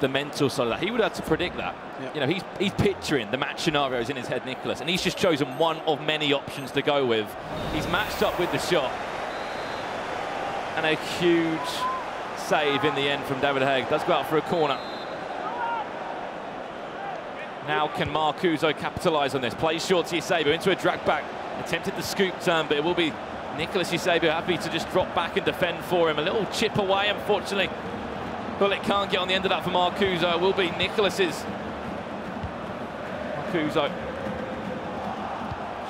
the mental side of that, he would have to predict that. You know, he's picturing the match scenarios in his head, Nicholas, and he's just chosen one of many options to go with. He's matched up with the shot. And a huge save in the end from David De Gea. Does go out for a corner. Now can Marcuso capitalise on this? Plays short to Eusebio into a drag back. Attempted the scoop turn, but it will be Nicholas Eusebio happy to just drop back and defend for him. A little chip away, unfortunately. Bullet can't get on the end of that for Marcuso. It will be Nicholas's. Marcuso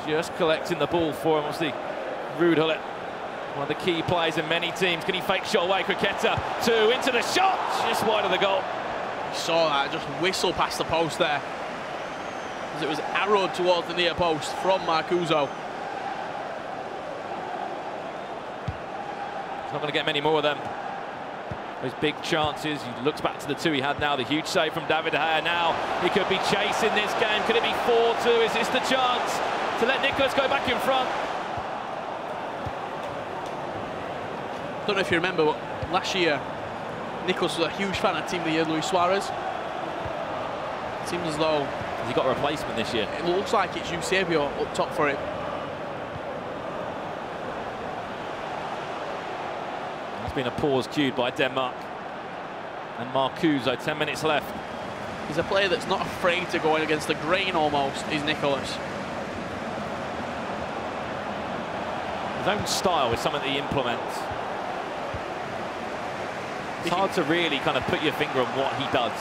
just collecting the ball for him. Obviously, Ruud Gullit, one of the key players in many teams. Can he fake shot away? Croqueta, 2 into the shot, just wide of the goal. You saw that, just whistle past the post there. As it was arrowed towards the near post from Marcuso. He's not going to get many more of them. Those big chances. He looks back to the 2 he had now. The huge save from David De Gea. Now he could be chasing this game. Could it be 4-2? Is this the chance to let Nicholas go back in front? Don't know if you remember, but last year Nicholas was a huge fan of Team of the Year Luis Suarez. It seems as though... Has he got a replacement this year? It looks like it's Eusebio up top for it. There's been a pause cued by Denmark. And Marcuso, 10 minutes left. He's a player that's not afraid to go in against the grain almost, is Nicholas. His own style is something that he implements. It's hard to really kind of put your finger on what he does.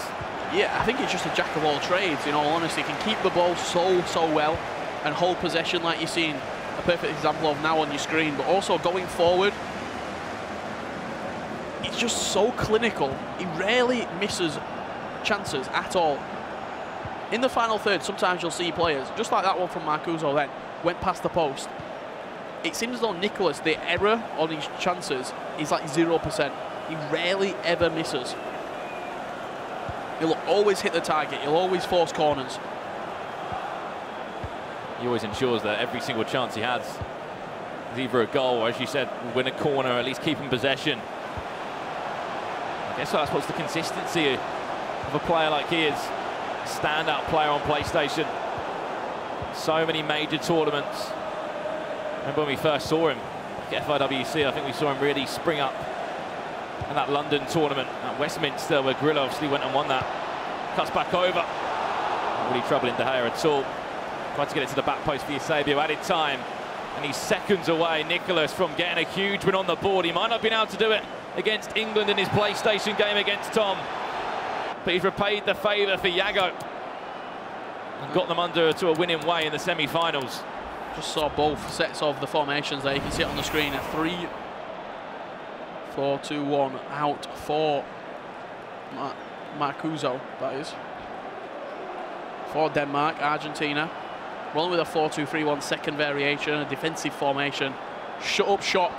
Yeah, I think he's just a jack of all trades, in all honesty. He can keep the ball so well and hold possession like you're seeing a perfect example of now on your screen, but also going forward, it's just so clinical. He rarely misses chances at all. In the final third, sometimes you'll see players, just like that one from Marcuso then, went past the post. It seems as though Nicholas, the error on his chances is like 0%. He rarely ever misses. He'll always hit the target. He'll always force corners. He always ensures that every single chance he has is either a goal or, as you said, win a corner, or at least keep in possession. I guess that's what's the consistency of a player like he is. Standout player on PlayStation. So many major tournaments. Remember when we first saw him at FIWC, I think we saw him really spring up in that London tournament at Westminster, where Grillo obviously went and won that. Cuts back over. Not really troubling De Gea at all. Tried to get it to the back post for Eusebio, added time. And he's seconds away, Nicholas, from getting a huge win on the board. He might not have been able to do it against England in his PlayStation game against Tom, but he's repaid the favour for Yago and got them under to a winning way in the semi-finals. Just saw both sets of the formations there. You can see it on the screen. A 3-4-2-1 out for Marcuso, that is. For Denmark, Argentina. Rolling with a 4-2-3-1 second variation, a defensive formation. Shut up shop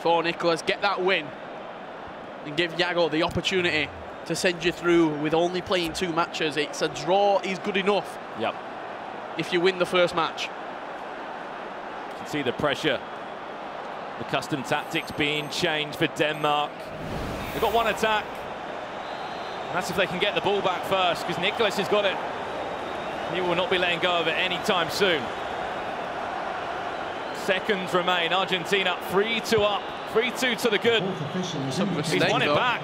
for Nicholas. Get that win and give Yago the opportunity to send you through with only playing 2 matches. It's a draw is good enough. Yep. If you win the first match. You can see the pressure, the custom tactics being changed for Denmark. They've got one attack, and that's if they can get the ball back first, because Nicholas has got it. He will not be letting go of it anytime soon. Seconds remain. Argentina 3-2 up, 3-2 to the good. He's won it back.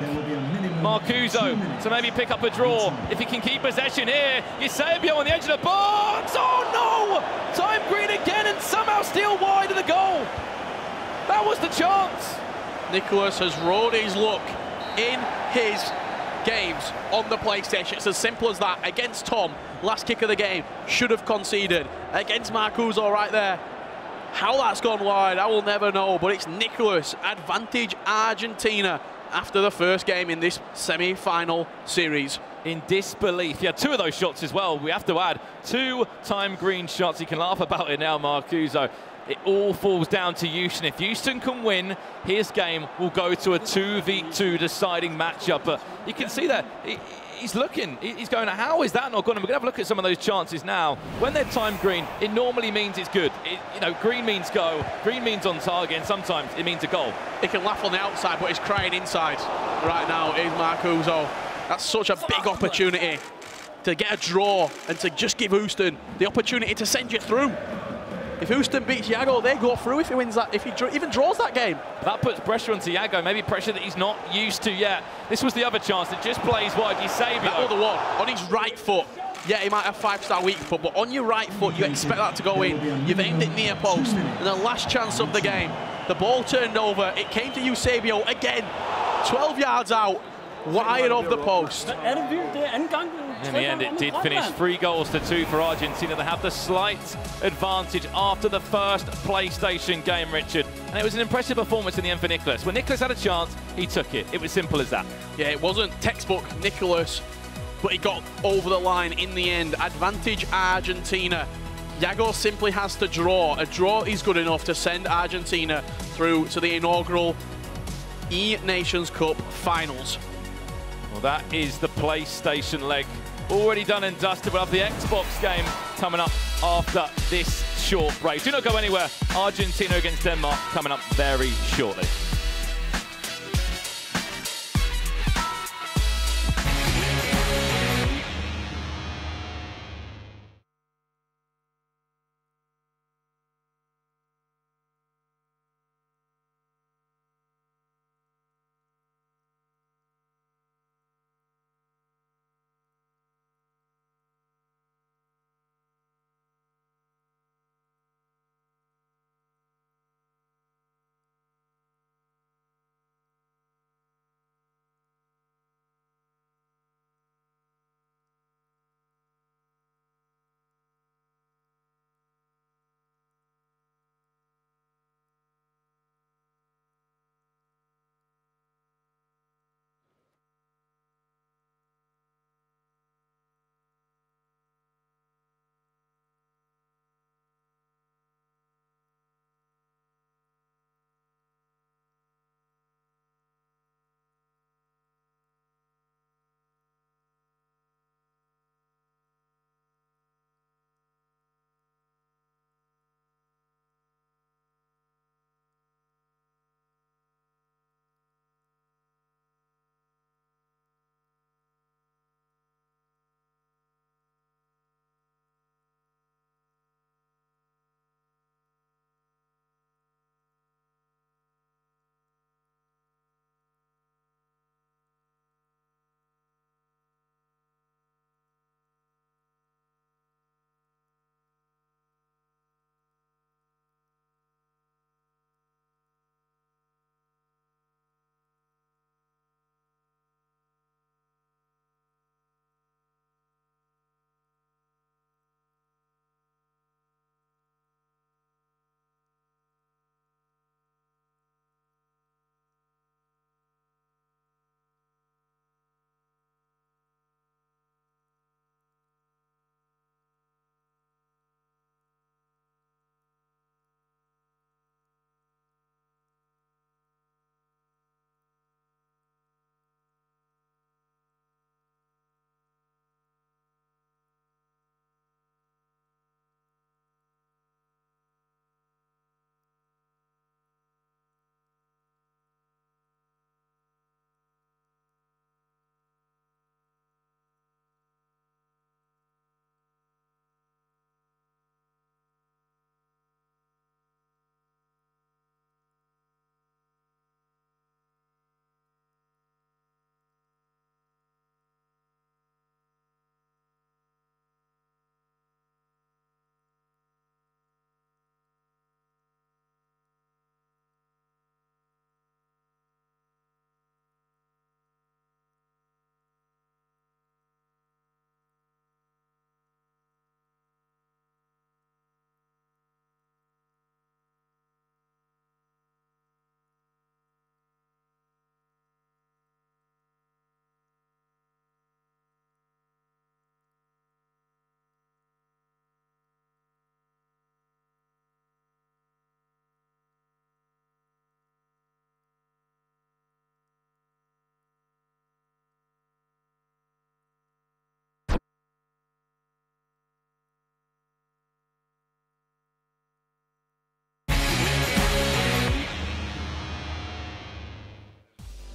Marcuso to maybe pick up a draw. If he can keep possession here, Eusebio on the edge of the box. Oh no! Time green again and somehow still wide of the goal. That was the chance. Nicholas has rode his luck in his games on the PlayStation. It's as simple as that. Against Tom, last kick of the game, should have conceded. Against Marcuso right there. How that's gone wide, I will never know, but it's Nicholas. Advantage Argentina after the first game in this semi-final series. In disbelief. He had 2 of those shots as well. We have to add 2 time green shots. You can laugh about it now, Marcuso. It all falls down to Houston. If Houston can win, his game will go to a 2v2 deciding matchup. But you can see that he's looking. He's going, how is that not gone? And we're going to have a look at some of those chances now. When they're time green, it normally means it's good. You know, green means go, green means on target, and sometimes it means a goal. He can laugh on the outside, but he's crying inside right now, is Marcuso. That's such a big opportunity to get a draw and to just give Houston the opportunity to send you through. If Houston beats Yago, they go through if he wins that, if he even draws that game. That puts pressure onto Yago, maybe pressure that he's not used to yet. This was the other chance that just plays wide. Eusebio. That other one, on his right foot. Yeah, he might have 5-star weak foot, but on your right foot, you expect that to go in. You've aimed it near post, and the last chance of the game. The ball turned over, it came to Eusebio again. 12 yards out, wide of the post. In the end, it did finish 3-2 for Argentina. They have the slight advantage after the first PlayStation game, Richard. And it was an impressive performance in the end for Nicholas. When Nicholas had a chance, he took it. It was simple as that. Yeah, it wasn't textbook Nicholas, but he got over the line in the end. Advantage Argentina. Yago simply has to draw. A draw is good enough to send Argentina through to the inaugural eNations Cup finals. Well, that is the PlayStation leg already done and dusted. We'll have the Xbox game coming up after this short break. Do not go anywhere. Argentina against Denmark coming up very shortly.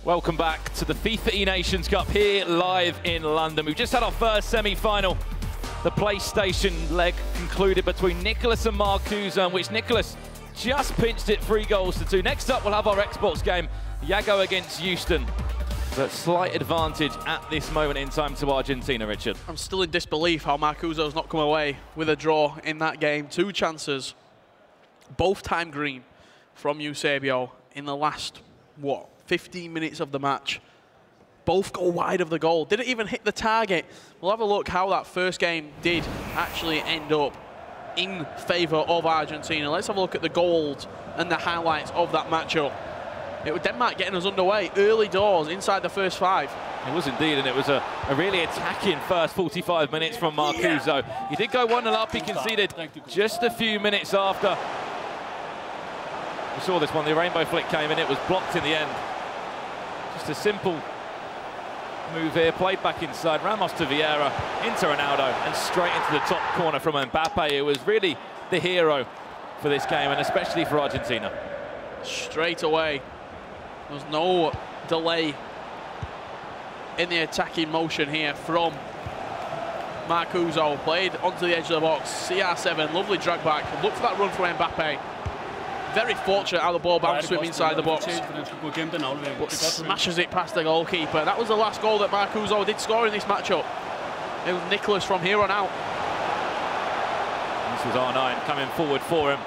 Welcome back to the FIFA eNations Cup here live in London. We've just had our first semi-final. The PlayStation leg concluded between Nicholas and Marcuso, in which Nicholas just pinched it 3-2. Next up, we'll have our Xbox game, Yago against Houston. But slight advantage at this moment in time to Argentina, Richard. I'm still in disbelief how Marcuso's not come away with a draw in that game. 2 chances, both time green from Eusebio in the last, 15 minutes of the match. Both go wide of the goal. Didn't even hit the target. We'll have a look how that first game did actually end up in favour of Argentina. Let's have a look at the goals and the highlights of that matchup. It was Denmark getting us underway early doors inside the first 5. It was indeed, and it was a really attacking first 45 minutes from Marcuso. He did go 1-0 up. He conceded just a few minutes after. We saw this one. The rainbow flick came in. It was blocked in the end. Just a simple move here, played back inside, Ramos to Vieira, into Ronaldo, and straight into the top corner from Mbappe, who was really the hero for this game, and especially for Argentina. Straight away, there was no delay in the attacking motion here from Marcuso. Played onto the edge of the box, CR7, lovely drag back, look for that run from Mbappe. Very fortunate how the ball bounced to him inside the box. But smashes it past the goalkeeper. That was the last goal that Marcuso did score in this matchup. It was Nicholas from here on out. This was R9 coming forward for him.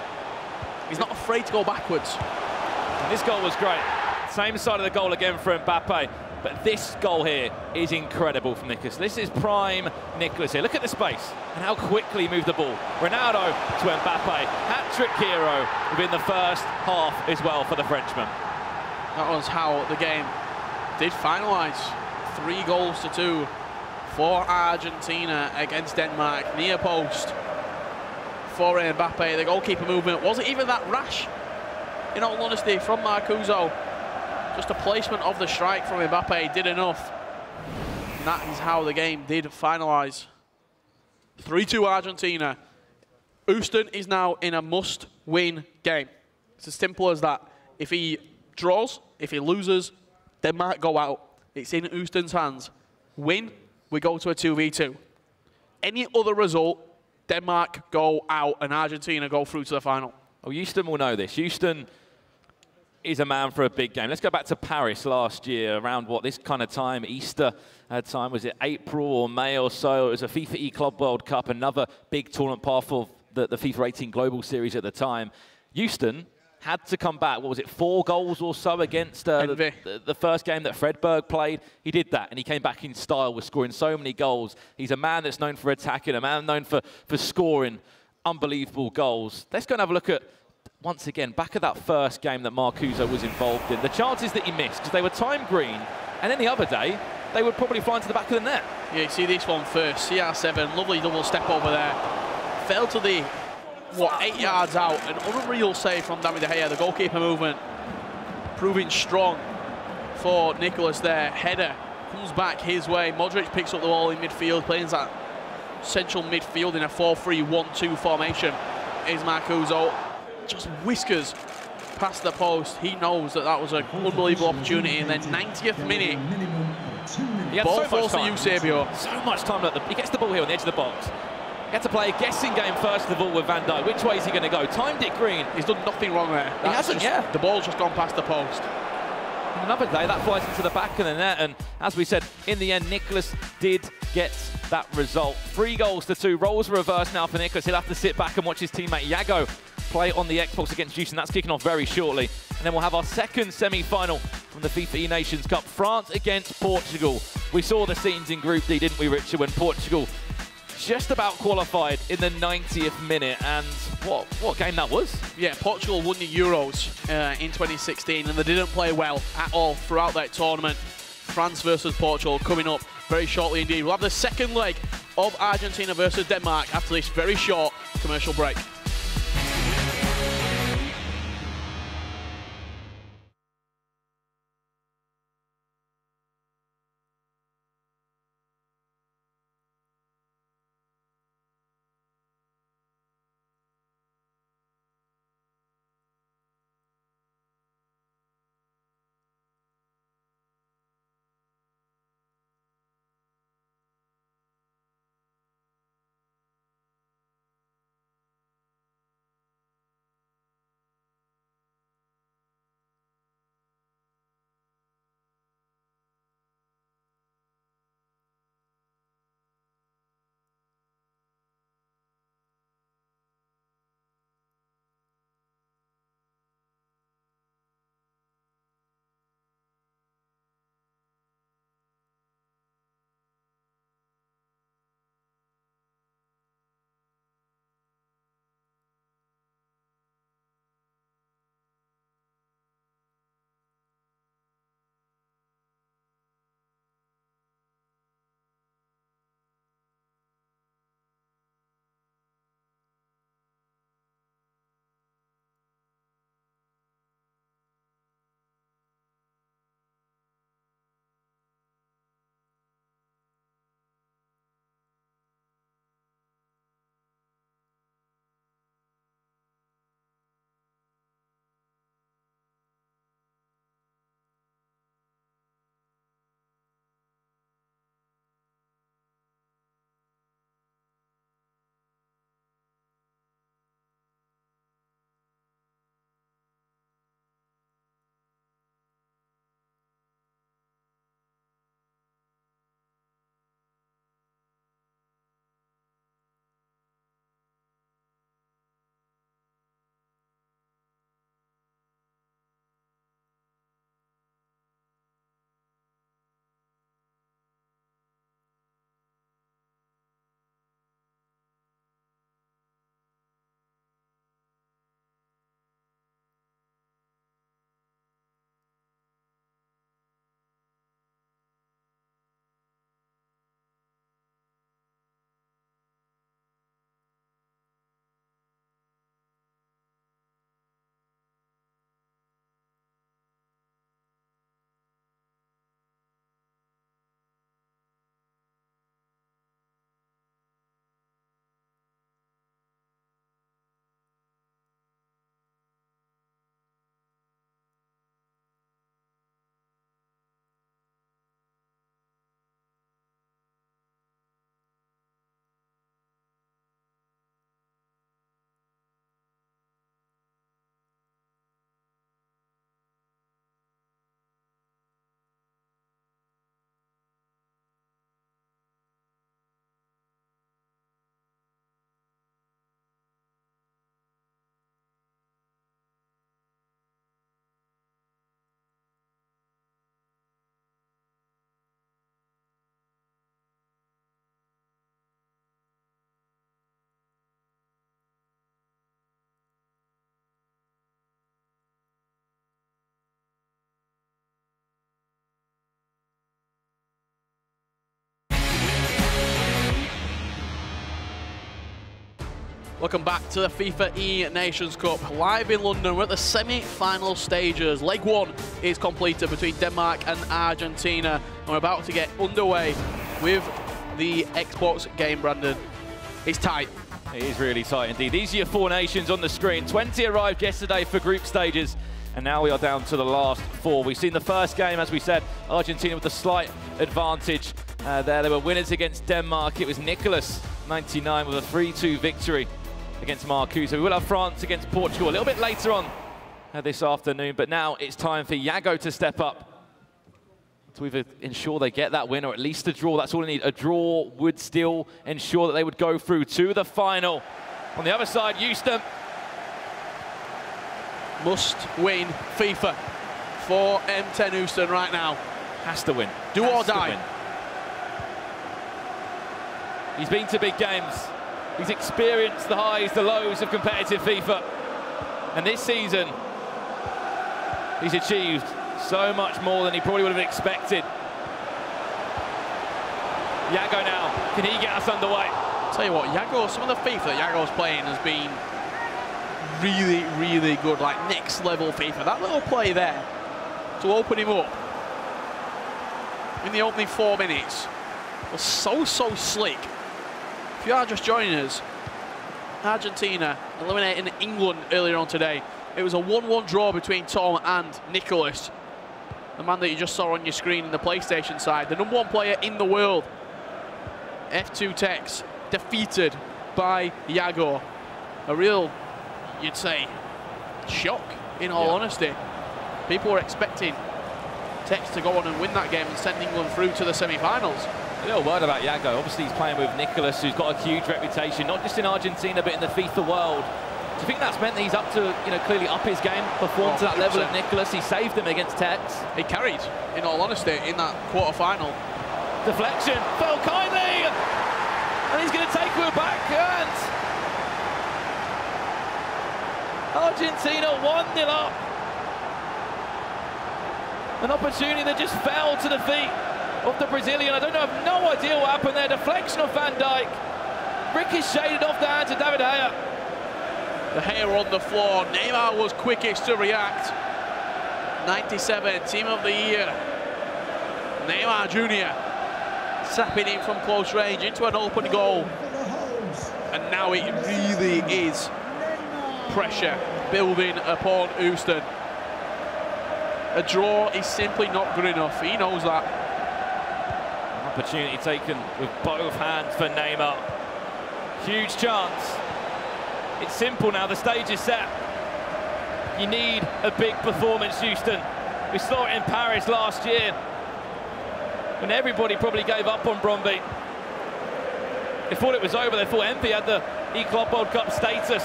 He's not afraid to go backwards. And this goal was great. Same side of the goal again for Mbappe. But this goal here is incredible from Nicholas. This is prime Nicholas here. Look at the space and how quickly he moved the ball. Ronaldo to Mbappe. Hat-trick hero within the first half as well for the Frenchman. That was how the game did finalise. 3-2 for Argentina against Denmark. Near post for Mbappe. The goalkeeper movement wasn't even that rash, in all honesty, from Marcuso. Just a placement of the strike from Mbappe did enough. And that is how the game did finalise. 3-2 Argentina. Houston is now in a must-win game. It's as simple as that. If he draws, if he loses, Denmark go out. It's in Houston's hands. Win, we go to a 2v2. Any other result, Denmark go out and Argentina go through to the final. Oh, Houston will know this. Houston is a man for a big game. Let's go back to Paris last year, around this kind of time, Easter time. Was it April or May or so? It was a FIFA E-Club World Cup, another big tournament, part of the FIFA 18 Global Series at the time. Houston had to come back, 4 goals or so against the first game that Fredberg played. He did that, and he came back in style with scoring so many goals. He's a man that's known for attacking, a man known for scoring unbelievable goals. Let's go and have a look at, once again, back at that first game that Marcuso was involved in. The chances that he missed, because they were time green, and then the other day, they would probably fly into the back of the net. Yeah, you see this one first. CR7, lovely double step over there. Fell to the, 8 yards out. An unreal save from David De Gea. The goalkeeper movement proving strong for Nicholas there. Header comes back his way. Modric picks up the ball in midfield, playing that central midfield in a 4-3-1-2 formation. Is Marcuso. Just whiskers past the post. He knows that that was an unbelievable opportunity. And then 90th minute, ball falls to Eusebio. So much time. He gets the ball here on the edge of the box. He had to play a guessing game first of all with Van Dijk. Which way is he going to go? Timed it green. He's done nothing wrong there. He hasn't, yeah. The ball's just gone past the post. And another day, that flies into the back of the net. And as we said, in the end, Nicholas did get that result. 3-2. Roles reversed now for Nicholas. He'll have to sit back and watch his teammate Yago play on the Xbox against Houston. That's kicking off very shortly. And then we'll have our second semi-final from the FIFA eNations Cup. France against Portugal. We saw the scenes in Group D, didn't we, Richard, when Portugal just about qualified in the 90th minute. And what game that was? Yeah, Portugal won the Euros in 2016, and they didn't play well at all throughout that tournament. France versus Portugal coming up very shortly indeed. We'll have the second leg of Argentina versus Denmark after this very short commercial break. Welcome back to the FIFA eNations Cup, live in London. We're at the semi-final stages. Leg 1 is completed between Denmark and Argentina. And we're about to get underway with the Xbox game, Brandon. It's tight. It is really tight indeed. These are your 4 nations on the screen. 20 arrived yesterday for group stages, and now we are down to the last 4. We've seen the first game, as we said, Argentina with a slight advantage. There they were winners against Denmark. It was Nicholas, 99, with a 3-2 victory against Marcus. So we will have France against Portugal a little bit later on this afternoon, but now it's time for Iago to step up to either ensure they get that win or at least a draw. That's all they need. A draw would still ensure that they would go through to the final. On the other side, Houston. Must win FIFA for M10 Houston right now. Has to win. Do or die. He's been to big games. He's experienced the highs, the lows of competitive FIFA. And this season, he's achieved so much more than he probably would have expected. Iago now, can he get us underway? I'll tell you what, Iago, some of the FIFA that Iago's playing has been really, really good, like next level FIFA. That little play there to open him up in the opening 4 minutes was so slick. If you are just joining us, Argentina eliminating England earlier on today. It was a 1-1 draw between Tom and Nicholas, the man that you just saw on your screen in the PlayStation side, the #1 player in the world. F2 Tex defeated by Iago. A real, you'd say, shock, in all honesty. People were expecting Tex to go on and win that game and send England through to the semi-finals. A little word about Iago. Obviously, he's playing with Nicholas, who's got a huge reputation, not just in Argentina, but in the FIFA world. Do you think that's meant that he's up to, clearly up his game, perform to that level of Nicholas? He saved them against Tex. He carried, in all honesty, in that quarter-final. Deflection, fell kindly, and he's going to take her back, and Argentina 1-0 up. An opportunity that just fell to the feet of the Brazilian. I have no idea what happened there. Deflection of Van Dijk. Ricocheted off the hands of David Gea. De Gea on the floor. Neymar was quickest to react. 97, Team of the Year. Neymar Jr. sapping in from close range into an open goal. And now it really is pressure building upon Houston. A draw is simply not good enough. He knows that. Opportunity taken with both hands for Neymar. Huge chance. It's simple now, the stage is set. You need a big performance, Houston. We saw it in Paris last year, when everybody probably gave up on Bromby. They thought it was over, they thought MP had the E-Club World Cup status.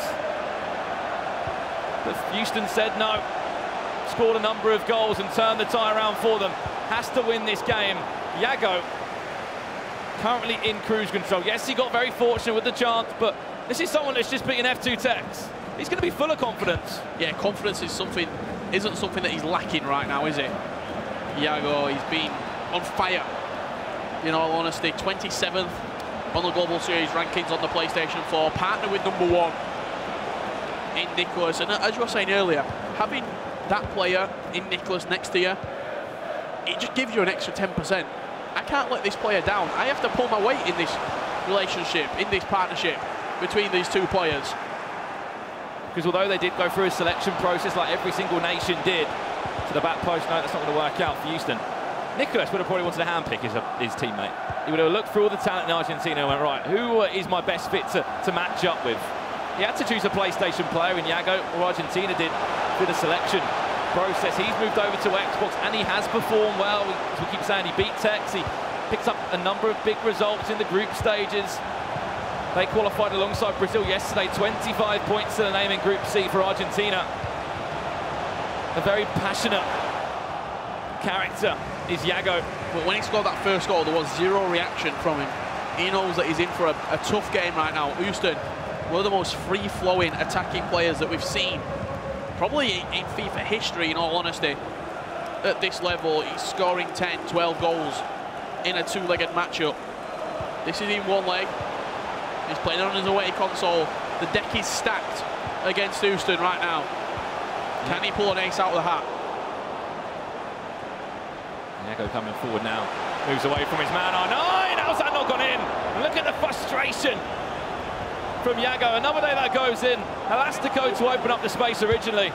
But Houston said no. Scored a number of goals and turned the tie around for them. Has to win this game. Iago currently in cruise control. Yes, he got very fortunate with the chance, but this is someone that's just beaten F2 Tex. He's going to be full of confidence. Yeah, confidence is isn't something that he's lacking right now, is it? Iago, he's been on fire. In all honesty, 27th on the Global Series rankings on the PlayStation 4, partnered with #1 in Nicholas. And as you were saying earlier, having that player in Nicholas next to you, it just gives you an extra 10%. I can't let this player down. I have to pull my weight in this relationship, in this partnership between these two players. Because although they did go through a selection process like every single nation did, to the back post, no, that's not going to work out for Houston. Nicholas would have probably wanted to handpick his teammate. He would have looked through all the talent in Argentina and went, right, who is my best fit to match up with? He had to choose a PlayStation player in Iago, or Argentina did through the selection process. He's moved over to Xbox and he has performed well. As we keep saying, he beat Tex. He picked up a number of big results in the group stages. They qualified alongside Brazil yesterday. 25 points to the name in Group C for Argentina. A very passionate character is Iago. But when he scored that first goal, there was zero reaction from him. He knows that he's in for a tough game right now. Houston, one of the most free-flowing attacking players that we've seen, probably in FIFA history, in all honesty. At this level, he's scoring 10, 12 goals in a two-legged matchup. This is in one leg. He's playing on his away console The deck is stacked against Houston right now. Can he pull an ace out of the hat? Yago coming forward now. Moves away from his man. Oh, nine! How's that not gone in? And look at the frustration from Yago. Another day that goes in. Elastico to open up the space originally.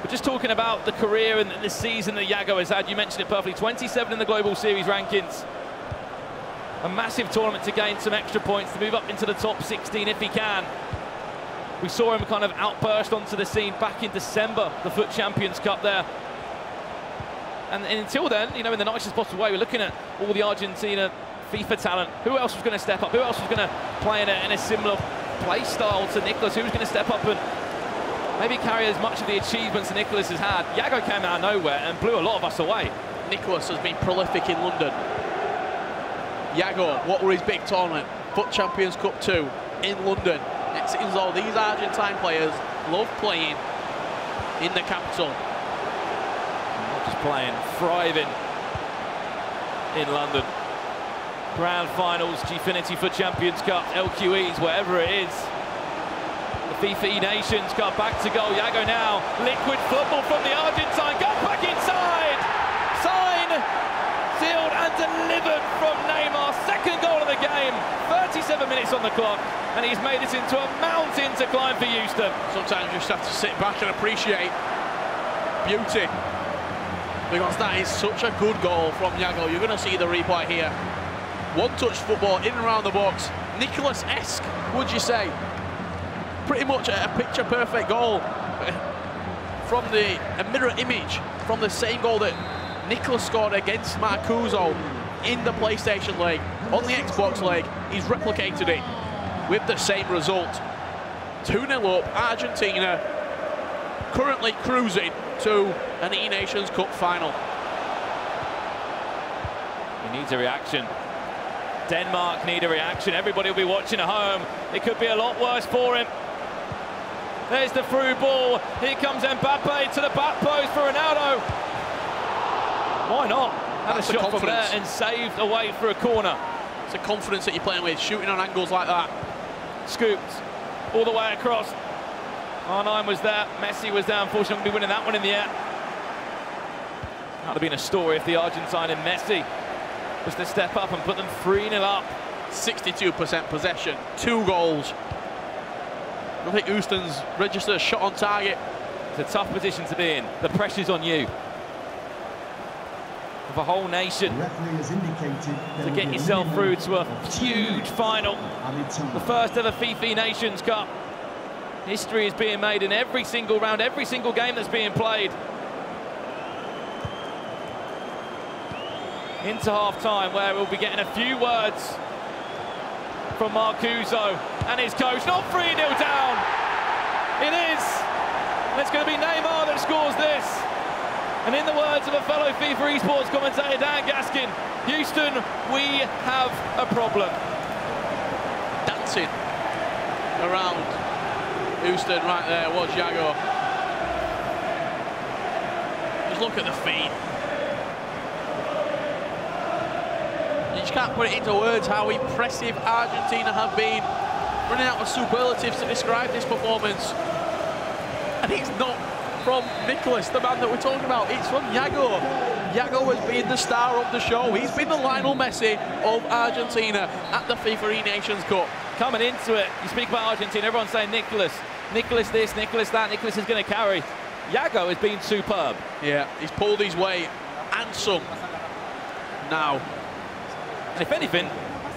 We're just talking about the career and the season that Yago has had. You mentioned it perfectly. 27 in the Global Series rankings. A massive tournament to gain some extra points, to move up into the top 16 if he can. We saw him kind of outburst onto the scene back in December, the FUT Champions Cup there. And until then, you know, in the nicest possible way, we're looking at all the Argentina FIFA talent. Who else was going to step up? Who else was going to play in a similar play style to Nicholas? Who was going to step up and maybe carry as much of the achievements that Nicholas has had? Yago came out of nowhere and blew a lot of us away. Nicholas has been prolific in London. Yago, what were his big tournament? FUT Champions Cup 2 in London. It seems though these Argentine players love playing in the capital. Not just playing, thriving in London. Grand finals, Gfinity FUT Champions Cup, LQEs, wherever it is. The FIFA eNations Cup, back to goal. Yago now, liquid football from the Argentine, got back inside! Sign, sealed and delivered from Neymar. Second goal of the game, 37 minutes on the clock, and he's made it into a mountain to climb for Houston. Sometimes you just have to sit back and appreciate beauty, because that is such a good goal from Yago. You're going to see the replay here. One-touch football in and around the box. Nicholas-esque, would you say? Pretty much a picture-perfect goal from a mirror image from the same goal that Nicholas scored against Marcuso in the PlayStation League. On the Xbox League, he's replicated it with the same result. 2-0 up, Argentina currently cruising to an eNations Cup final. He needs a reaction. Denmark need a reaction. Everybody will be watching at home. It could be a lot worse for him. There's the through ball. Here comes Mbappe to the back post for Ronaldo. Why not? Had a shot from there and saved away for a corner. It's a confidence that you're playing with, shooting on angles like that. Scooped all the way across. R9 was there. Messi was there. Unfortunately, going to be winning that one in the air. That would have been a story if the Argentine and Messi was to step up and put them 3-0 up. 62% possession, 2 goals. I think Houston's registered a shot on target. It's a tough position to be in. The pressure's on you. Of a whole nation to get yourself through to a huge final. The first ever FIFA Nations Cup. History is being made in every single round, every single game that's being played. Into half-time, where we'll be getting a few words from Marcuso and his coach. Not 3-0 down. It is. And it's going to be Neymar that scores this. And in the words of a fellow FIFA esports commentator, Dan Gaskin, Houston, we have a problem. Dancing around Houston right there was Yago. Just look at the feed. You just can't put it into words how impressive Argentina have been. Running out of superlatives to describe this performance. And it's not from Nicholas, the man that we're talking about. It's from Yago. Yago has been the star of the show. He's been the Lionel Messi of Argentina at the FIFA eNations Cup. Coming into it, you speak about Argentina, everyone's saying Nicholas. Nicholas this, Nicholas that, Nicholas is going to carry. Yago has been superb. Yeah, he's pulled his weight and some now. And if anything,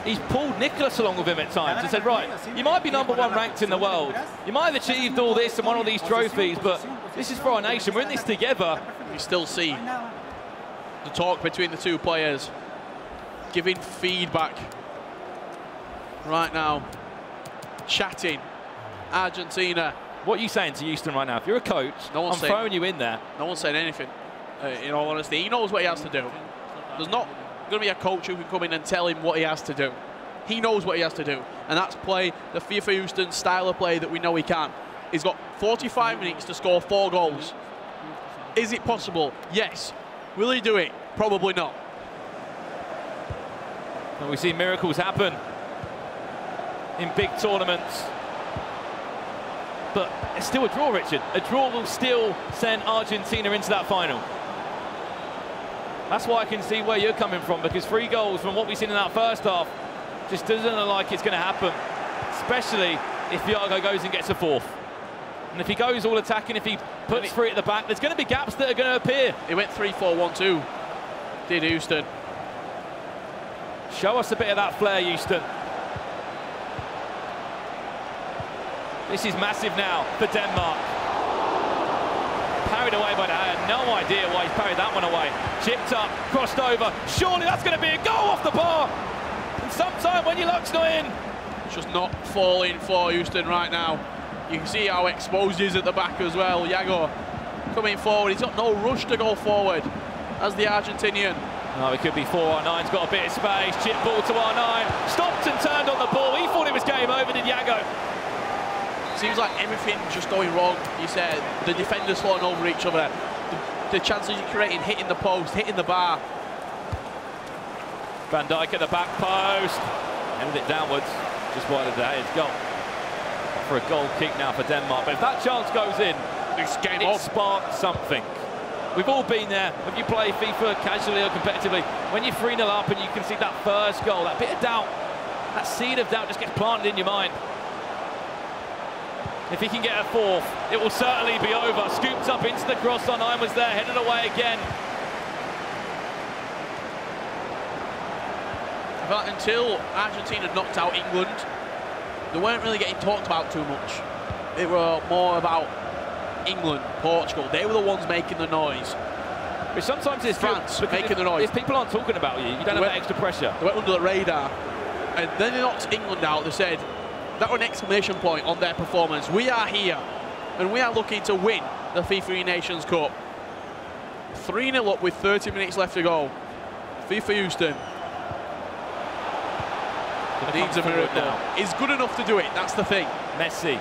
he's pulled Nicholas along with him at times and said, right, you might be #1 ranked in the world. You might have achieved all this and won all these trophies, but this is for our nation. We're in this together. You still see the talk between the two players, giving feedback right now, chatting. Argentina. What are you saying to Houston right now? If you're a coach, I'm throwing you in there. No one's saying anything, in all honesty. He knows what he has to do. There's not going to be a coach who can come in and tell him what he has to do. He knows what he has to do, and that's play the FIFA Houston style of play that we know he can. He's got 45 minutes to score 4 goals. Is it possible? Yes. Will he do it? Probably not. And we see miracles happen in big tournaments. But it's still a draw, Richard. A draw will still send Argentina into that final. That's why I can see where you're coming from, because 3 goals from what we've seen in that first half just doesn't look like it's going to happen, especially if Iago goes and gets a 4th. And if he goes all attacking, if he puts 3 at the back, there's going to be gaps that are going to appear. He went 3-4-1-2, did Houston. Show us a bit of that flair, Houston. This is massive now for Denmark. Parried away by the hand. No idea why he's parried that one away. Chipped up, crossed over. Surely that's going to be a goal off the bar. And sometime when your luck's not in. It's just not falling for Houston right now. You can see how exposed he is at the back as well. Iago coming forward. He's got no rush to go forward as the Argentinian. Oh, it could be 4-R-9. He's got a bit of space. Chip ball to R9. Stopped and turned on the ball. He thought it was game over, did Iago. Seems like everything's just going wrong. You said the defenders falling over each other. The chances you're creating, hitting the post, hitting the bar. Van Dijk at the back post. Ended it downwards. Just wide of the head. Goal. For a goal kick now for Denmark. But if that chance goes in, it sparks something. We've all been there. If you play FIFA casually or competitively, when you're 3-0 up and you can see that first goal, that bit of doubt, that seed of doubt just gets planted in your mind. If he can get a 4th, it will certainly be over. Scooped up into the cross, R9 was there, headed away again. But until Argentina knocked out England, they weren't really getting talked about too much. They were more about England, Portugal. They were the ones making the noise. But sometimes it's France making the noise. If people aren't talking about you, you don't have that extra pressure. They went under the radar. And then they knocked England out. They said, that was an exclamation point on their performance. We are here, and we are looking to win the FIFA eNations Cup. 3-0 up with 30 minutes left to go. FIFA Houston needs a miracle. He's good enough to do it, that's the thing. Messi.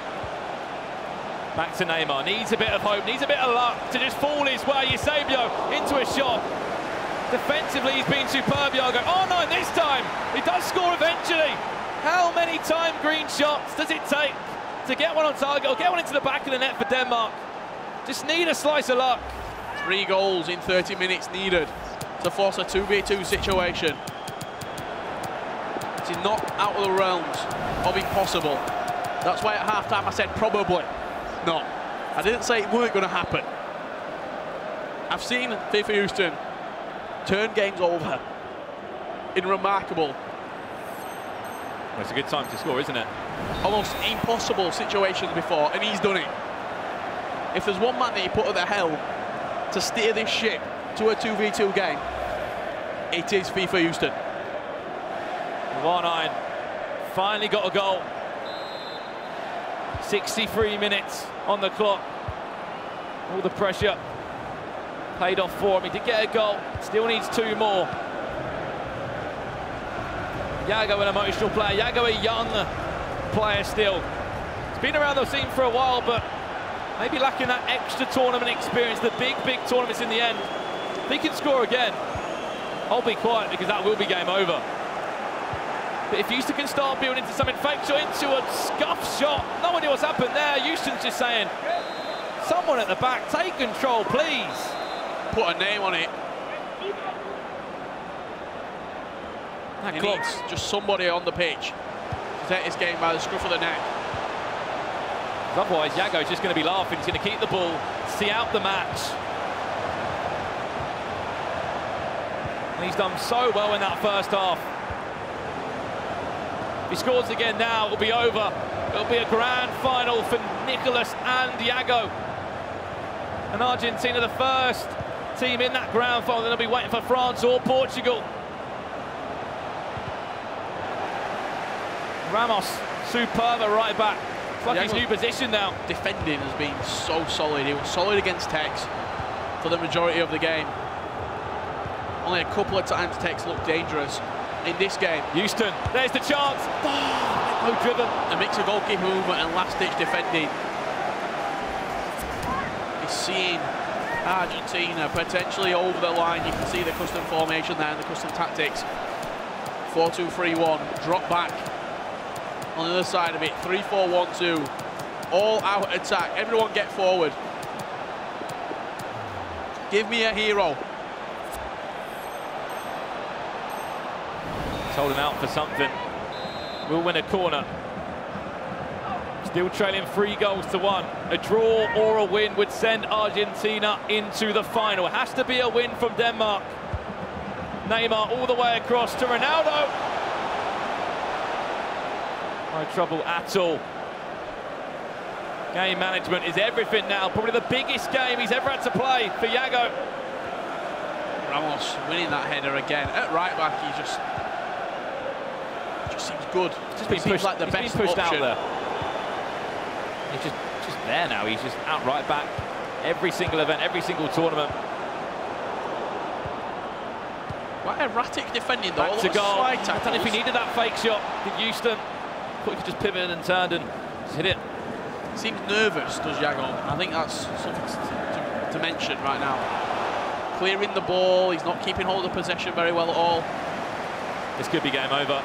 Back to Neymar. Needs a bit of hope, needs a bit of luck to just fall his way. Eusebio into a shot. Defensively, he's been superb, Iago. Oh no, this time, he does score eventually. How many time green shots does it take to get one on target or get one into the back of the net for Denmark? Just need a slice of luck. 3 goals in 30 minutes needed to force a 2v2 situation. It is not out of the realms of impossible. That's why at half-time I said probably not. I didn't say it weren't going to happen. I've seen FIFA Houston turn games over in remarkable, well, it's a good time to score, isn't it? almost impossible situations before, and he's done it. If there's one man that you put at the helm to steer this ship to a 2v2 game, it is FIFA Houston. R9 finally got a goal. 63 minutes on the clock. All the pressure paid off for him. He did get a goal, still needs 2 more. Iago, an emotional player. Iago, a young player still. He's been around the scene for a while, but maybe lacking that extra tournament experience, the big tournaments in the end. If he can score again, I'll be quiet, because that will be game over. But if Houston can start building into something, fake shot into a scuff shot. No idea what's happened there. Houston's just saying, someone at the back, take control, please. Put a name on it. He needs just somebody on the pitch to take this game by the scruff of the neck. Otherwise, Iago's just going to be laughing. He's going to keep the ball, see out the match. And he's done so well in that first half. If he scores again now, it'll be over. It'll be a grand final for Nicolas and Iago. And Argentina, the first team in that grand final. Then they'll be waiting for France or Portugal. Ramos, superb at right back. It's like his new position now. Defending has been so solid. He was solid against Tex for the majority of the game. Only a couple of times Tex looked dangerous in this game. Houston, there's the chance. Oh, no driven. A mix of goalkeeper movement and last-ditch defending. He's seeing Argentina potentially over the line. You can see the custom formation there and the custom tactics. 4-2-3-1, drop back. On the other side of it, 3-4-1-2. All-out attack. Everyone get forward. Give me a hero. He's holding out for something. We'll win a corner. Still trailing 3-1. A draw or a win would send Argentina into the final. It has to be a win from Denmark. Neymar all the way across to Ronaldo. No trouble at all. Game management is everything now. Probably the biggest game he's ever had to play for Yago. Ramos winning that header again. At right back, he just seems good. Just been pushed, like the best pushed option. out there. He's just there now. He's just out right back. Every single event, every single tournament. Quite erratic defending though. Back to goal. I don't know if he needed that fake shot. Did Houston? Thought he could just pivot and turned and just hit it. Seems nervous, does Yago. I think that's something to mention right now. Clearing the ball. He's not keeping hold of possession very well at all. This could be game over.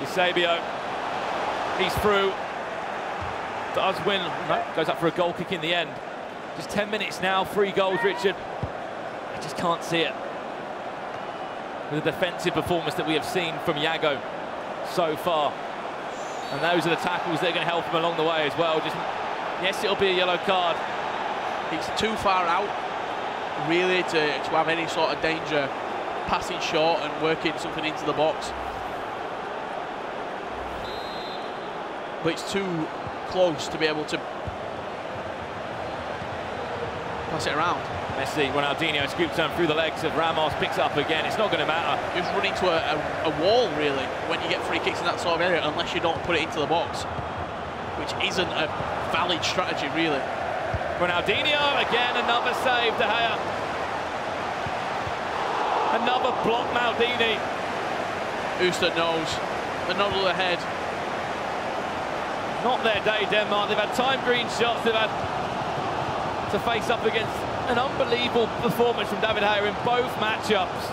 Eusebio. He's through. Does win. No, goes up for a goal kick in the end. Just 10 minutes now. 3 goals, Richard. I just can't see it. With the defensive performance that we have seen from Yago so far. And those are the tackles that are going to help him along the way as well. Just, yes, it'll be a yellow card. He's too far out, really, to have any sort of danger passing short and working something into the box. But it's too close to be able to pass it around. Messi, Ronaldinho scoops down through the legs of Ramos, picks up again. It's not going to matter. Just run into a wall, really, when you get free kicks in that sort of area, unless you don't put it into the box, which isn't a valid strategy, really. Ronaldinho, again, another save, De Gea. Another block, Maldini. Houston knows. Another ahead. Not their day, Denmark. They've had time green shots. They've had to face up against an unbelievable performance from David Gea in both matchups.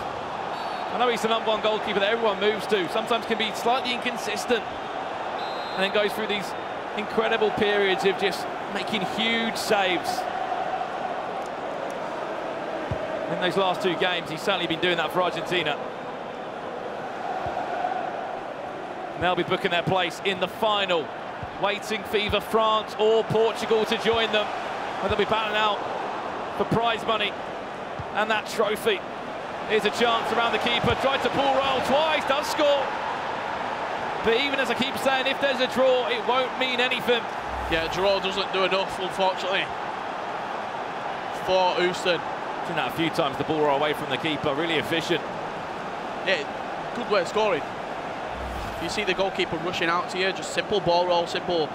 I know he's the #1 goalkeeper that everyone moves to. Sometimes can be slightly inconsistent and then goes through these incredible periods of just making huge saves. In those last 2 games, he's certainly been doing that for Argentina. And they'll be booking their place in the final, waiting for either France or Portugal to join them. And they'll be battling out for prize money and that trophy. Here's a chance around the keeper, tried to pull roll twice, does score. But even as I keep saying, if there's a draw, it won't mean anything. Yeah, draw doesn't do enough, unfortunately, for Houston. Seen that a few times, the ball roll away from the keeper, really efficient. Yeah, good way of scoring. You see the goalkeeper rushing out to you, just simple ball roll, simple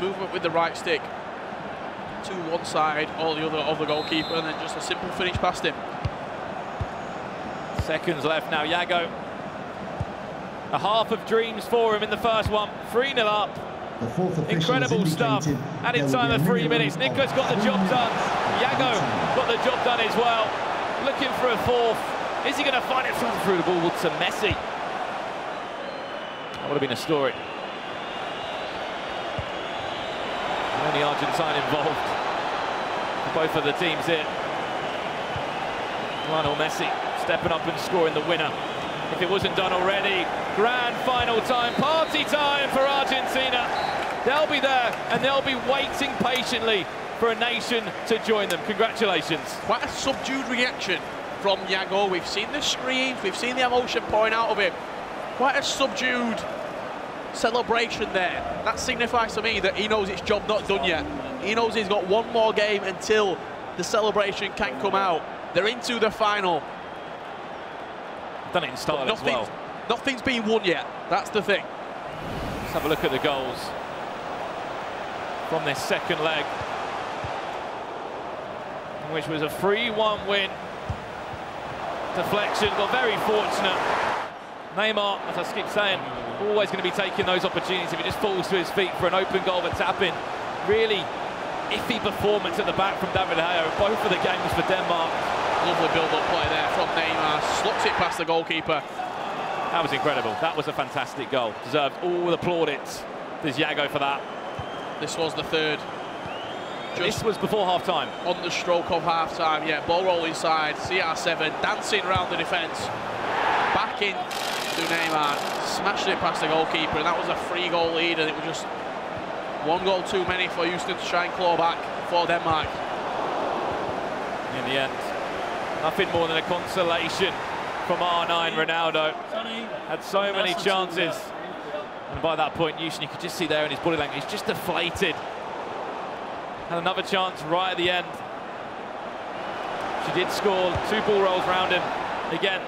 movement with the right stick to one side or the other of the goalkeeper, and then just a simple finish past him. Seconds left now, Yago. A half of dreams for him in the first one, 3-0 up. Incredible stuff. Added time of 3 minutes. Nico's got the job done. Yago got the job done as well. Looking for a fourth. Is he going to find it through the ball to Messi? That would have been a story. Only Argentine involved. Both of the teams here. Lionel Messi stepping up and scoring the winner. If it wasn't done already, grand final time, party time for Argentina. They'll be there and they'll be waiting patiently for a nation to join them. Congratulations. Quite a subdued reaction from Yago. We've seen the screams, we've seen the emotion pouring out of him. Quite a subdued celebration there. That signifies to me that he knows his job not done yet. He knows he's got one more game until the celebration can come out. They're into the final. Done it in style as well. Nothing's been won yet. That's the thing. Let's have a look at the goals from this second leg, which was a 3-1 win. Deflection, got very fortunate. Neymar, as I keep saying, always going to be taking those opportunities if he just falls to his feet for an open goal but tap-in. Really iffy performance at the back from David Gea, both of the games for Denmark. Lovely build-up play there from Neymar, slugs it past the goalkeeper. That was incredible. That was a fantastic goal. Deserved all the plaudits. There's Yago for that. This was the third. This was before half-time. On the stroke of half-time, yeah. Ball roll inside, CR7 dancing around the defence. Back in to Neymar, smashed it past the goalkeeper, and that was a 3-goal lead, and it was just 1 goal too many for Houston to try and claw back for Denmark. In the end, nothing more than a consolation from R9 Ronaldo. Had so many chances. And by that point, Houston, you could just see there in his body language, he's just deflated. Had another chance right at the end. She did score 2 ball rolls round him. Again,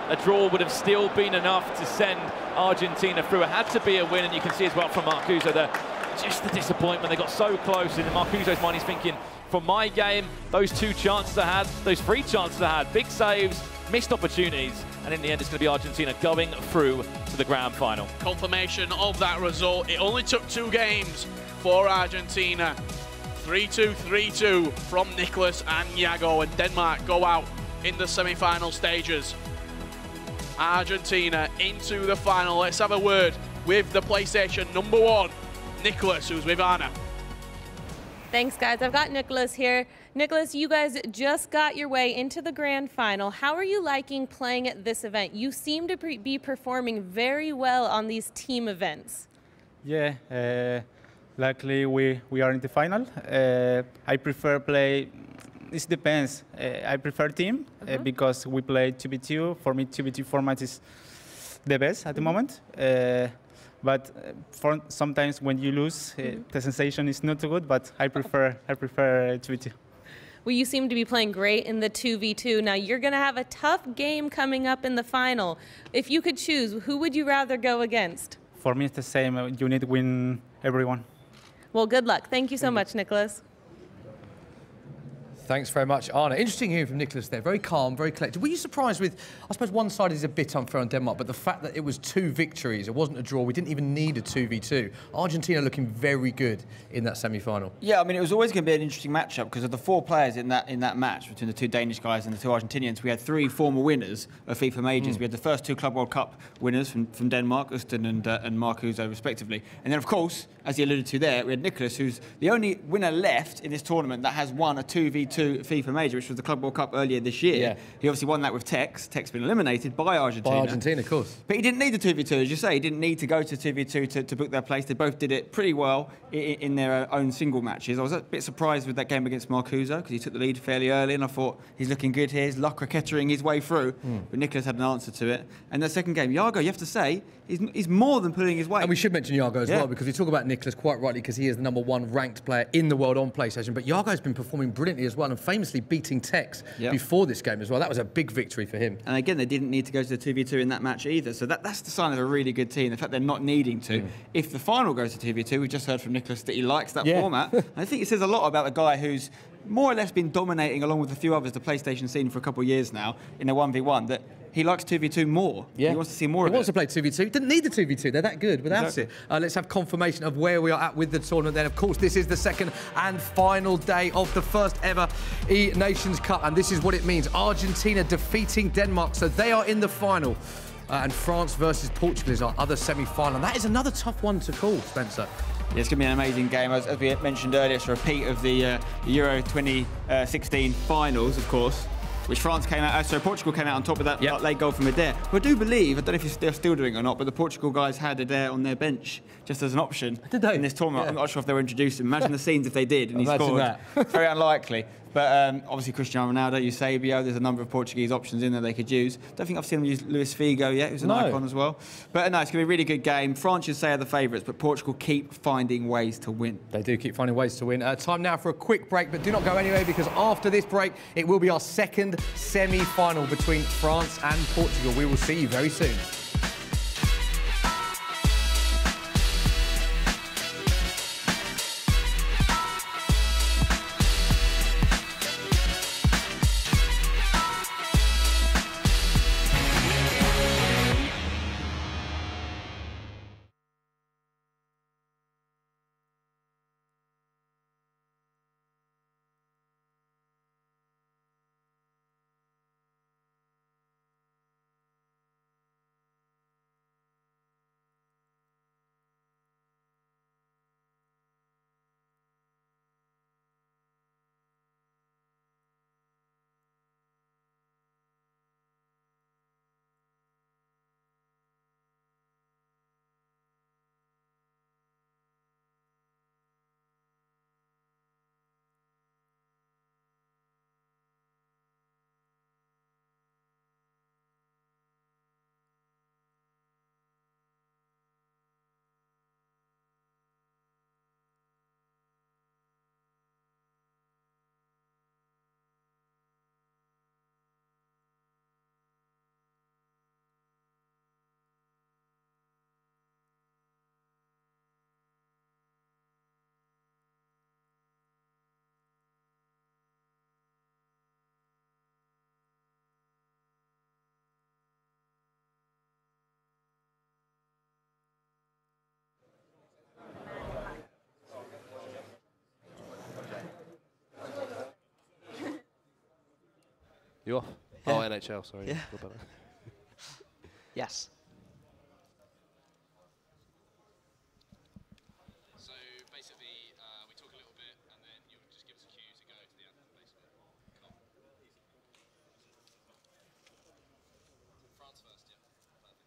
a draw would have still been enough to send Argentina through. It had to be a win, and you can see as well from Marcuso there, just the disappointment. They got so close, and in Marcuso's mind, he's thinking, from my game, those 2 chances I had, those 3 chances I had, big saves, missed opportunities, and in the end, it's going to be Argentina going through to the grand final. Confirmation of that result. It only took 2 games for Argentina. 3-2, 3-2 from Nicholas and Iago, and Denmark go out in the semi-final stages. Argentina into the final. Let's have a word with the PlayStation number 1, Nicholas, who's with Anna. Thanks, guys. I've got Nicholas here. Nicholas, you guys just got your way into the grand final. How are you liking playing at this event? You seem to be performing very well on these team events. Yeah, luckily we are in the final. I prefer play, it depends. I prefer team because we play 2v2. For me, 2v2 format is the best at the moment. But for sometimes when you lose, the sensation is not too good. But I prefer 2v2. Well, you seem to be playing great in the 2v2. Now you're going to have a tough game coming up in the final. If you could choose, who would you rather go against? For me, it's the same. You need to win everyone. Well, good luck. Thank you so much, Nicholas. Thanks very much, Arna. Interesting hearing from Nicholas there. Very calm, very collected. Were you surprised with, I suppose one side is a bit unfair on Denmark, but the fact that it was 2 victories, it wasn't a draw, we didn't even need a 2v2. Argentina looking very good in that semi-final. Yeah, I mean, it was always going to be an interesting matchup because of the 4 players in that match between the 2 Danish guys and the 2 Argentinians. We had 3 former winners of FIFA majors. We had the first 2 Club World Cup winners from Denmark, Østen and Marcuso, respectively. And then, of course, as you alluded to there, we had Nicholas, who's the only winner left in this tournament that has won a 2v2 FIFA major, which was the Club World Cup earlier this year. Yeah. He obviously won that with Tex. Tex been eliminated by Argentina. By Argentina, of course. But he didn't need the 2v2, as you say. He didn't need to go to 2v2 to book their place. They both did it pretty well in their own single matches. I was a bit surprised with that game against Marcuso because he took the lead fairly early, and I thought he's looking good here. He's luck racketering his way through. But Nicholas had an answer to it. And the second game, Iago, you have to say, he's more than pulling his weight. And we should mention Iago as well, because we talk about Nicholas quite rightly because he is the #1 ranked player in the world on PlayStation. But Iago's been performing brilliantly as well and famously beating Tex before this game as well. That was a big victory for him. And again, they didn't need to go to the 2v2 in that match either. So that's the sign of a really good team, the fact they're not needing to. If the final goes to 2v2, we just heard from Nicholas that he likes that format. And I think it says a lot about a guy who's more or less been dominating, along with a few others, the PlayStation scene for a couple of years now in a 1v1, that he likes 2v2 more. He wants to see more of it. He wants to play 2v2. He didn't need the 2v2. They're that good without it. Let's have confirmation of where we are at with the tournament then. Of course, this is the second and final day of the first ever eNations Cup. And this is what it means. Argentina defeating Denmark. So they are in the final. And France versus Portugal is our other semi-final. And that is another tough one to call, Spencer. Yeah, it's going to be an amazing game. As we mentioned earlier, it's a repeat of the Euro 2016 finals, of course, which Portugal came out on top of that late goal from Adair. But I do believe, I don't know if they're still doing it or not, but the Portugal guys had Adair on their bench just as an option in this tournament. I'm not sure if they were introduced. Imagine the scenes if they did and he scored. That. Very unlikely. But obviously Cristiano Ronaldo, Eusebio, there's a number of Portuguese options in there they could use. Don't think I've seen them use Luis Figo yet, who's an icon as well. But no, it's going to be a really good game. France, you say, are the favourites, but Portugal keep finding ways to win. They do keep finding ways to win. Time now for a quick break, but do not go anywhere because after this break, it will be our second semi-final between France and Portugal. We will see you very soon. You off? Yeah. Oh, NHL, sorry. Yeah. Yes. So basically, we talk a little bit, and then you just give us a cue to go to the anthem, basically. Cool. France first, yeah. Perfect.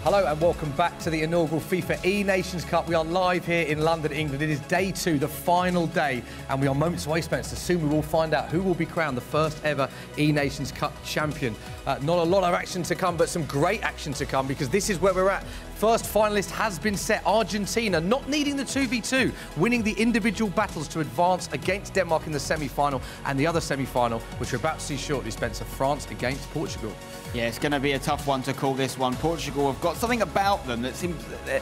Hello and welcome back to the inaugural FIFA eNations Cup. We are live here in London, England. It is day 2, the final day, and we are moments away, Spencer. Soon we will find out who will be crowned the first ever eNations Cup champion. Not a lot of action to come, but some great action to come, because this is where we're at. First finalist has been set. Argentina, not needing the 2v2, winning the individual battles to advance against Denmark in the semi-final, and the other semi-final, which we're about to see shortly, Spencer, France against Portugal. Yeah, it's going to be a tough one to call this one. Portugal have got something about them that seems... I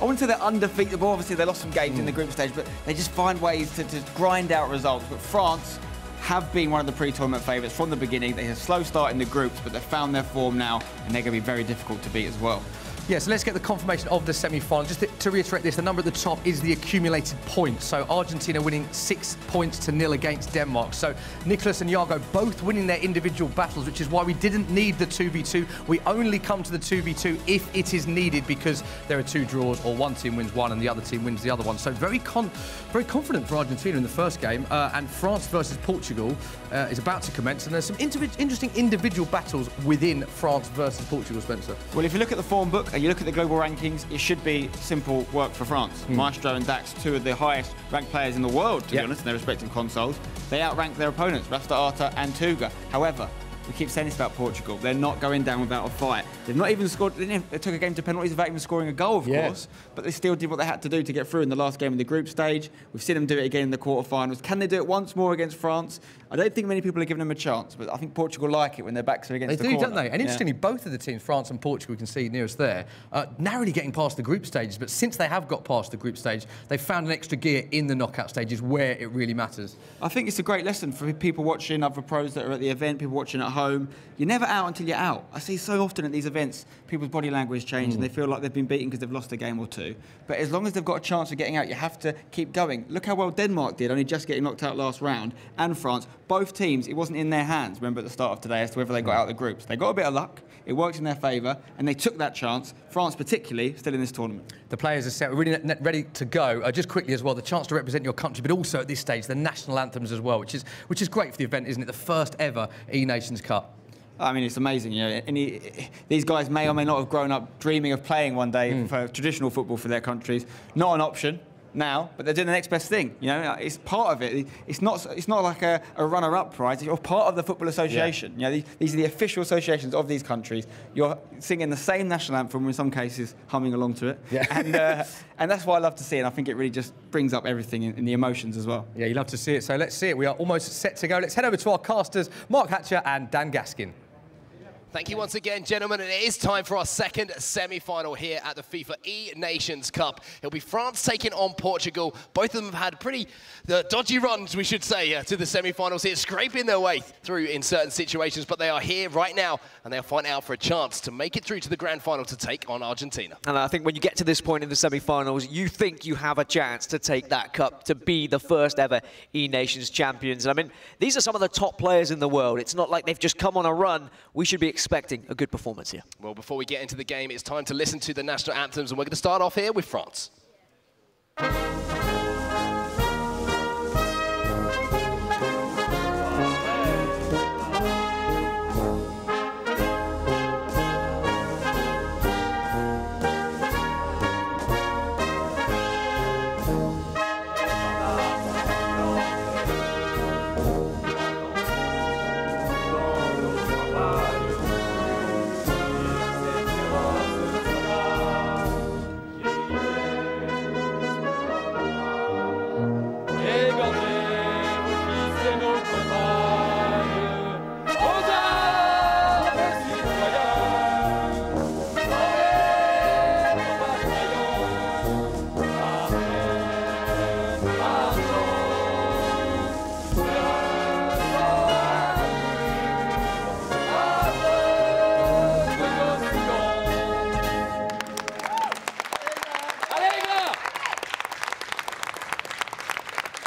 wouldn't say they're undefeatable. Obviously, they lost some games in the group stage, but they just find ways to grind out results. But France have been one of the pre-tournament favourites from the beginning. They had a slow start in the groups, but they've found their form now, and they're going to be very difficult to beat as well. Yeah, so let's get the confirmation of the semi-final. Just to reiterate this, the number at the top is the accumulated points. So Argentina winning 6 points to 0 against Denmark. So Nicholas and Iago both winning their individual battles, which is why we didn't need the 2v2. We only come to the 2v2 if it is needed, because there are 2 draws, or one team wins one and the other team wins the other one. So very confident for Argentina in the first game. And France versus Portugal is about to commence. And there's some interesting individual battles within France versus Portugal, Spencer. Well, if you look at the form book, you look at the global rankings, it should be simple work for France. Maestro and Dax, 2 of the highest ranked players in the world, to be honest, in their respective consoles. They outrank their opponents, Rasta Arta and Tuga. However, we keep saying this about Portugal. They're not going down without a fight. They've not even scored. They took a game to penalties without even scoring a goal, of course. But they still did what they had to do to get through in the last game of the group stage. We've seen them do it again in the quarterfinals. Can they do it once more against France? I don't think many people are giving them a chance, but I think Portugal like it when their backs are against the corner. They do, don't they? And interestingly, both of the teams, France and Portugal, we can see nearest there, narrowly getting past the group stages. But since they have got past the group stage, they've found an extra gear in the knockout stages where it really matters. I think it's a great lesson for people watching, other pros that are at the event, people watching at home. You're never out until you're out. I see so often at these events, people's body language change and they feel like they've been beaten because they've lost a game or 2. But as long as they've got a chance of getting out, you have to keep going. Look how well Denmark did, only just getting knocked out last round, and France. Both teams, it wasn't in their hands, remember at the start of today, as to whether they got out of the groups. They got a bit of luck, it worked in their favour, and they took that chance. France particularly, still in this tournament. The players are set, really ready to go. Just quickly as well, the chance to represent your country, but also at this stage, the national anthems as well, which is great for the event, isn't it? The first ever eNations Cup. I mean, it's amazing, you know. These guys may or may not have grown up dreaming of playing one day for traditional football for their countries. Not an option. now, but they're doing the next best thing. You know, it's part of it. It's not like a runner-up prize. You're part of the Football Association. Yeah. You know, these are the official associations of these countries. You're singing the same national anthem, in some cases humming along to it. Yeah. And that's what I love to see, and I think it really just brings up everything in the emotions as well. Yeah, you love to see it. So let's see it. We are almost set to go. Let's head over to our casters, Mark Hatcher and Dan Gaskin. Thank you once again, gentlemen. And it is time for our second semi-final here at the FIFA eNations Cup. It'll be France taking on Portugal. Both of them have had pretty dodgy runs, we should say, to the semi-finals here, scraping their way through in certain situations. But they are here right now, and they'll fight out for a chance to make it through to the grand final to take on Argentina. And I think when you get to this point in the semi-finals, you think you have a chance to take that cup, to be the first ever eNations champions. I mean, these are some of the top players in the world. It's not like they've just come on a run. We should be expecting a good performance here. Well, before we get into the game, it's time to listen to the national anthems, and we're going to start off here with France.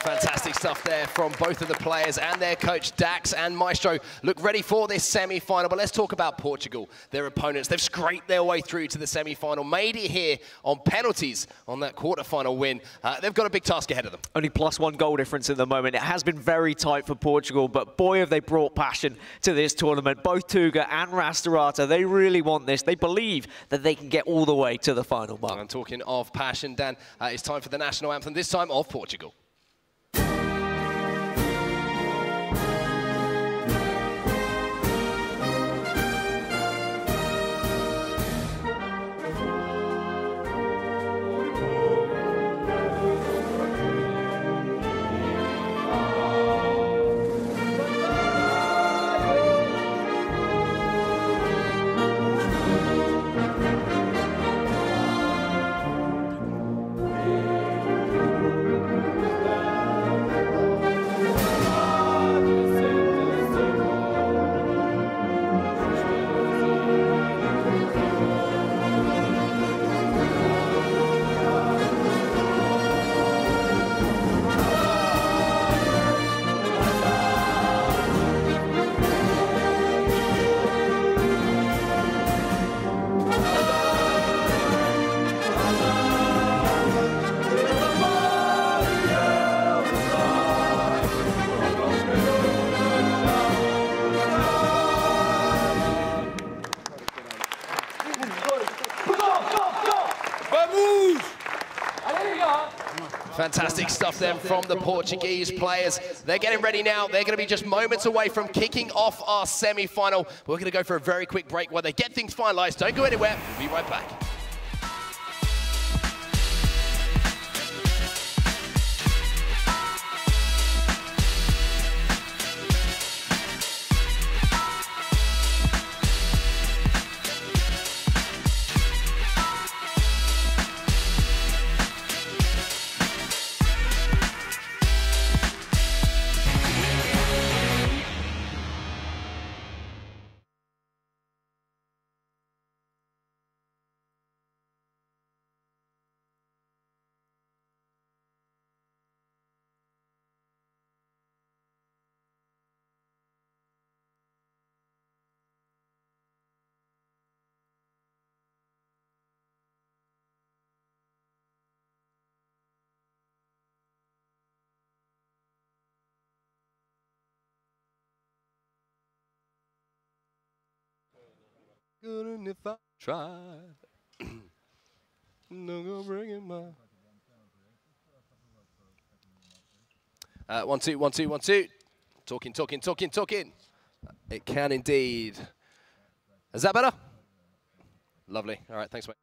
Fantastic stuff there from both of the players and their coach. Dax and Maestro look ready for this semi-final. But let's talk about Portugal, their opponents. They've scraped their way through to the semi-final, made it here on penalties on that quarter-final win. They've got a big task ahead of them. Only +1 goal difference at the moment. It has been very tight for Portugal, but boy, have they brought passion to this tournament. Both Tuga and Rastarata, they really want this. They believe that they can get all the way to the final mark. And talking of passion, Dan, it's time for the national anthem, this time of Portugal. Fantastic stuff then from the Portuguese players. They're getting ready now. They're going to be just moments away from kicking off our semi-final. We're going to go for a very quick break while they get things finalised. Don't go anywhere. We'll be right back. Good if I tried. No go bringing my. 1, 2, 1, 2, 1, 2. Talking, talking, talking, talking. It can indeed. Is that better? Lovely. All right, thanks, mate.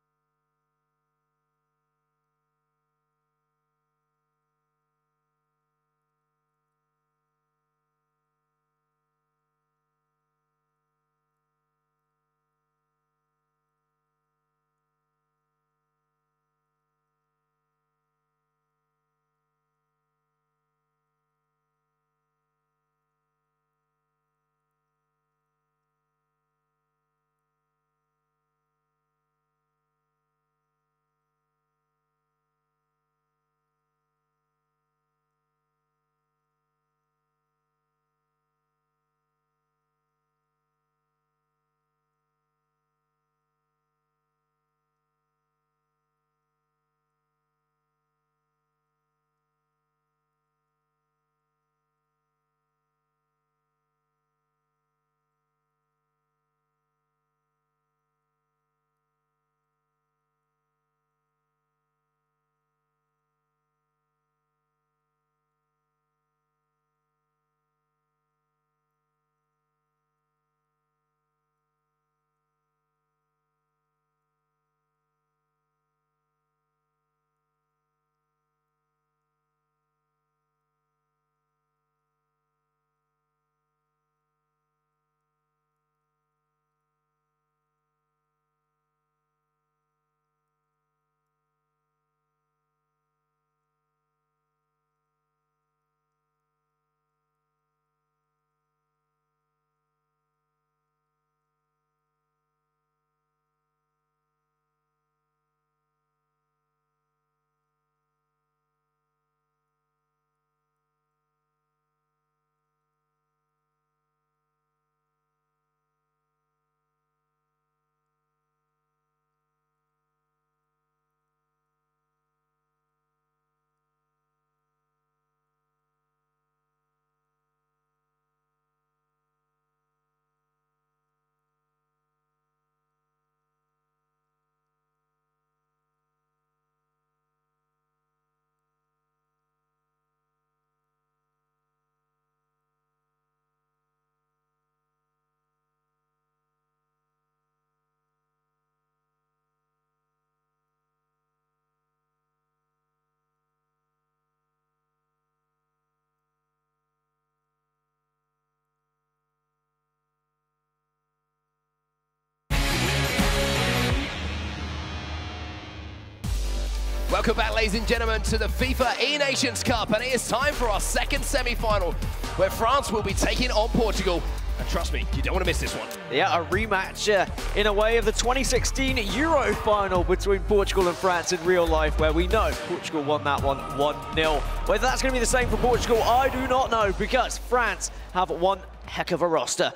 Welcome back, ladies and gentlemen, to the FIFA eNations Cup, and it is time for our second semi-final, where France will be taking on Portugal. And trust me, you don't want to miss this one. Yeah, a rematch in a way of the 2016 Euro final between Portugal and France in real life, where we know Portugal won that one 1-0. Whether that's going to be the same for Portugal, I do not know, because France have one heck of a roster.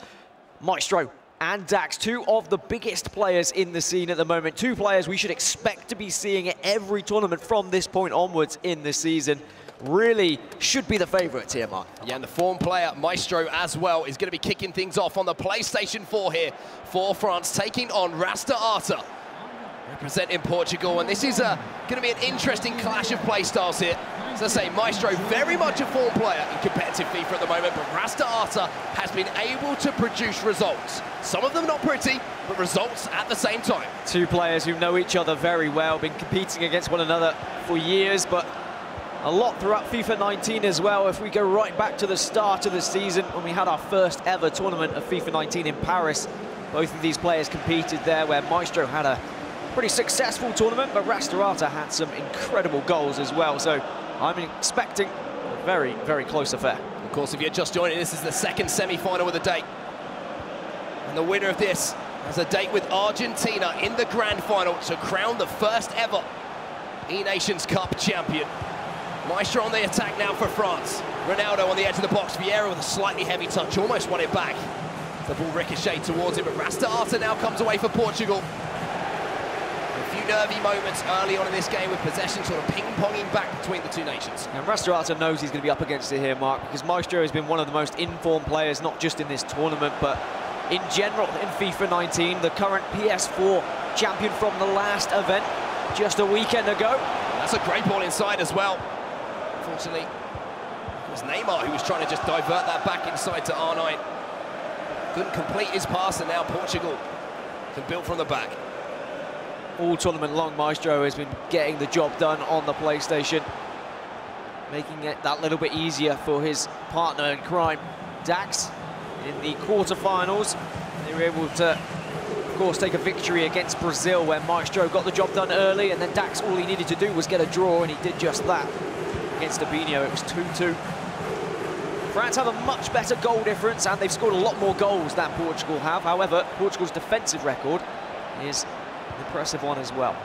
Maestro and Dax, two of the biggest players in the scene at the moment. Two players we should expect to be seeing at every tournament from this point onwards in the season. Really should be the favourites here, Mark. Yeah, and the form player, Maestro, as well, is going to be kicking things off on the PlayStation 4 here for France, taking on Rasta Arta, representing Portugal. And this is going to be an interesting clash of play styles here. As I say, Maestro, very much a form player in competitive FIFA at the moment, but Rasta Arta has been able to produce results. Some of them not pretty, but results at the same time. Two players who know each other very well, been competing against one another for years, but a lot throughout FIFA 19 as well. If we go right back to the start of the season, when we had our first ever tournament of FIFA 19 in Paris, both of these players competed there, where Maestro had a pretty successful tournament, but Rasta Arta had some incredible goals as well. So I'm expecting a very, very close affair. Of course, if you're just joining, this is the second semi-final of the day. And the winner of this has a date with Argentina in the grand final to crown the first ever eNations Cup champion. Maestro on the attack now for France. Ronaldo on the edge of the box. Vieira with a slightly heavy touch, almost won it back. The ball ricocheted towards him, but Rasta Arta now comes away for Portugal. A few nervy moments early on in this game with possession sort of ping-ponging back between the two nations. And Rasta Arta knows he's going to be up against it here, Mark, because Maestro has been one of the most informed players, not just in this tournament, but in general in FIFA 19, the current PS4 champion from the last event just a weekend ago. That's a great ball inside as well. Unfortunately, was Neymar who was trying to just divert that back inside to R9. Couldn't complete his pass, and now Portugal can build from the back. All tournament long, Maestro has been getting the job done on the PlayStation, making it that little bit easier for his partner in crime, Dax. In the quarterfinals, they were able to, of course, take a victory against Brazil, where Maestro got the job done early, and then Dax, all he needed to do was get a draw, and he did just that. Against Abinho, it was 2-2. France have a much better goal difference, and they've scored a lot more goals than Portugal have. However, Portugal's defensive record is an impressive one as well.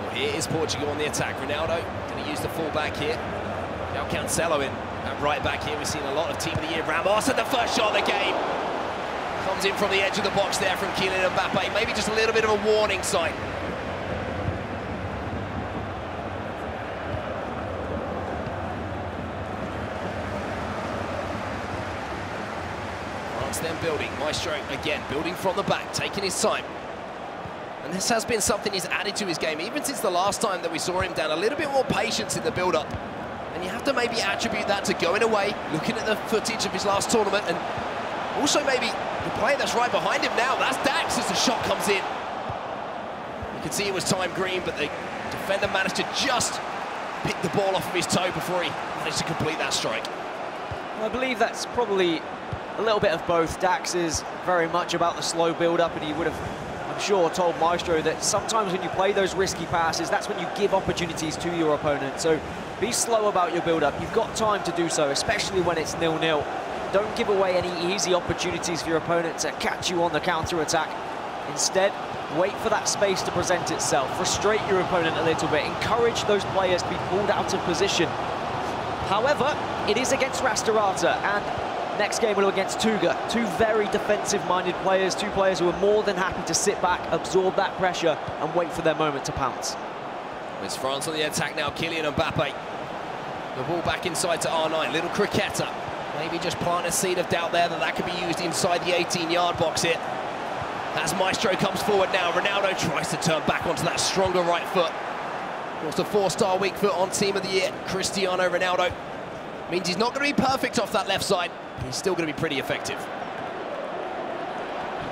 Well, here is Portugal on the attack. Ronaldo going to use the full-back here. Now Cancelo in. And right back here, we've seen a lot of Team of the Year. Ramos at the first shot of the game. Comes in from the edge of the box there from Kylian Mbappe. Maybe just a little bit of a warning sign. France then building. Maestro again, building from the back, taking his time. And this has been something he's added to his game, even since the last time that we saw him down. A little bit more patience in the build-up. And you have to maybe attribute that to going away, looking at the footage of his last tournament, and also maybe the player that's right behind him now. That's Dax as the shot comes in. You can see it was time green, but the defender managed to just pick the ball off of his toe before he managed to complete that strike. Well, I believe that's probably a little bit of both. Dax is very much about the slow build-up, and he would have, I'm sure, told Maestro that sometimes when you play those risky passes, that's when you give opportunities to your opponent. So be slow about your build-up. You've got time to do so, especially when it's 0-0. Don't give away any easy opportunities for your opponent to catch you on the counter-attack. Instead, wait for that space to present itself. Frustrate your opponent a little bit. Encourage those players to be pulled out of position. However, it is against Rastarata, and next game we'll go against Tuga. Two very defensive-minded players, two players who are more than happy to sit back, absorb that pressure, and wait for their moment to pounce. It's France on the attack now, Kylian Mbappe. The ball back inside to R9, little cricketer. Maybe just plant a seed of doubt there that could be used inside the 18-yard box here. As Maestro comes forward now, Ronaldo tries to turn back onto that stronger right foot. What's the 4-star weak foot on Team of the Year, Cristiano Ronaldo. Means he's not going to be perfect off that left side, but he's still going to be pretty effective.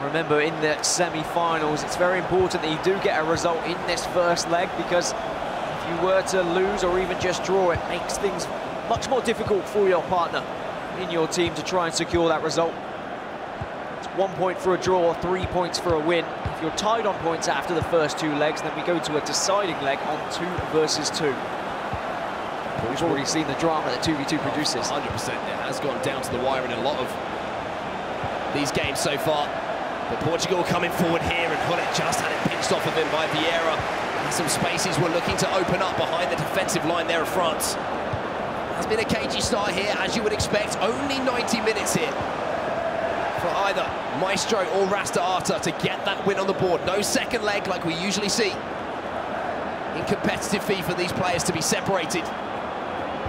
Remember, in the semi-finals, it's very important that you do get a result in this first leg, because if you were to lose or even just draw, it makes things much more difficult for your partner in your team to try and secure that result. It's 1 point for a draw, 3 points for a win. If you're tied on points after the first two legs, then we go to a deciding leg on 2 versus 2. We've already seen the drama that 2v2 produces. 100%, it has gone down to the wire in a lot of these games so far. But Portugal coming forward here, and Hullet just had it pinched off of him by Vieira. And some spaces were looking to open up behind the defensive line there of France. Has been a cagey start here, as you would expect. Only 90 minutes here for either Maestro or Rastarata to get that win on the board. No second leg like we usually see in competitive FIFA, these players to be separated.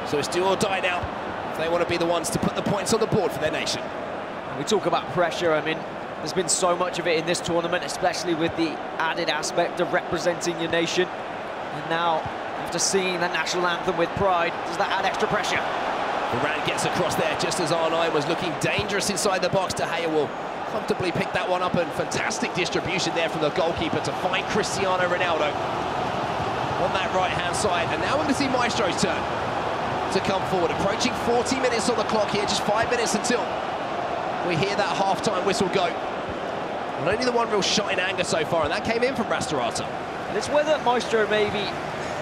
So it's do or die now if they want to be the ones to put the points on the board for their nation. We talk about pressure. I mean, there's been so much of it in this tournament, especially with the added aspect of representing your nation. And now, after singing the national anthem with pride, does that add extra pressure? Varane gets across there just as R9 was looking dangerous inside the box. De Gea will comfortably pick that one up, and fantastic distribution there from the goalkeeper to find Cristiano Ronaldo on that right-hand side. And now we're going to see Maestro's turn to come forward. Approaching 40 minutes on the clock here, just 5 minutes until we hear that half-time whistle go. And only the one real shot in anger so far, and that came in from Rastarata. And it's whether Maestro may be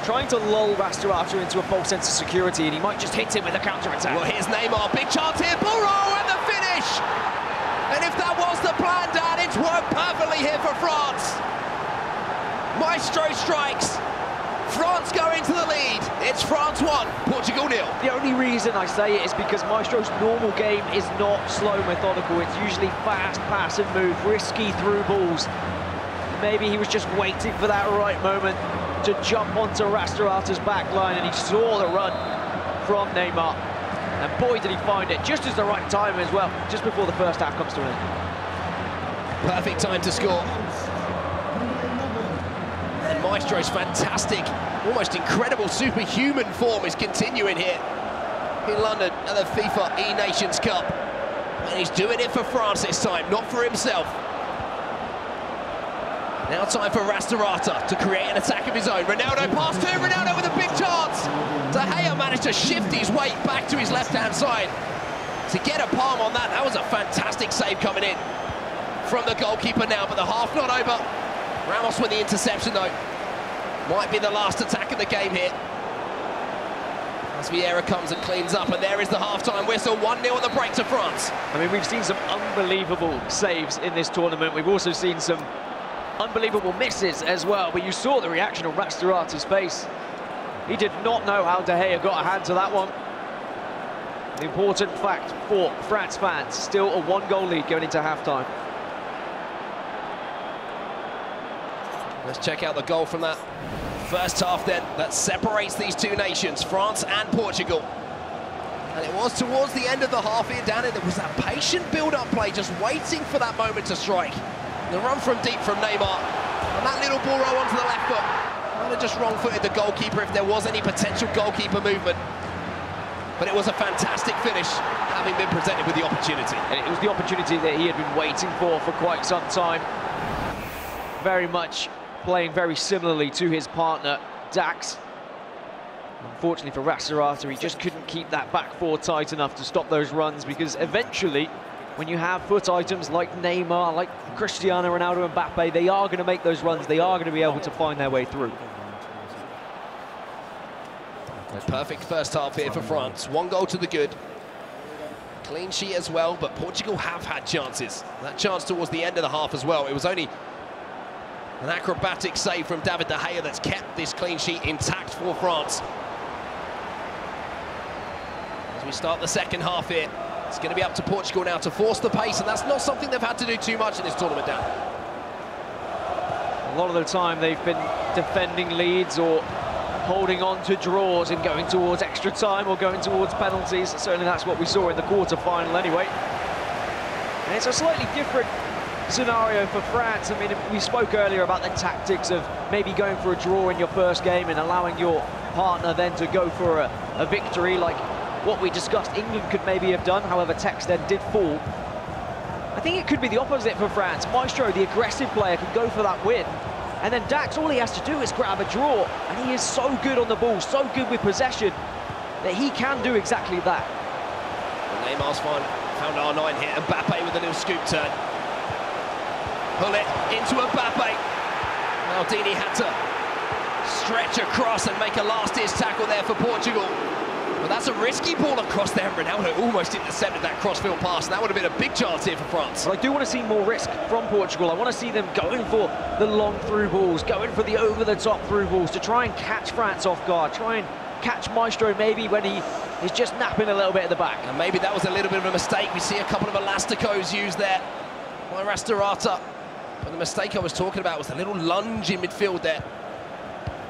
trying to lull Rastarata into a false sense of security, and he might just hit him with a counter-attack. Well, here's Neymar, big chance here, Bourreau, and the finish! And if that was the plan, Dan, it's worked perfectly here for France. Maestro strikes, France go into the lead. It's France 1, Portugal 0. The only reason I say it is because Maestro's normal game is not slow, methodical. It's usually fast, pass and move, risky through balls. Maybe he was just waiting for that right moment to jump onto Rastarata's back line, and he saw the run from Neymar. And boy, did he find it just as the right time as well, just before the first half comes to an end. Perfect time to score. And Maestro's fantastic, almost incredible superhuman form is continuing here. in London at the FIFA eNations Cup. And he's doing it for France this time, not for himself. Now time for Rastorata to create an attack of his own. Ronaldo pass to Ronaldo with a big chance. De Gea managed to shift his weight back to his left-hand side. To get a palm on that, that was a fantastic save coming in from the goalkeeper now, but the half not over. Ramos with the interception though. Might be the last attack of the game here. As Vieira comes and cleans up, and there is the half-time whistle. 1-0 at the break to France. I mean, we've seen some unbelievable saves in this tournament. We've also seen some unbelievable misses as well, but you saw the reaction on Rastorata's face. He did not know how De Gea got a hand to that one. The important fact for France fans, still a 1-goal lead going into half-time. Let's check out the goal from that first half then, that separates these two nations, France and Portugal. And it was towards the end of the half here, down there was that patient build-up play, just waiting for that moment to strike. The run from deep from Neymar, and that little ball roll onto the left foot. Might have just wrong-footed the goalkeeper if there was any potential goalkeeper movement. But it was a fantastic finish, having been presented with the opportunity. And it was the opportunity that he had been waiting for quite some time. Very much playing very similarly to his partner, Dax. Unfortunately for Rastorata, he just couldn't keep that back four tight enough to stop those runs, because eventually, when you have foot items like Neymar, like Cristiano Ronaldo and Mbappe, they are going to make those runs. They are going to be able to find their way through. A perfect first half here for France. 1 goal to the good. Clean sheet as well, but Portugal have had chances. That chance towards the end of the half as well. It was only an acrobatic save from David De Gea that's kept this clean sheet intact for France. As we start the second half here, it's going to be up to Portugal now to force the pace, and that's not something they've had to do too much in this tournament, Dan. A lot of the time they've been defending leads or holding on to draws and going towards extra time or going towards penalties. Certainly that's what we saw in the quarter-final anyway. And it's a slightly different scenario for France. I mean, we spoke earlier about the tactics of maybe going for a draw in your first game and allowing your partner then to go for a victory, like what we discussed England could maybe have done. However, Tex then did fall. I think it could be the opposite for France. Maestro, the aggressive player, can go for that win. And then Dax, all he has to do is grab a draw. And he is so good on the ball, so good with possession, that he can do exactly that. And Neymar's found R9 here. Mbappe with a little scoop turn. Pull it into Mbappe. Maldini had to stretch across and make a last-ditch tackle there for Portugal. But that's a risky ball across there. Ronaldo almost intercepted that cross-field pass, and that would have been a big chance here for France. But I do want to see more risk from Portugal. I want to see them going for the long through balls, going for the over-the-top through balls to try and catch France off guard, try and catch Maestro maybe when he is just napping a little bit at the back. And maybe that was a little bit of a mistake. We see a couple of elasticos used there by Rastorata. But the mistake I was talking about was the little lunge in midfield there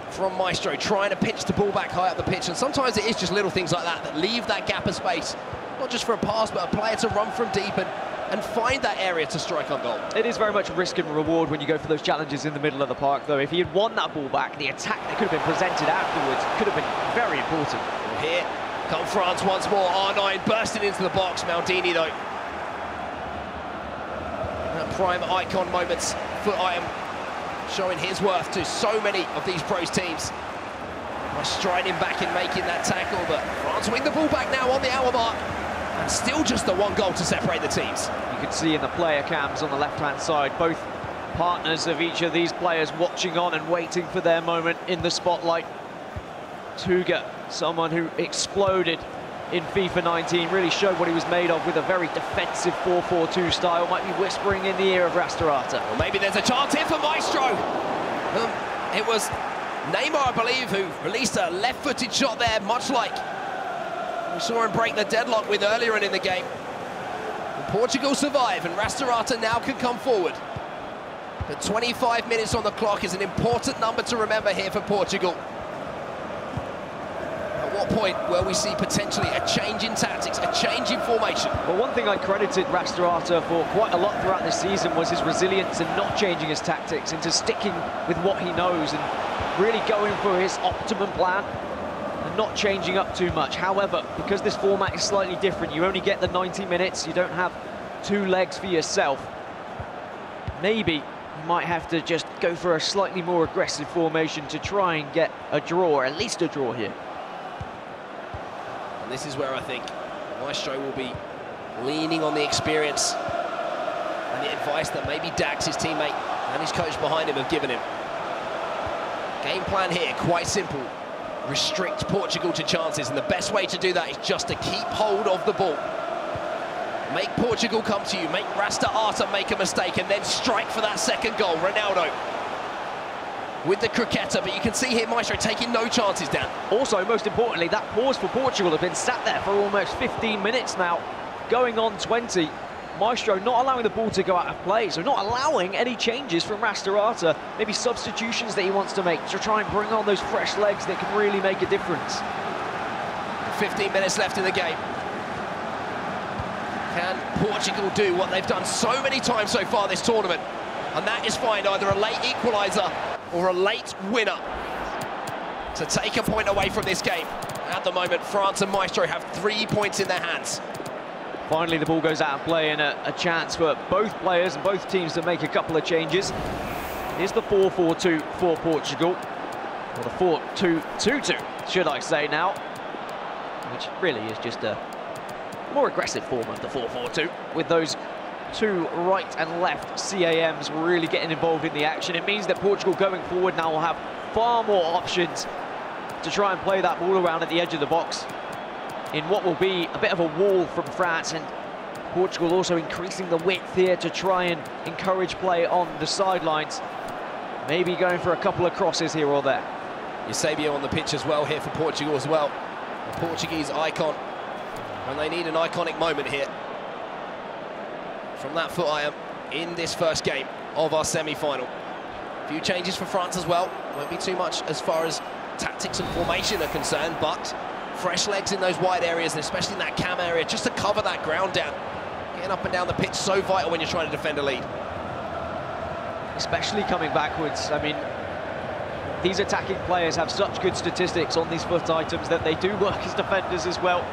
from Maestro, trying to pitch the ball back high up the pitch. And sometimes it is just little things like that that leave that gap of space, not just for a pass, but a player to run from deep and find that area to strike on goal. It is very much risk and reward when you go for those challenges in the middle of the park, though. If he had won that ball back, the attack that could have been presented afterwards could have been very important. Here come France once more. R9 bursting into the box. Maldini, though. That prime icon moments, foot item, showing his worth to so many of these pros teams by striding back and making that tackle. But France win the ball back now on the hour mark, and still just the 1 goal to separate the teams. You can see in the player cams on the left-hand side, both partners of each of these players watching on and waiting for their moment in the spotlight. Tuga, someone who exploded in FIFA 19, really showed what he was made of with a very defensive 4-4-2 style. Might be whispering in the ear of Rastorata. Well, maybe there's a chance here for Maestro. It was Neymar, I believe, who released a left-footed shot there, much like we saw him break the deadlock with earlier in the game. And Portugal survive, and Rastorata now can come forward. But 25 minutes on the clock is an important number to remember here for Portugal. At what point will we see potentially a change in tactics, a change in formation? Well, one thing I credited Rastorata for quite a lot throughout this season was his resilience and not changing his tactics, into sticking with what he knows and really going for his optimum plan. and not changing up too much. However, because this format is slightly different, you only get the 90 minutes, you don't have 2 legs for yourself. Maybe you might have to just go for a slightly more aggressive formation to try and get a draw, or at least a draw here. And this is where I think Maestro will be leaning on the experience and the advice that maybe Dax, his teammate, and his coach behind him have given him. Game plan here, quite simple. Restrict Portugal to chances, and the best way to do that is just to keep hold of the ball. Make Portugal come to you, make Rasta Arta make a mistake, and then strike for that second goal. Ronaldo with the croqueta, but you can see here Maestro taking no chances, Dan. Also, most importantly, that pause for Portugal have been sat there for almost 15 minutes now, going on 20. Maestro not allowing the ball to go out of play, so not allowing any changes from Rasta Arta, maybe substitutions that he wants to make to try and bring on those fresh legs that can really make a difference. 15 minutes left in the game. Can Portugal do what they've done so many times so far this tournament? And that is find either a late equaliser or a late winner to take a point away from this game. At the moment, France and Maestro have 3 points in their hands. Finally, the ball goes out of play, and a chance for both players and both teams to make a couple of changes. Here's the 4-4-2 for Portugal, or the 4-2-2-2, should I say now, which really is just a more aggressive form of the 4-4-2, with those 2 right and left CAMs really getting involved in the action. It means that Portugal going forward now will have far more options to try and play that ball around at the edge of the box in what will be a bit of a wall from France, and Portugal also increasing the width here to try and encourage play on the sidelines. Maybe going for a couple of crosses here or there. Eusebio on the pitch as well here for Portugal as well. The Portuguese icon, and they need an iconic moment here from that foot iron in this first game of our semi-final. A few changes for France as well. Won't be too much as far as tactics and formation are concerned, but fresh legs in those wide areas, and especially in that cam area, just to cover that ground down. Getting up and down the pitch, so vital when you're trying to defend a lead. Especially coming backwards. I mean, these attacking players have such good statistics on these foot items that they do work as defenders as well.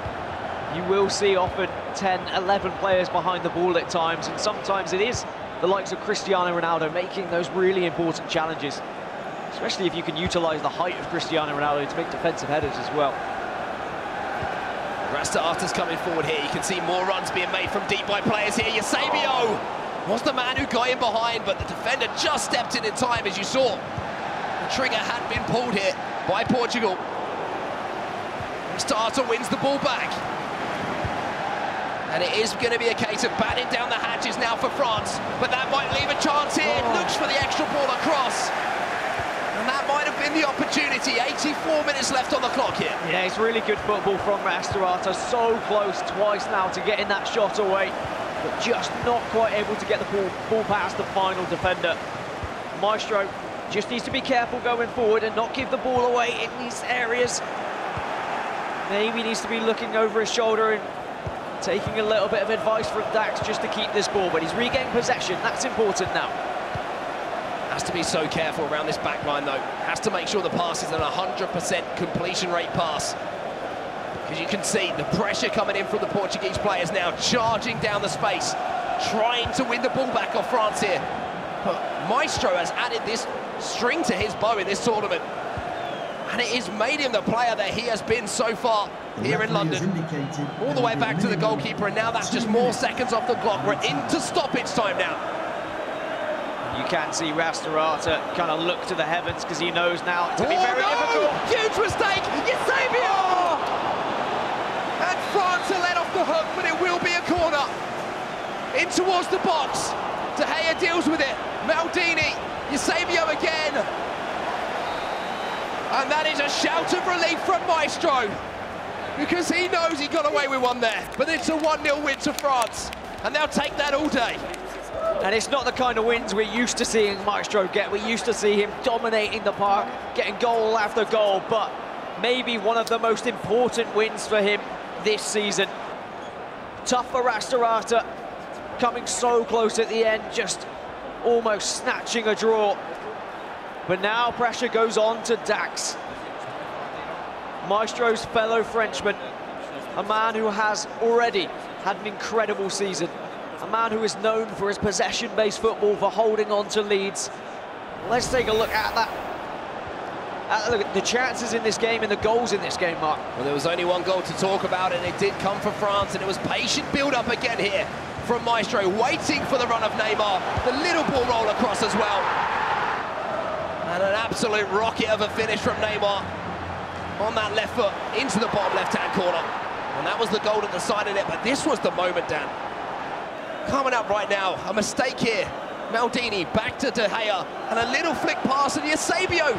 You will see often 10, 11 players behind the ball at times, and sometimes it is the likes of Cristiano Ronaldo making those really important challenges, especially if you can utilise the height of Cristiano Ronaldo to make defensive headers as well. Rasta Arta's coming forward here. You can see more runs being made from deep by players here. Eusebio was the man who got in behind, but the defender just stepped in time, as you saw. The trigger had been pulled here by Portugal. Rasta Arta wins the ball back. And it is going to be a case of batting down the hatches now for France, but that might leave a chance here. Looks for the extra ball across. And that might have been the opportunity. 84 minutes left on the clock here. Yeah, it's really good football from Rasta Arta. So close twice now to getting that shot away, but just not quite able to get the ball past the final defender. Maestro just needs to be careful going forward and not give the ball away in these areas. Maybe needs to be looking over his shoulder and taking a little bit of advice from Dax just to keep this ball, but he's regained possession. That's important now. Has to be so careful around this back line, though. Has to make sure the pass is an 100% completion rate pass. Because you can see the pressure coming in from the Portuguese players now, charging down the space, trying to win the ball back off France here. But Maestro has added this string to his bow in this tournament, and it has made him the player that he has been so far here in London. All the way back to the goalkeeper, and now that's just more seconds off the clock. We're into stoppage time now. You can see Rasta Arta kind of look to the heavens because he knows now it's going to be very difficult. Huge mistake! Eusebio! And France are let off the hook, but it will be a corner. In towards the box. De Gea deals with it. Maldini, Eusebio again. And that is a shout of relief from Maestro, because he knows he got away with one there. But it's a 1-0 win to France, and they'll take that all day. And it's not the kind of wins we're used to seeing Maestro get. We're used to see him dominating the park, getting goal after goal, but maybe one of the most important wins for him this season. Tough for Rasta Arta, coming so close at the end, just almost snatching a draw. But now pressure goes on to Dax. Maestro's fellow Frenchman, a man who has already had an incredible season, a man who is known for his possession-based football, for holding on to leads. Let's take a look at that. Look at the chances in this game and the goals in this game, Mark. Well, there was only one goal to talk about, and it did come for France, and it was patient build-up again here from Maestro, waiting for the run of Neymar. The little ball roll across as well. And an absolute rocket of a finish from Neymar on that left foot into the bottom left-hand corner. And that was the goal that decided it, but this was the moment, Dan. Coming up right now, a mistake here. Maldini back to De Gea, and a little flick pass, and Eusebio.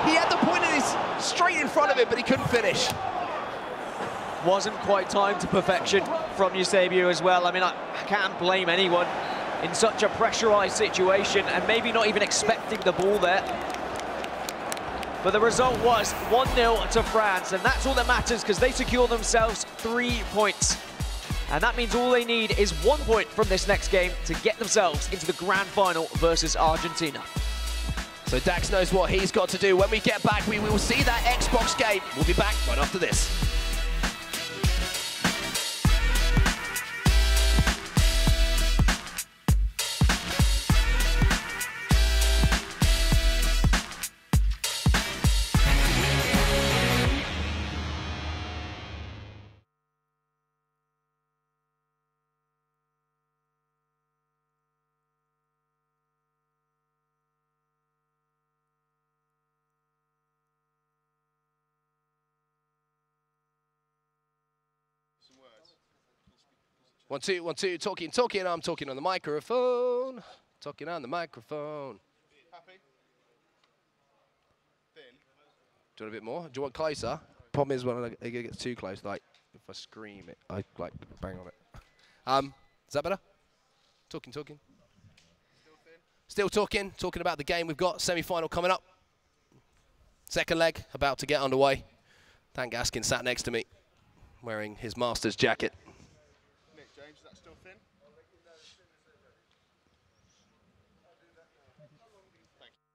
He had the point straight in front of him, but he couldn't finish. Wasn't quite timed to perfection from Eusebio as well. I mean, I can't blame anyone in such a pressurized situation and maybe not even expecting the ball there. But the result was 1-0 to France, and that's all that matters because they secure themselves 3 points. And that means all they need is 1 point from this next game to get themselves into the grand final versus Argentina. So Dax knows what he's got to do. When we get back, we will see that Xbox game. We'll be back right after this. One, two, talking, I'm talking on the microphone. Talking on the microphone. Happy? Thin? Do you want a bit more? Do you want closer? Problem is when it gets too close, like, if I scream it, I, like, bang on it. Is that better? Talking. Still thin? Still talking about the game we've got, semi-final coming up. Second leg, about to get underway. Dan Gaskin sat next to me, wearing his Masters jacket. James, is that still thin? Thank you.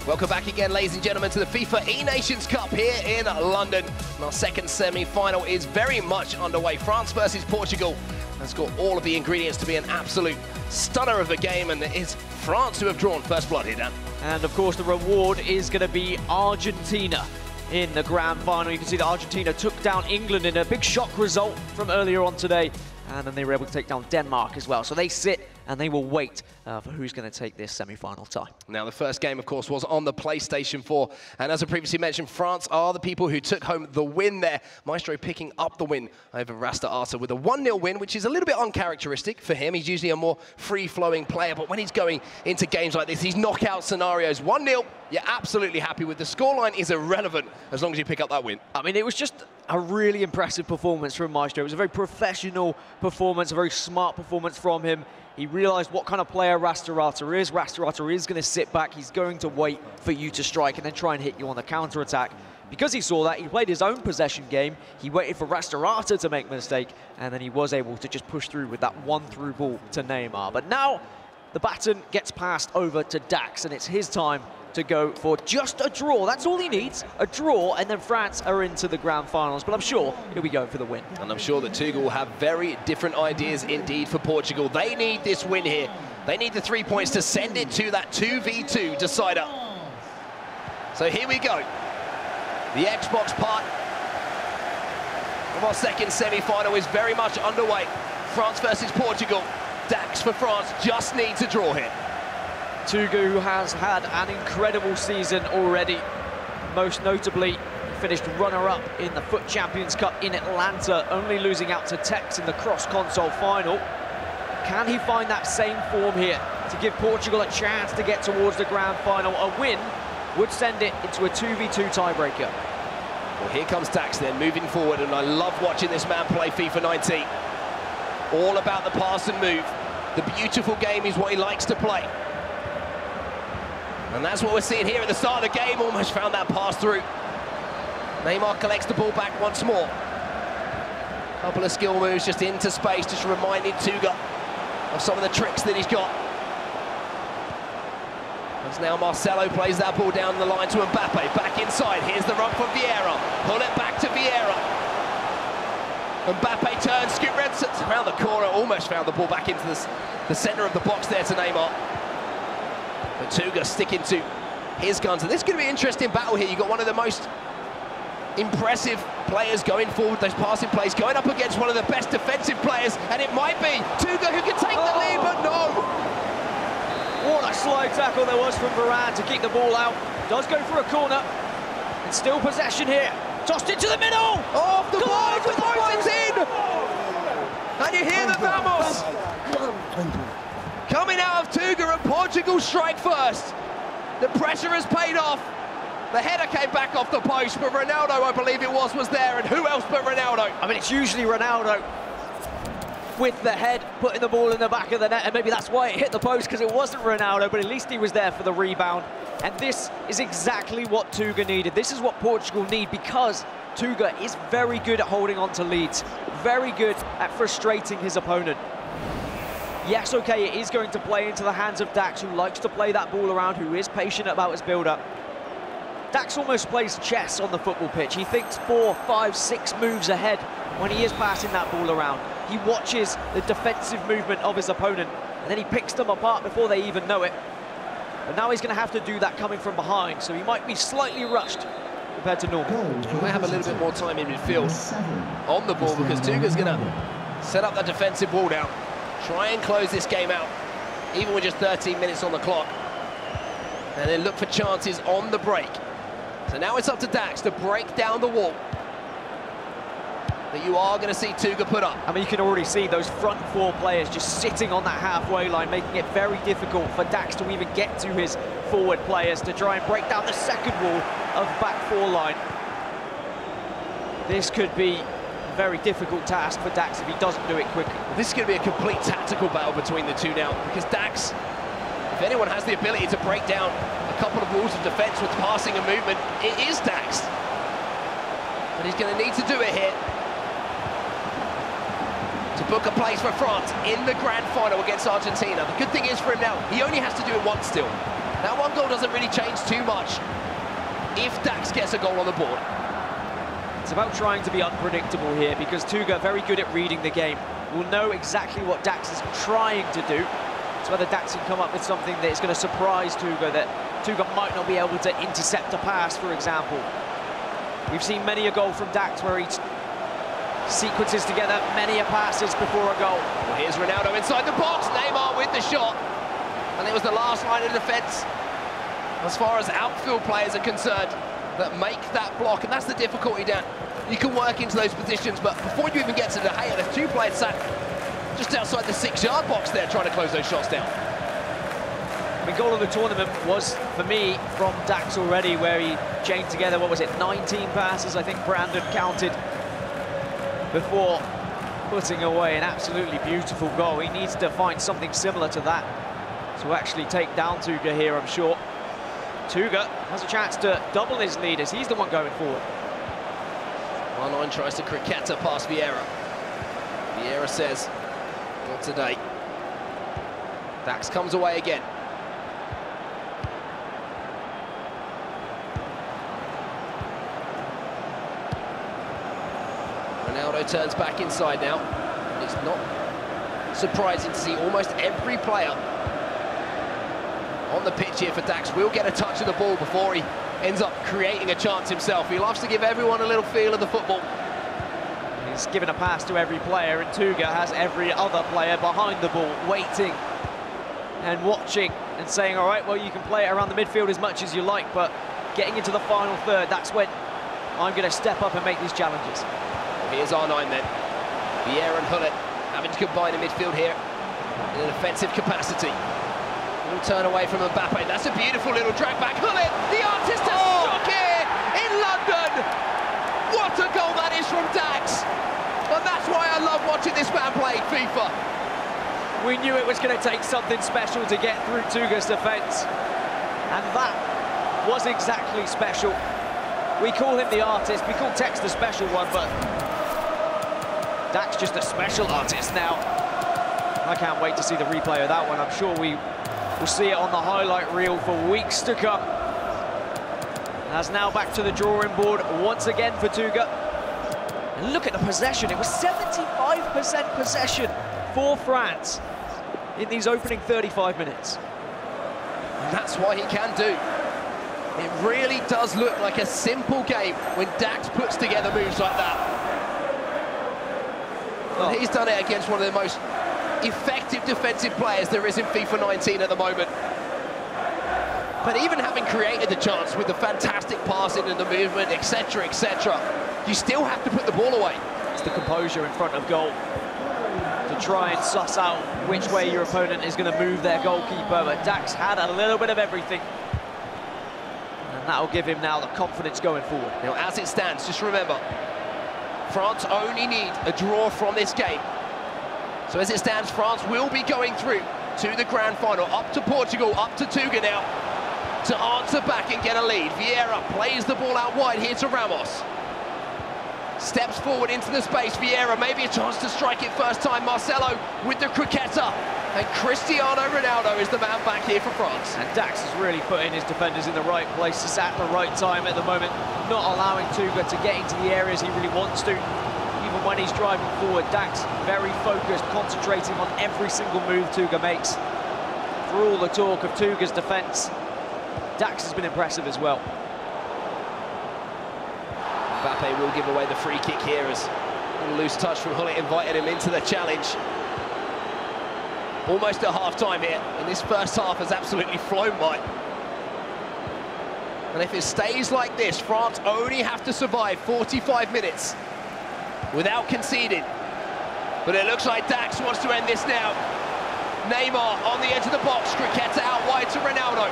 Welcome back again, ladies and gentlemen, to the FIFA eNations Cup here in London. And our second semi-final is very much underway. France versus Portugal has got all of the ingredients to be an absolute stunner of a game, and it is France who have drawn first blood here, Dan. And of course, the reward is going to be Argentina in the grand final. You can see that Argentina took down England in a big shock result from earlier on today, and then they were able to take down Denmark as well. So they sit and they will wait for who's going to take this semi-final tie. Now, the first game, of course, was on the PlayStation 4. And as I previously mentioned, France are the people who took home the win there. Maestro picking up the win over Rasta Arta with a 1-0 win, which is a little bit uncharacteristic for him. He's usually a more free-flowing player. But when he's going into games like this, these knockout scenarios, 1-0, you're absolutely happy with. The scoreline is irrelevant as long as you pick up that win. I mean, it was just a really impressive performance from Maestro. It was a very professional performance, a very smart performance from him. He realized what kind of player Rasta Arta is. Rasta Arta is going to sit back. He's going to wait for you to strike and then try and hit you on the counter-attack. Because he saw that, he played his own possession game. He waited for Rasta Arta to make a mistake, and then he was able to just push through with that one-through ball to Neymar. But now the baton gets passed over to Dax, and it's his time to go for just a draw. That's all he needs, a draw, and then France are into the grand finals. But I'm sure he'll be going for the win. And I'm sure that Tuchel will have very different ideas indeed for Portugal. They need this win here. They need the 3 points to send it to that 2v2 decider. So here we go. The Xbox part of our second semi-final is very much underway. France versus Portugal. Dax for France just needs a draw here. Tuchel, who has had an incredible season already, most notably finished runner-up in the FUT Champions Cup in Atlanta, only losing out to Tex in the cross-console final. Can he find that same form here to give Portugal a chance to get towards the grand final? A win would send it into a 2v2 tiebreaker. Well, here comes Dax then, moving forward, and I love watching this man play FIFA 19. All about the pass and move. The beautiful game is what he likes to play. And that's what we're seeing here at the start of the game. Almost found that pass through. Neymar collects the ball back once more. Couple of skill moves just into space, just reminding Tuga of some of the tricks that he's got. As now Marcelo plays that ball down the line to Mbappe. Back inside, here's the run for Vieira. Pull it back to Vieira. Mbappe turns, scoop around the corner, almost found the ball back into the centre of the box there to Neymar. But Tuga sticking to his guns, and this is going to be an interesting battle here. You've got one of the most impressive players going forward, those passing plays, going up against one of the best defensive players, and it might be Tuga who can take the lead, but no! What a slide tackle there was from Varane to keep the ball out. Does go for a corner, and still possession here. Tossed it to the middle! Off the ball, the point's in! And you hear the vamos! Coming out of Tuga, and Portugal strike first. The pressure has paid off. The header came back off the post, but Ronaldo, I believe it was there, and who else but Ronaldo? I mean, it's usually Ronaldo with the head, putting the ball in the back of the net, and maybe that's why it hit the post, because it wasn't Ronaldo, but at least he was there for the rebound. And this is exactly what Tuga needed. This is what Portugal need, because Tuga is very good at holding on to leads, very good at frustrating his opponent. Yes, okay, it is going to play into the hands of Dax, who likes to play that ball around, who is patient about his build-up. Dax almost plays chess on the football pitch. He thinks 4, 5, 6 moves ahead when he is passing that ball around. He watches the defensive movement of his opponent, and then he picks them apart before they even know it. But now he's going to have to do that coming from behind, so he might be slightly rushed compared to normal. He might have a little bit more time in midfield on the ball, because Tuga's going to set up that defensive wall down. Try and close this game out, even with just 13 minutes on the clock. And then look for chances on the break. So now it's up to Dax to break down the wall that you are going to see Tuga put up. I mean, you can already see those front 4 players just sitting on that halfway line, making it very difficult for Dax to even get to his forward players to try and break down the second wall of back 4 line. This could be a very difficult task for Dax if he doesn't do it quickly. This is going to be a complete tactical battle between the two now, because Dax, if anyone has the ability to break down a couple of walls of defence with passing and movement, it is Dax. But he's going to need to do it here to book a place for France in the grand final against Argentina. The good thing is for him now, he only has to do it once still. That one goal doesn't really change too much if Dax gets a goal on the board. It's about trying to be unpredictable here, because Tuga, very good at reading the game, will know exactly what Dax is trying to do. It's whether Dax can come up with something that is going to surprise Tuga, that Tuga might not be able to intercept a pass, for example. We've seen many a goal from Dax where he sequences together many a passes before a goal. Well, here's Ronaldo inside the box, Neymar with the shot. And it was the last line of defence, as far as outfield players are concerned, that make that block, and that's the difficulty, Dan. You can work into those positions, but before you even get to De Gea, there's two players sat just outside the 6-yard box there trying to close those shots down. The goal of the tournament was, for me, from Dax already, where he chained together, what was it, 19 passes, I think Brandon counted, before putting away an absolutely beautiful goal. He needs to find something similar to that to actually take down Tuga here, I'm sure. Tuga has a chance to double his lead as he's the one going forward. R9 tries to cricketa past Vieira. Vieira says, not today. Dax comes away again. Ronaldo turns back inside now. It's not surprising to see almost every player on the pitch here for Dax will get a touch of the ball before he ends up creating a chance himself. He loves to give everyone a little feel of the football. He's given a pass to every player, and Tuga has every other player behind the ball, waiting and watching and saying, all right, well, you can play it around the midfield as much as you like, but getting into the final third, that's when I'm going to step up and make these challenges. Well, here's R9 then. Vieira and Hullet having to combine in midfield here in an offensive capacity. We'll turn away from Mbappe. That's a beautiful little drag back. Hullet, the artist has struck here in London. What a goal that is from Dax. And that's why I love watching this man play FIFA. We knew it was going to take something special to get through Tuga's defence. And that was exactly special. We call him the artist, we call Tex the special one, but Dax just a special artist now. I can't wait to see the replay of that one. I'm sure we will see it on the highlight reel for weeks to come. As now back to the drawing board once again for Tuga. And look at the possession. It was 75% possession for France in these opening 35 minutes. And that's what he can do. It really does look like a simple game when Dax puts together moves like that. Oh. And he's done it against one of the most effective defensive players there is in FIFA 19 at the moment. But even having created the chance with the fantastic passing and the movement, etc., etc., you still have to put the ball away. It's the composure in front of goal to try and suss out which way your opponent is going to move their goalkeeper, but Dax had a little bit of everything. And that'll give him now the confidence going forward. Now, as it stands, just remember, France only need a draw from this game. So as it stands, France will be going through to the grand final, up to Portugal, up to Tuga now, to answer back and get a lead. Vieira plays the ball out wide here to Ramos. Steps forward into the space, Vieira, maybe a chance to strike it first time. Marcelo with the cricketa. And Cristiano Ronaldo is the man back here for France. And Dax is really putting his defenders in the right places at the right time at the moment, not allowing Tuga to get into the areas he really wants to. Even when he's driving forward, Dax very focused, concentrating on every single move Tuga makes. For all the talk of Tuga's defence, Dax has been impressive as well. Mbappe will give away the free kick here as a loose touch from Hullet invited him into the challenge. Almost at half-time here, and this first half has absolutely flown by. And if it stays like this, France only have to survive 45 minutes without conceding. But it looks like Dax wants to end this now. Neymar on the edge of the box, cricketa out wide to Ronaldo.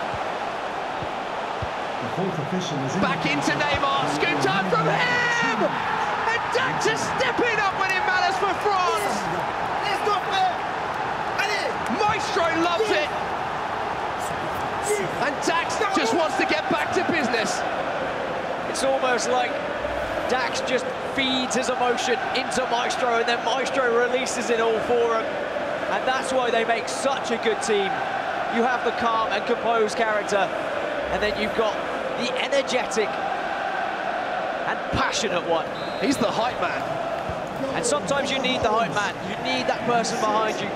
Back into Neymar, scoop time from him! And Dax is stepping up when it matters for France! Maestro loves it! And Dax just wants to get back to business. It's almost like Dax just feeds his emotion into Maestro, and then Maestro releases it all for him. And that's why they make such a good team. you have the calm and composed character, and then you've got the energetic and passionate one. He's the hype man. And sometimes you need the hype man. You need that person behind you,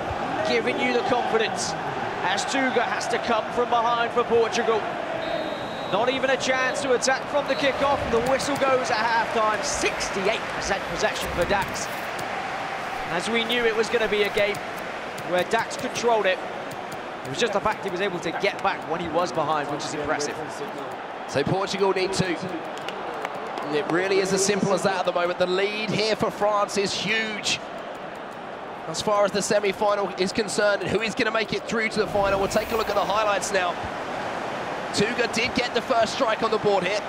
giving you the confidence. As Tuga has to come from behind for Portugal. Not even a chance to attack from the kickoff. The whistle goes at halftime. 68% possession for Dax. As we knew it was going to be a game where Dax controlled it. It was just the fact he was able to get back when he was behind, which is impressive. So Portugal need to. And it really is as simple as that at the moment. The lead here for France is huge. As far as the semi-final is concerned, and who is going to make it through to the final, we'll take a look at the highlights now. Tuga did get the first strike on the board here.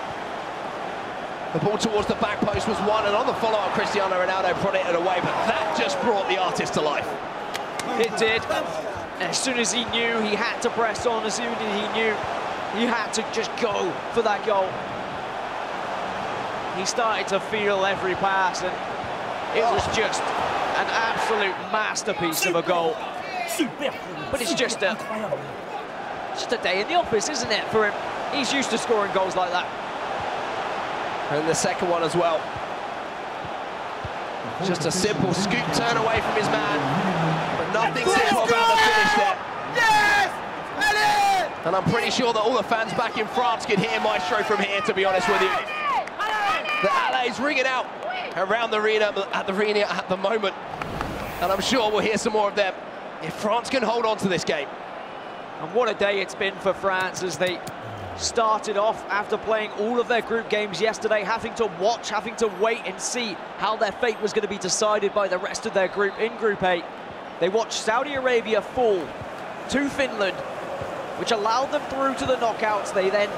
The ball towards the back post was won, and on the follow-up, Cristiano Ronaldo prodded it away, but that just brought the artist to life. It did. As soon as he knew he had to press on, as soon as he knew he had to just go for that goal, he started to feel every pass, and it was just an absolute masterpiece of a goal. But it's just a day in the office, isn't it, for him? He's used to scoring goals like that. And the second one as well. Just a simple scoop turn away from his man, but nothing simple about the finish there. Yes! And I'm pretty sure that all the fans back in France could hear Maestro from here, to be honest with you. The Alley's ringing out around the arena at the moment, and I'm sure we'll hear some more of them if France can hold on to this game. And what a day it's been for France as they started off after playing all of their group games yesterday, having to watch, having to wait and see how their fate was going to be decided by the rest of their group in Group A. They watched Saudi Arabia fall to Finland, which allowed them through to the knockouts. They then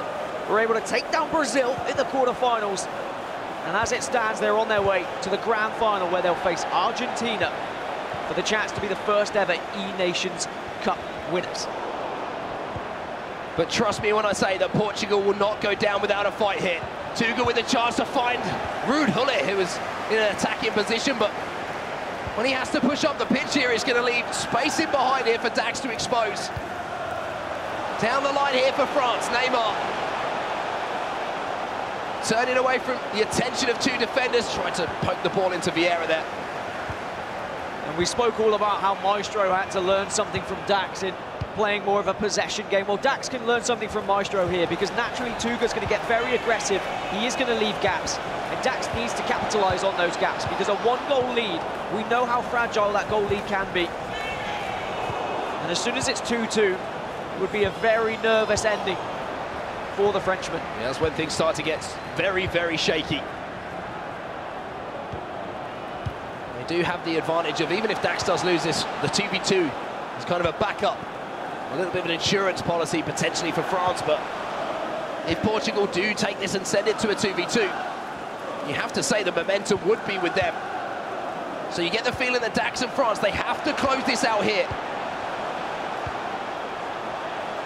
were able to take down Brazil in the quarterfinals. And as it stands, they're on their way to the grand final where they'll face Argentina for the chance to be the first ever eNations Cup winners. But trust me when I say that Portugal will not go down without a fight here. Tuga with a chance to find Ruud Gullit, who was in an attacking position, but when he has to push up the pitch here, he's going to leave space in behind here for Dax to expose. Down the line here for France, Neymar. Turning away from the attention of two defenders, trying to poke the ball into Vieira there. And we spoke all about how Maestro had to learn something from Dax in playing more of a possession game. Well, Dax can learn something from Maestro here, because naturally Tuga's going to get very aggressive. He is going to leave gaps, and Dax needs to capitalise on those gaps, because a one-goal lead, we know how fragile that goal lead can be. And as soon as it's 2-2, it would be a very nervous ending for the Frenchman. Yeah, that's when things start to get very, very shaky. They do have the advantage of, even if Dax does lose this, the 2v2 is kind of a backup. A little bit of an insurance policy potentially for France, but if Portugal do take this and send it to a 2v2, you have to say the momentum would be with them. So you get the feeling that Dax and France, they have to close this out here.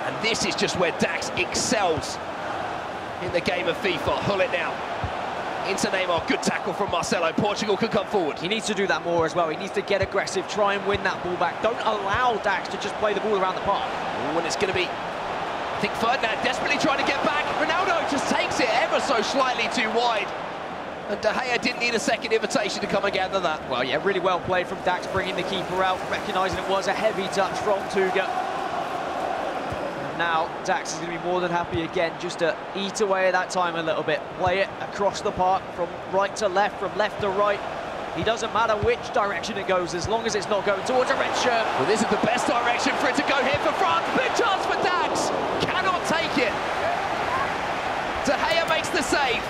And this is just where Dax excels in the game of FIFA. Gullit now into Neymar. Good tackle from Marcelo. Portugal could come forward. He needs to do that more as well. He needs to get aggressive, try and win that ball back. Don't allow Dax to just play the ball around the park. When it's going to be, I think Ferdinand desperately trying to get back. Ronaldo just takes it ever so slightly too wide. And De Gea didn't need a second invitation to come and gather that. Well, yeah, really well played from Dax, bringing the keeper out, recognising it was a heavy touch from Tuga. Now Dax is going to be more than happy again just to eat away at that time a little bit, play it across the park from right to left, from left to right. He doesn't matter which direction it goes, as long as it's not going towards a red shirt. Well, this is the best direction for it to go here for France. Big chance for Dax, cannot take it. De Gea makes the save.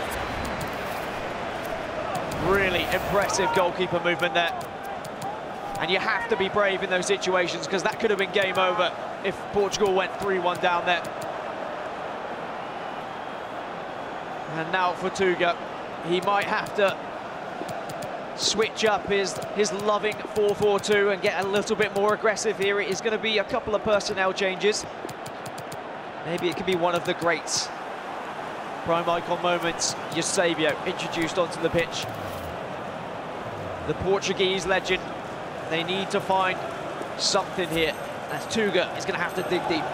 Really impressive goalkeeper movement there. And you have to be brave in those situations, because that could have been game over if Portugal went 3-1 down there. And now for Tuga, he might have to switch up his loving 4-4-2 and get a little bit more aggressive here. It is going to be a couple of personnel changes. Maybe it could be one of the greats. Prime icon moments, Eusebio introduced onto the pitch. The Portuguese legend. They need to find something here. as Tuga is going to have to dig deep.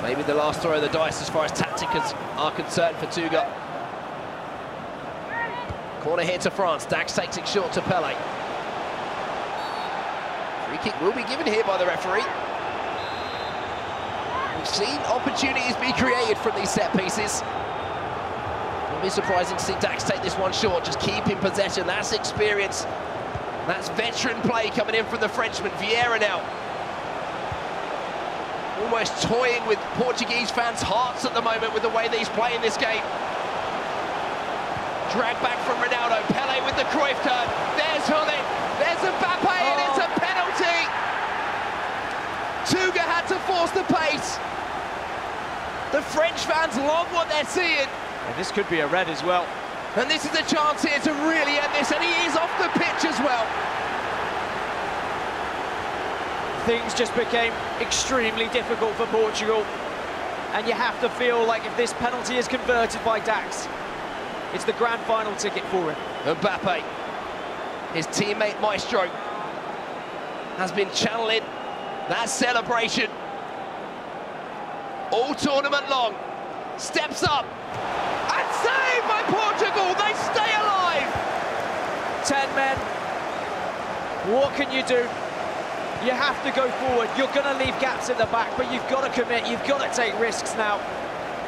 Maybe the last throw of the dice as far as tactics are concerned for Tuga. Corner here to France. Dax takes it short to Pele. Free kick will be given here by the referee. We've seen opportunities be created from these set pieces. It'll be surprising to see Dax take this one short, just keeping possession. That's experience. That's veteran play coming in from the Frenchman. Vieira now. Almost toying with Portuguese fans' hearts at the moment with the way that he's playing this game. Drag back from Ronaldo. Pele with the Cruyff turn. There's Hullet. There's Mbappe, and it's a penalty. Tuga had to force the pace. The French fans love what they're seeing. And this could be a red as well. And this is a chance here to really end this, and he is off the pitch as well. Things just became extremely difficult for Portugal. And you have to feel like if this penalty is converted by Dax, it's the grand final ticket for him. Mbappe, his teammate Maestro, has been channeling that celebration all tournament long. Steps up and saved by Portugal. They stay alive. 10 men. What can you do? You have to go forward. You're going to leave gaps in the back, but you've got to commit. You've got to take risks now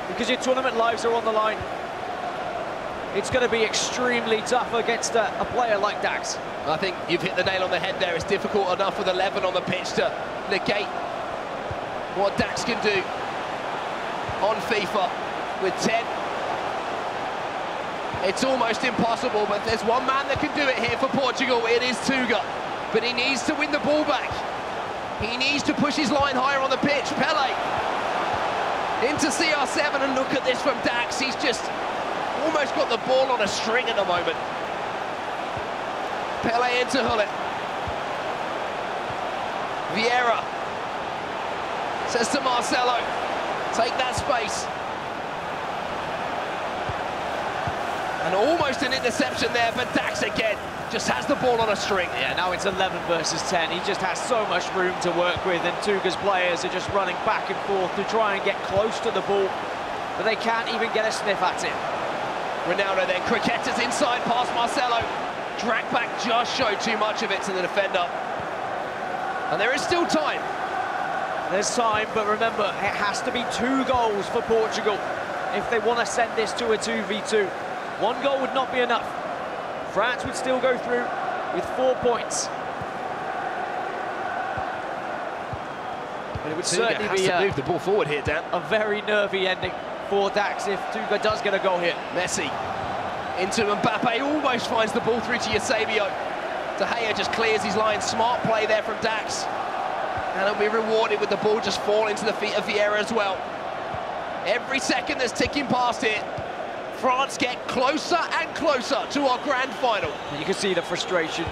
because your tournament lives are on the line. It's going to be extremely tough against a player like Dax. I think you've hit the nail on the head there. It's difficult enough with 11 on the pitch to negate what Dax can do on FIFA with 10. It's almost impossible, but there's one man that can do it here for Portugal. It is Tuga. But he needs to win the ball back. He needs to push his line higher on the pitch. Pele into CR7, and look at this from Dax. He's just almost got the ball on a string at the moment. Pele into Hullet. Vieira says to Marcelo, take that space. And almost an interception there, but Dax again just has the ball on a string. Yeah, now it's 11 versus 10. He just has so much room to work with, and Tuga's players are just running back and forth to try and get close to the ball, but they can't even get a sniff at it. Ronaldo then cricketers inside past Marcelo. Drag back just showed too much of it to the defender. And there is still time. There's time, but remember, it has to be 2 goals for Portugal if they want to send this to a 2v2. 1 goal would not be enough. France would still go through with 4 points. But it would certainly be to move the ball forward here, Dan. A very nervy ending for Dax if Tuga does get a goal here. Messi into Mbappe, almost finds the ball through to Eusebio. De Gea just clears his line. Smart play there from Dax. And it'll be rewarded with the ball just falling to the feet of Vieira as well. Every second that's ticking past here, France get closer and closer to our grand final. You can see the frustration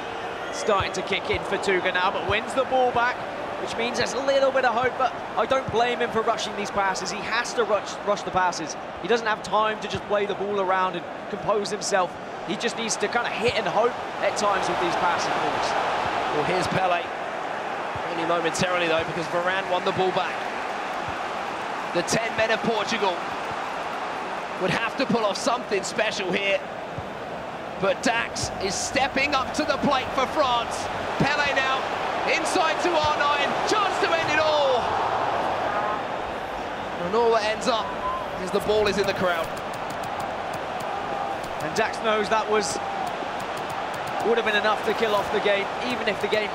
starting to kick in for Tuga now, but wins the ball back, which means there's a little bit of hope, but I don't blame him for rushing these passes. He has to rush the passes. He doesn't have time to just play the ball around and compose himself. He just needs to kind of hit and hope at times with these passing balls. Well, here's Pele. Only momentarily, though, because Varane won the ball back. The 10 men of Portugal would have to pull off something special here. But Dax is stepping up to the plate for France. Pele now, inside to R9, chance to end it all. And all that ends up is the ball is in the crowd. And Dax knows that would have been enough to kill off the game, even if the game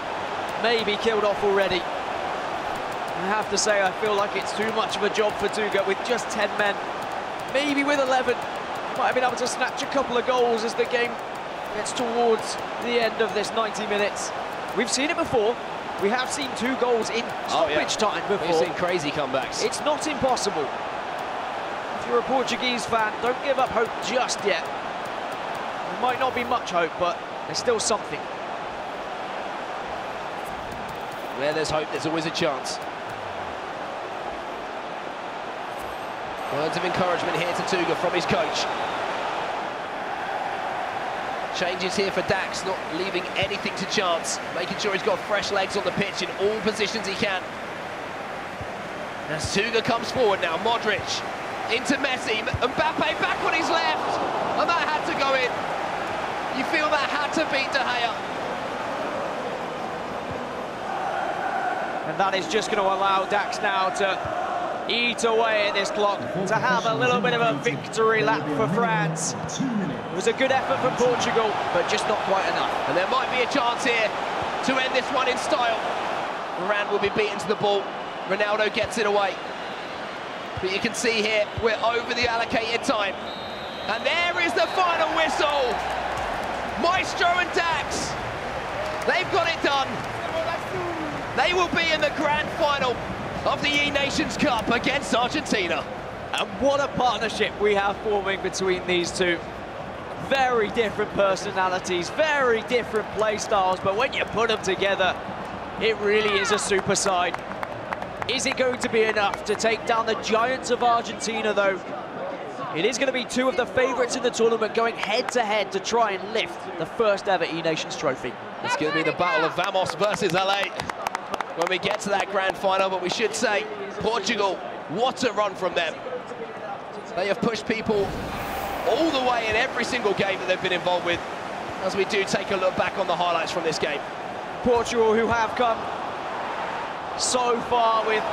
may be killed off already. I have to say, I feel like it's too much of a job for Tuga with just 10 men. Maybe with 11, might have been able to snatch a couple of goals as the game gets towards the end of this 90 minutes. We've seen it before. We have seen 2 goals in stoppage time before. We've seen crazy comebacks. It's not impossible. If you're a Portuguese fan, don't give up hope just yet. There might not be much hope, but there's still something. Where there's hope, there's always a chance. Words of encouragement here to Tuga from his coach. Changes here for Dax, not leaving anything to chance, making sure he's got fresh legs on the pitch in all positions he can. As Tuga comes forward now, Modric into Messi, Mbappe back on his left, and that had to go in. You feel that had to beat De Gea. And that is just going to allow Dax now to eat away at this clock, to have a little bit of a victory lap for France. It was a good effort from Portugal, but just not quite enough. And there might be a chance here to end this one in style. Varane will be beaten to the ball. Ronaldo gets it away. But you can see here, we're over the allocated time. And there is the final whistle. Maestro and Dax, they've got it done. They will be in the grand final of the eNations Cup against Argentina. And what a partnership we have forming between these two. Very different personalities, very different play styles, but when you put them together, it really is a super side. Is it going to be enough to take down the giants of Argentina, though? It is going to be two of the favourites in the tournament going head-to-head to try and lift the first ever eNations trophy. It's going to be the battle of Vamos versus LA when we get to that grand final, but we should say, Portugal, what a run from them. They have pushed people all the way in every single game that they've been involved with, as we do take a look back on the highlights from this game. Portugal, who have come so far with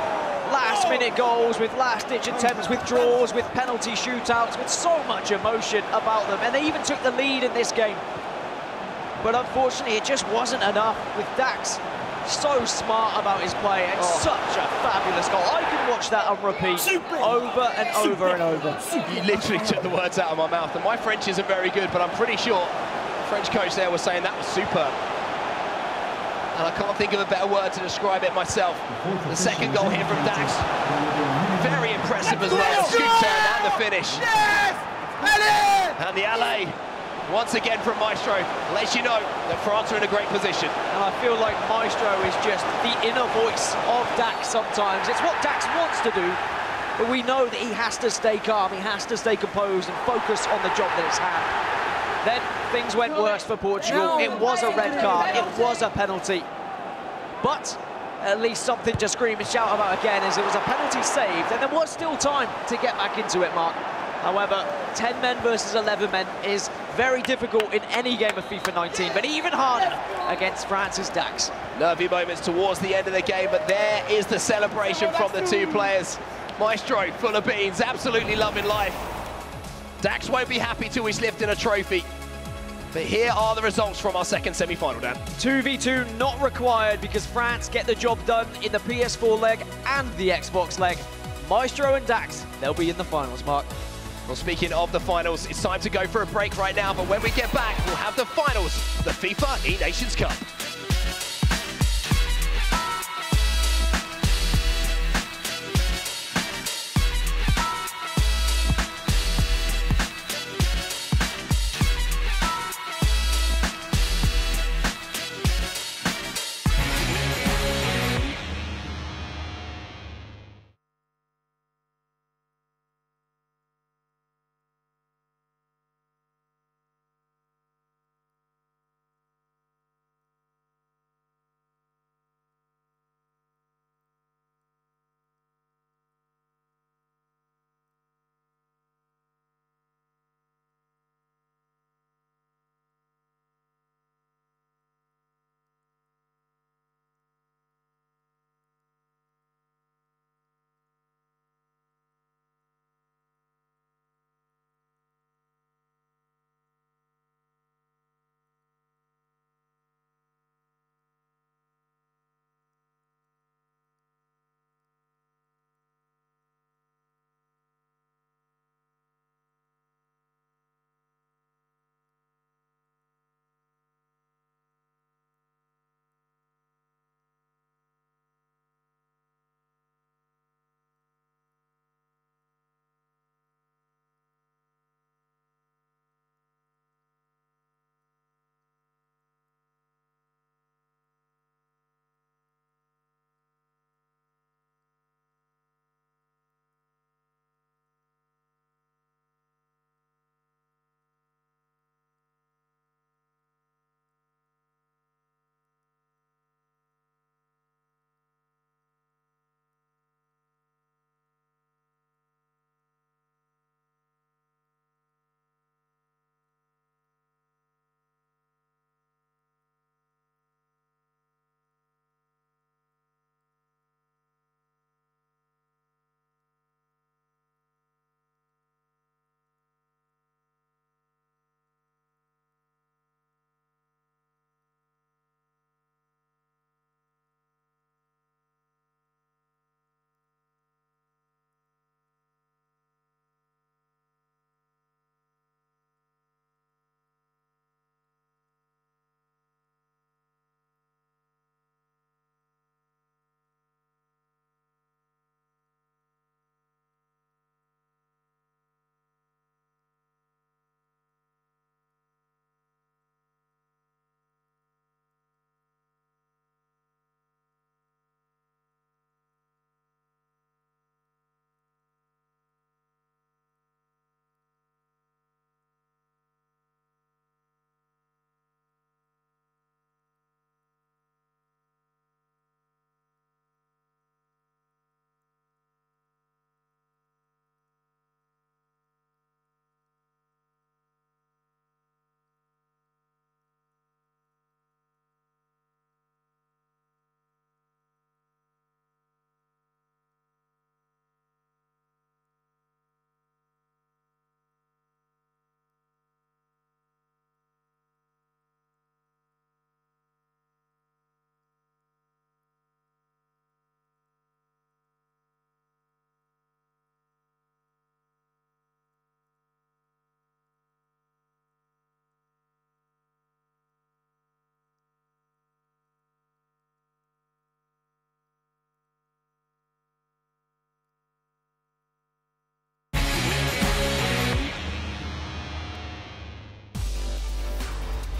last-minute goals, with last-ditch attempts, with draws, with penalty shootouts, with so much emotion about them, and they even took the lead in this game. But unfortunately, it just wasn't enough with Dax. So smart about his play, and such a fabulous goal. I can watch that on repeat over and over and over. You literally took the words out of my mouth, and my French isn't very good, but I'm pretty sure the French coach there was saying that was superb. And I can't think of a better word to describe it myself. The second goal here from Dax, very impressive as well. Scoop turn and the finish. Yes! And the LA, once again from Maestro, lets you know that France are in a great position. And I feel like Maestro is just the inner voice of Dax sometimes. It's what Dax wants to do, but we know that he has to stay calm, he has to stay composed and focus on the job that it's had. Then things went worse for Portugal. It was a red card, it was a penalty. But at least something to scream and shout about again, as it was a penalty saved, and there was still time to get back into it, Mark. However, 10 men versus 11 men is very difficult in any game of FIFA 19, but even harder against France's Dax. Nervy moments towards the end of the game, but there is the celebration from the two players. Maestro, full of beans, absolutely loving life. Dax won't be happy till he's lifting a trophy. But here are the results from our second semi-final, Dan. 2v2 not required because France get the job done in the PS4 leg and the Xbox leg. Maestro and Dax, they'll be in the finals, Mark. Well, speaking of the finals, it's time to go for a break right now, but when we get back, we'll have the finals, the FIFA eNations Cup.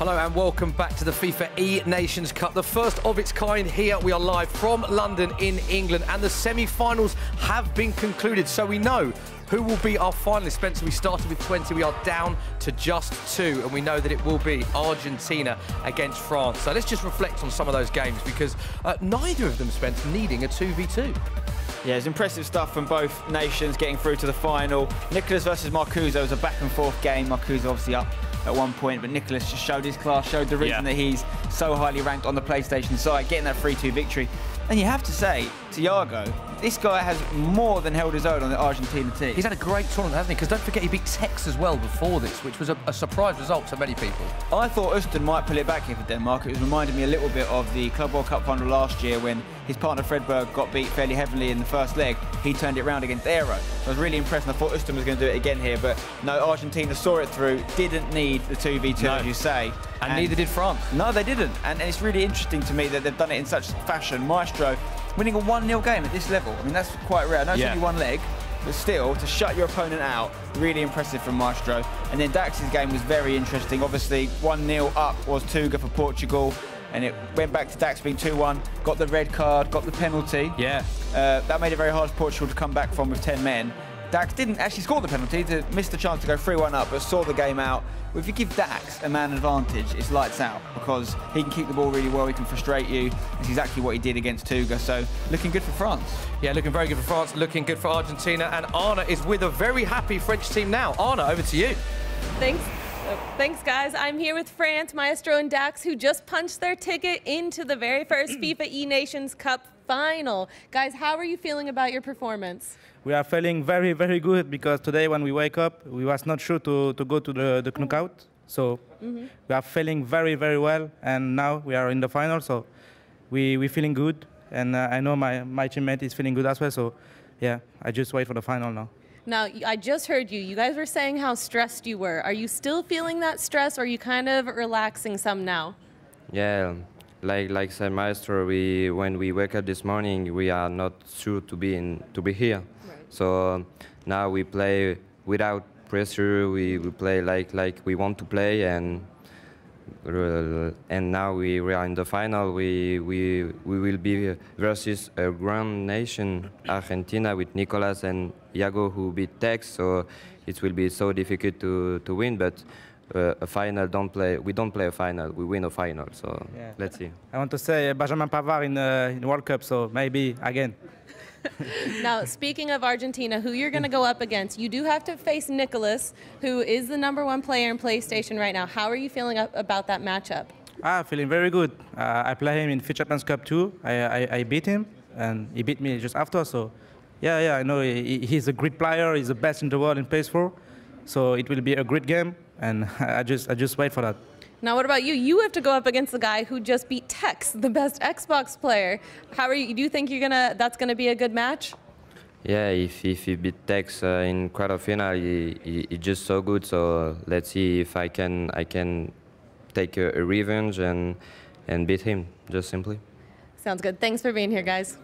Hello and welcome back to the FIFA eNations Cup, the first of its kind here. We are live from London in England and the semi-finals have been concluded, so we know who will be our finalists. Spencer, we started with 20, we are down to just 2, and we know that it will be Argentina against France. So let's just reflect on some of those games, because neither of them, Spence, needing a 2v2. Yeah, it's impressive stuff from both nations getting through to the final. Nicolas versus Marcuso was a back and forth game. Marcuso obviously up at one point, but Nicolas just showed his class, showed the reason that he's so highly ranked on the PlayStation side, getting that 3-2 victory. And you have to say, Thiago, this guy has more than held his own on the Argentina team. He's had a great tournament, hasn't he? Because don't forget, he beat Tex as well before this, which was a surprise result to many people. I thought Østen might pull it back here for Denmark. It was reminding me a little bit of the Club World Cup final last year when his partner Fredberg got beat fairly heavily in the first leg. He turned it around against Aero. So I was really impressed, and I thought Østen was going to do it again here, but no, Argentina saw it through, didn't need the 2v2, as you say. And neither did France. No, they didn't. And it's really interesting to me that they've done it in such fashion. Maestro winning a 1-0 game at this level. I mean, that's quite rare. I know it's only one leg, but still, to shut your opponent out, really impressive from Maestro. And then Dax's game was very interesting. Obviously, 1-0 up was Tuga for Portugal, and it went back to Dax being 2-1, got the red card, got the penalty. Yeah. That made it very hard for Portugal to come back from with 10 men. Dax didn't actually score the penalty, to miss the chance to go 3-1 up, but saw the game out. If you give Dax a man advantage, it's lights out, because he can keep the ball really well, he can frustrate you. It's exactly what he did against Tuga, so looking good for France. Yeah, looking very good for France, looking good for Argentina, and Anna is with a very happy French team now. Anna, over to you. Thanks, guys. I'm here with France, Maestro, and Dax, who just punched their ticket into the very first FIFA eNations Cup final. Guys, how are you feeling about your performance? We are feeling very, very good, because today when we wake up, we was not sure to go to the knockout. So we are feeling very, very well, and now we are in the final, so we're feeling good. And I know my teammate is feeling good as well, so yeah, I just wait for the final now. Now, I just heard you. You guys were saying how stressed you were. Are you still feeling that stress, or are you kind of relaxing some now? Yeah, like said Maestro, when we wake up this morning, we are not sure to be here. Right. So now we play without pressure. We play like we want to play, and now we are in the final. We will be versus a grand nation, Argentina, with Nicolas and Iago, who beat Tex. So it will be so difficult to win, but. A final, we don't play a final, we win a final, so let's see. I want to say Benjamin Pavard in the World Cup, so maybe again. Now, speaking of Argentina, who you're going to go up against, you do have to face Nicolas, who is the #1 player in PlayStation right now. How are you feeling about that matchup? Feeling very good. I play him in FIFA Champions Cup too. I beat him, and he beat me just after, so yeah, I know he's a great player, he's the best in the world in PS4, so it will be a great game. And I just wait for that. Now, what about you? You have to go up against the guy who just beat Tex, the best Xbox player. How are you? Do you think that's gonna be a good match? Yeah, if he beat Tex in quarterfinal, he's just so good. So let's see if I can take a revenge and beat him, just simply. Sounds good. Thanks for being here, guys.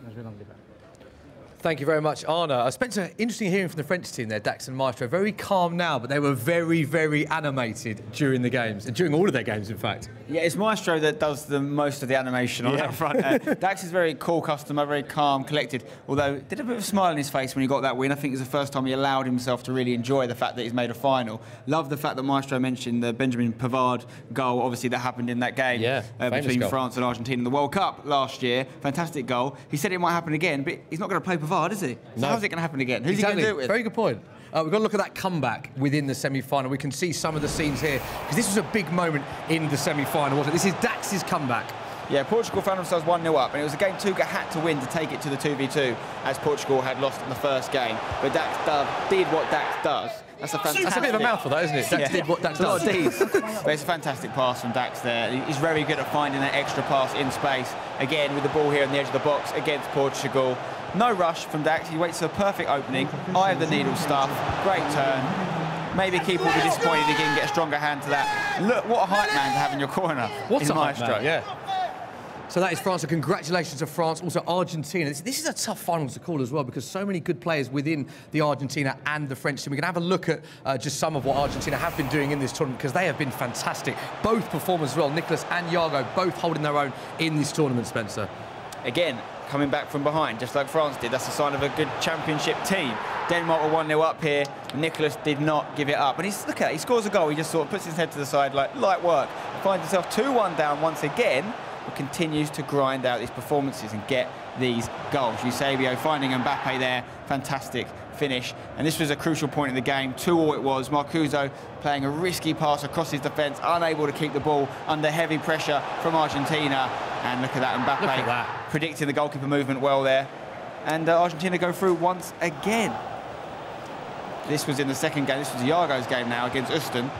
Thank you very much, Anna. Spencer, interesting hearing from the French team there, Dax and Maestro. Very calm now, but they were very, very animated during the games, and during all of their games, in fact. Yeah, it's Maestro that does the most of the animation on that front. Dax is very cool customer, very calm, collected, although did a bit of a smile on his face when he got that win. I think it was the first time he allowed himself to really enjoy the fact that he's made a final. Love the fact that Maestro mentioned the Benjamin Pavard goal, obviously, that happened in that game between France and Argentina in the World Cup last year. Fantastic goal. He said it might happen again, but he's not going to play Pavard, is he? So how's it going to happen again? Who's he going to do it with? Very good point. We've got to look at that comeback within the semi-final. We can see some of the scenes here, because this was a big moment in the semi-final, wasn't it? This is Dax's comeback. Yeah, Portugal found themselves 1-0 up, and it was a game Tuga had to win to take it to the 2v2, as Portugal had lost in the first game. But Dax did what Dax does. That's a fantastic... That's a bit of a mouthful, that, isn't it? Dax did what Dax does. A lot of Ds. But it's a fantastic pass from Dax there. He's very good at finding that extra pass in space. Again, with the ball here on the edge of the box against Portugal. No rush from Dax. He waits for a perfect opening. Eye of the needle stuff. Great turn. Maybe keeper will be disappointed if he can get a stronger hand to that. Look, what a hype man to have in your corner. What a hype man, yeah. So that is France, so congratulations to France. Also Argentina. This is a tough final to call as well because so many good players within the Argentina and the French team. We're going to have a look at just some of what Argentina have been doing in this tournament because they have been fantastic. Both performers as well, Nicolas and Iago, both holding their own in this tournament, Spencer. Again, coming back from behind, just like France did. That's a sign of a good championship team. Denmark were 1-0 up here. Nicolas did not give it up. And look at it, he scores a goal. He just sort of puts his head to the side like light work. He finds himself 2-1 down once again, but continues to grind out these performances and get these goals. Eusebio finding Mbappe there. Fantastic finish. And this was a crucial point in the game. 2-2 it was. Marcuso playing a risky pass across his defence, unable to keep the ball under heavy pressure from Argentina. And look at that, Mbappe look at that. Predicting the goalkeeper movement well there. And Argentina go through once again. This was in the second game. This was Iago's game now against Uston.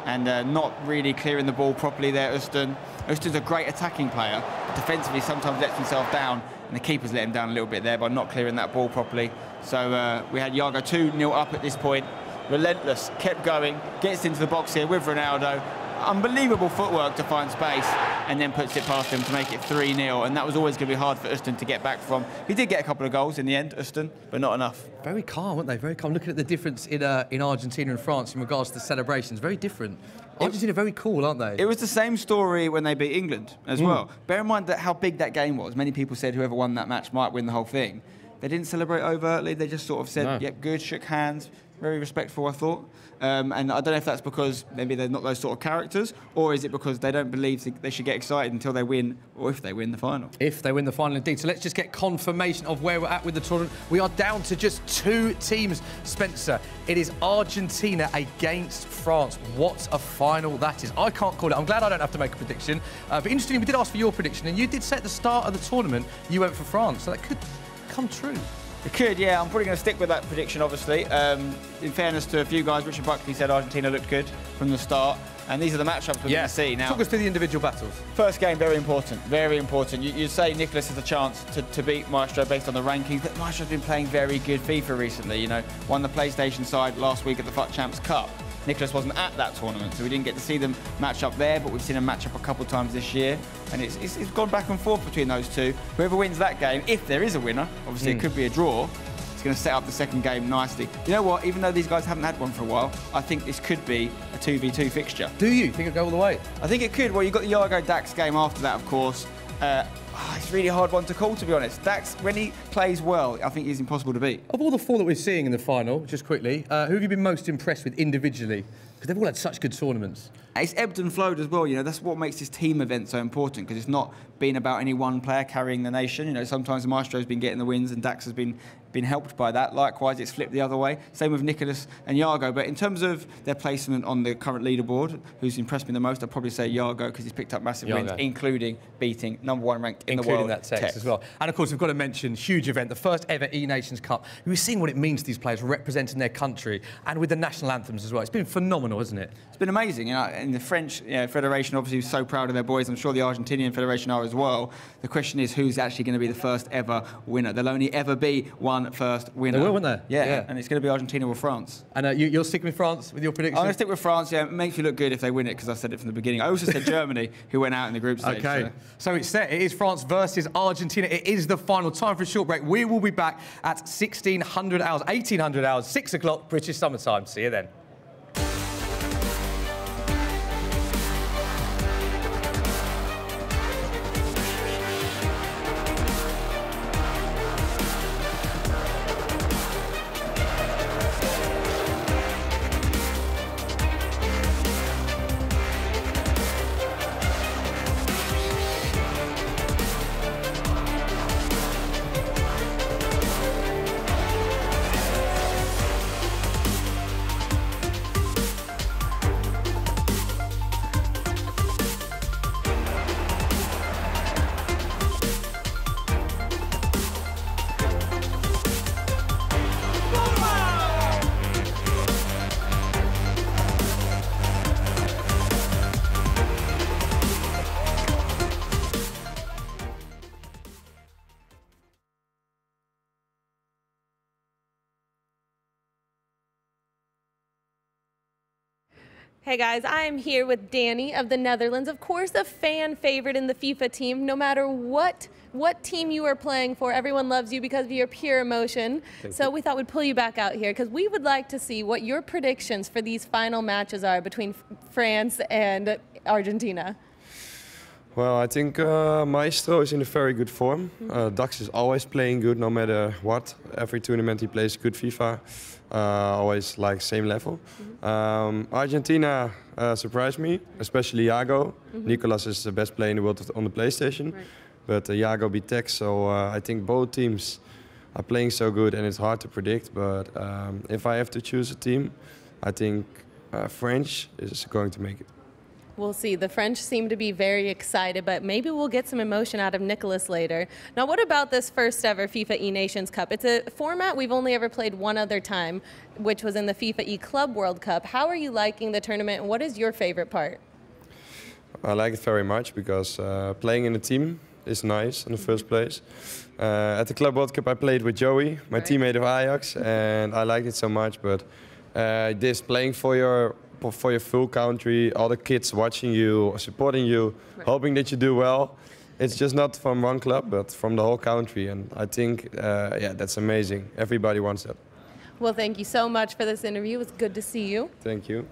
And not really clearing the ball properly there, Uston. Uston's a great attacking player, but defensively sometimes lets himself down, and the keeper's let him down a little bit there by not clearing that ball properly. So we had Iago 2-0 up at this point. Relentless, kept going, gets into the box here with Ronaldo. Unbelievable footwork to find space, and then puts it past him to make it 3-0. And that was always going to be hard for Uston to get back from. He did get a couple of goals in the end, Uston, but not enough. Very calm, weren't they? Very calm. Looking at the difference in Argentina and France in regards to the celebrations, very different. Argentina very cool, aren't they? It was the same story when they beat England as well. Bear in mind that how big that game was. Many people said whoever won that match might win the whole thing. They didn't celebrate overtly. They just sort of said, yep, good, shook hands. Very respectful, I thought. And I don't know if that's because maybe they're not those sort of characters, or is it because they don't believe they should get excited until they win, or if they win the final. If they win the final, indeed. So let's just get confirmation of where we're at with the tournament. We are down to just 2 teams, Spencer. It is Argentina against France. What a final that is. I can't call it. I'm glad I don't have to make a prediction. But interestingly, we did ask for your prediction, and you did say at the start of the tournament you went for France, so that could come true. It could, yeah. I'm probably going to stick with that prediction, obviously. In fairness to a few guys, Richard Buckley said Argentina looked good from the start. And these are the matchups we're going to see now. Talk us through the individual battles. First game, very important, very important. You say Nicolas has a chance to beat Maestro based on the rankings, but Maestro's been playing very good FIFA recently, you know. Won the PlayStation side last week at the FUT Champs Cup. Nicolas wasn't at that tournament, so we didn't get to see them match up there, but we've seen them match up a couple of times this year, and it's gone back and forth between those two. Whoever wins that game, if there is a winner, obviously it could be a draw, it's going to set up the second game nicely. You know what, even though these guys haven't had one for a while, I think this could be a 2v2 fixture. Do you think it'll go all the way? I think it could. Well, you've got the Iago Dax game after that, of course. It's a really hard one to call, to be honest. Dax, when he plays well, I think he's impossible to beat. Of all the 4 that we're seeing in the final, just quickly, who have you been most impressed with individually? Because they've all had such good tournaments. It's ebbed and flowed as well, you know. That's what makes this team event so important, because it's not been about any one player carrying the nation. You know, sometimes the Maestro's been getting the wins and Dax has been helped by that. Likewise, it's flipped the other way. Same with Nicolas and Iago. But in terms of their placement on the current leaderboard, who's impressed me the most, I'd probably say Iago, because he's picked up massive wins, including beating #1 ranked in the world. Including that text as well. And of course, we've got to mention, huge event, the first ever eNations Cup. We're seeing what it means to these players representing their country, and with the national anthems as well. It's been phenomenal, hasn't it? It's been amazing. You know, and the French Federation obviously is so proud of their boys. I'm sure the Argentinian Federation are as well. The question is, who's actually going to be the first ever winner? There'll only ever be one first winner. There will, won't there? Yeah, and it's going to be Argentina or France. And you're sticking with France with your prediction? I'm going to stick with France, yeah. It makes me look good if they win it, because I said it from the beginning. I also said Germany, who went out in the group stage. Okay, so it's set. It is France versus Argentina. It is the final. Time for a short break. We will be back at 1600 hours, 1800 hours, 6 o'clock British summertime. See you then. Hey guys, I'm here with Danny of the Netherlands. Of course, a fan favorite in the FIFA team. No matter what team you are playing for, everyone loves you because of your pure emotion. So we thought we'd pull you back out here because we would like to see what your predictions for these final matches are between France and Argentina. Well, I think Maestro is in a very good form. Dax is always playing good no matter what. Every tournament he plays good FIFA. Always like same level. Argentina surprised me, especially Iago. Nicolas is the best player in the world on the PlayStation. Right. But Iago beat Tex, so I think both teams are playing so good and it's hard to predict. But if I have to choose a team, I think French is going to make it. We'll see. The French seem to be very excited, but maybe we'll get some emotion out of Nicolas later. Now, what about this first ever FIFA eNations Cup? It's a format we've only ever played one other time, which was in the FIFA eClub World Cup. How are you liking the tournament, and what is your favorite part? I like it very much because playing in a team is nice in the first place. At the Club World Cup, I played with Joey, my teammate of Ajax, and I liked it so much. But this playing for your full country, all the kids watching you, supporting you, hoping that you do well. It's just not from one club, but from the whole country. And I think, yeah, that's amazing. Everybody wants that. Well, thank you so much for this interview. It was good to see you. Thank you.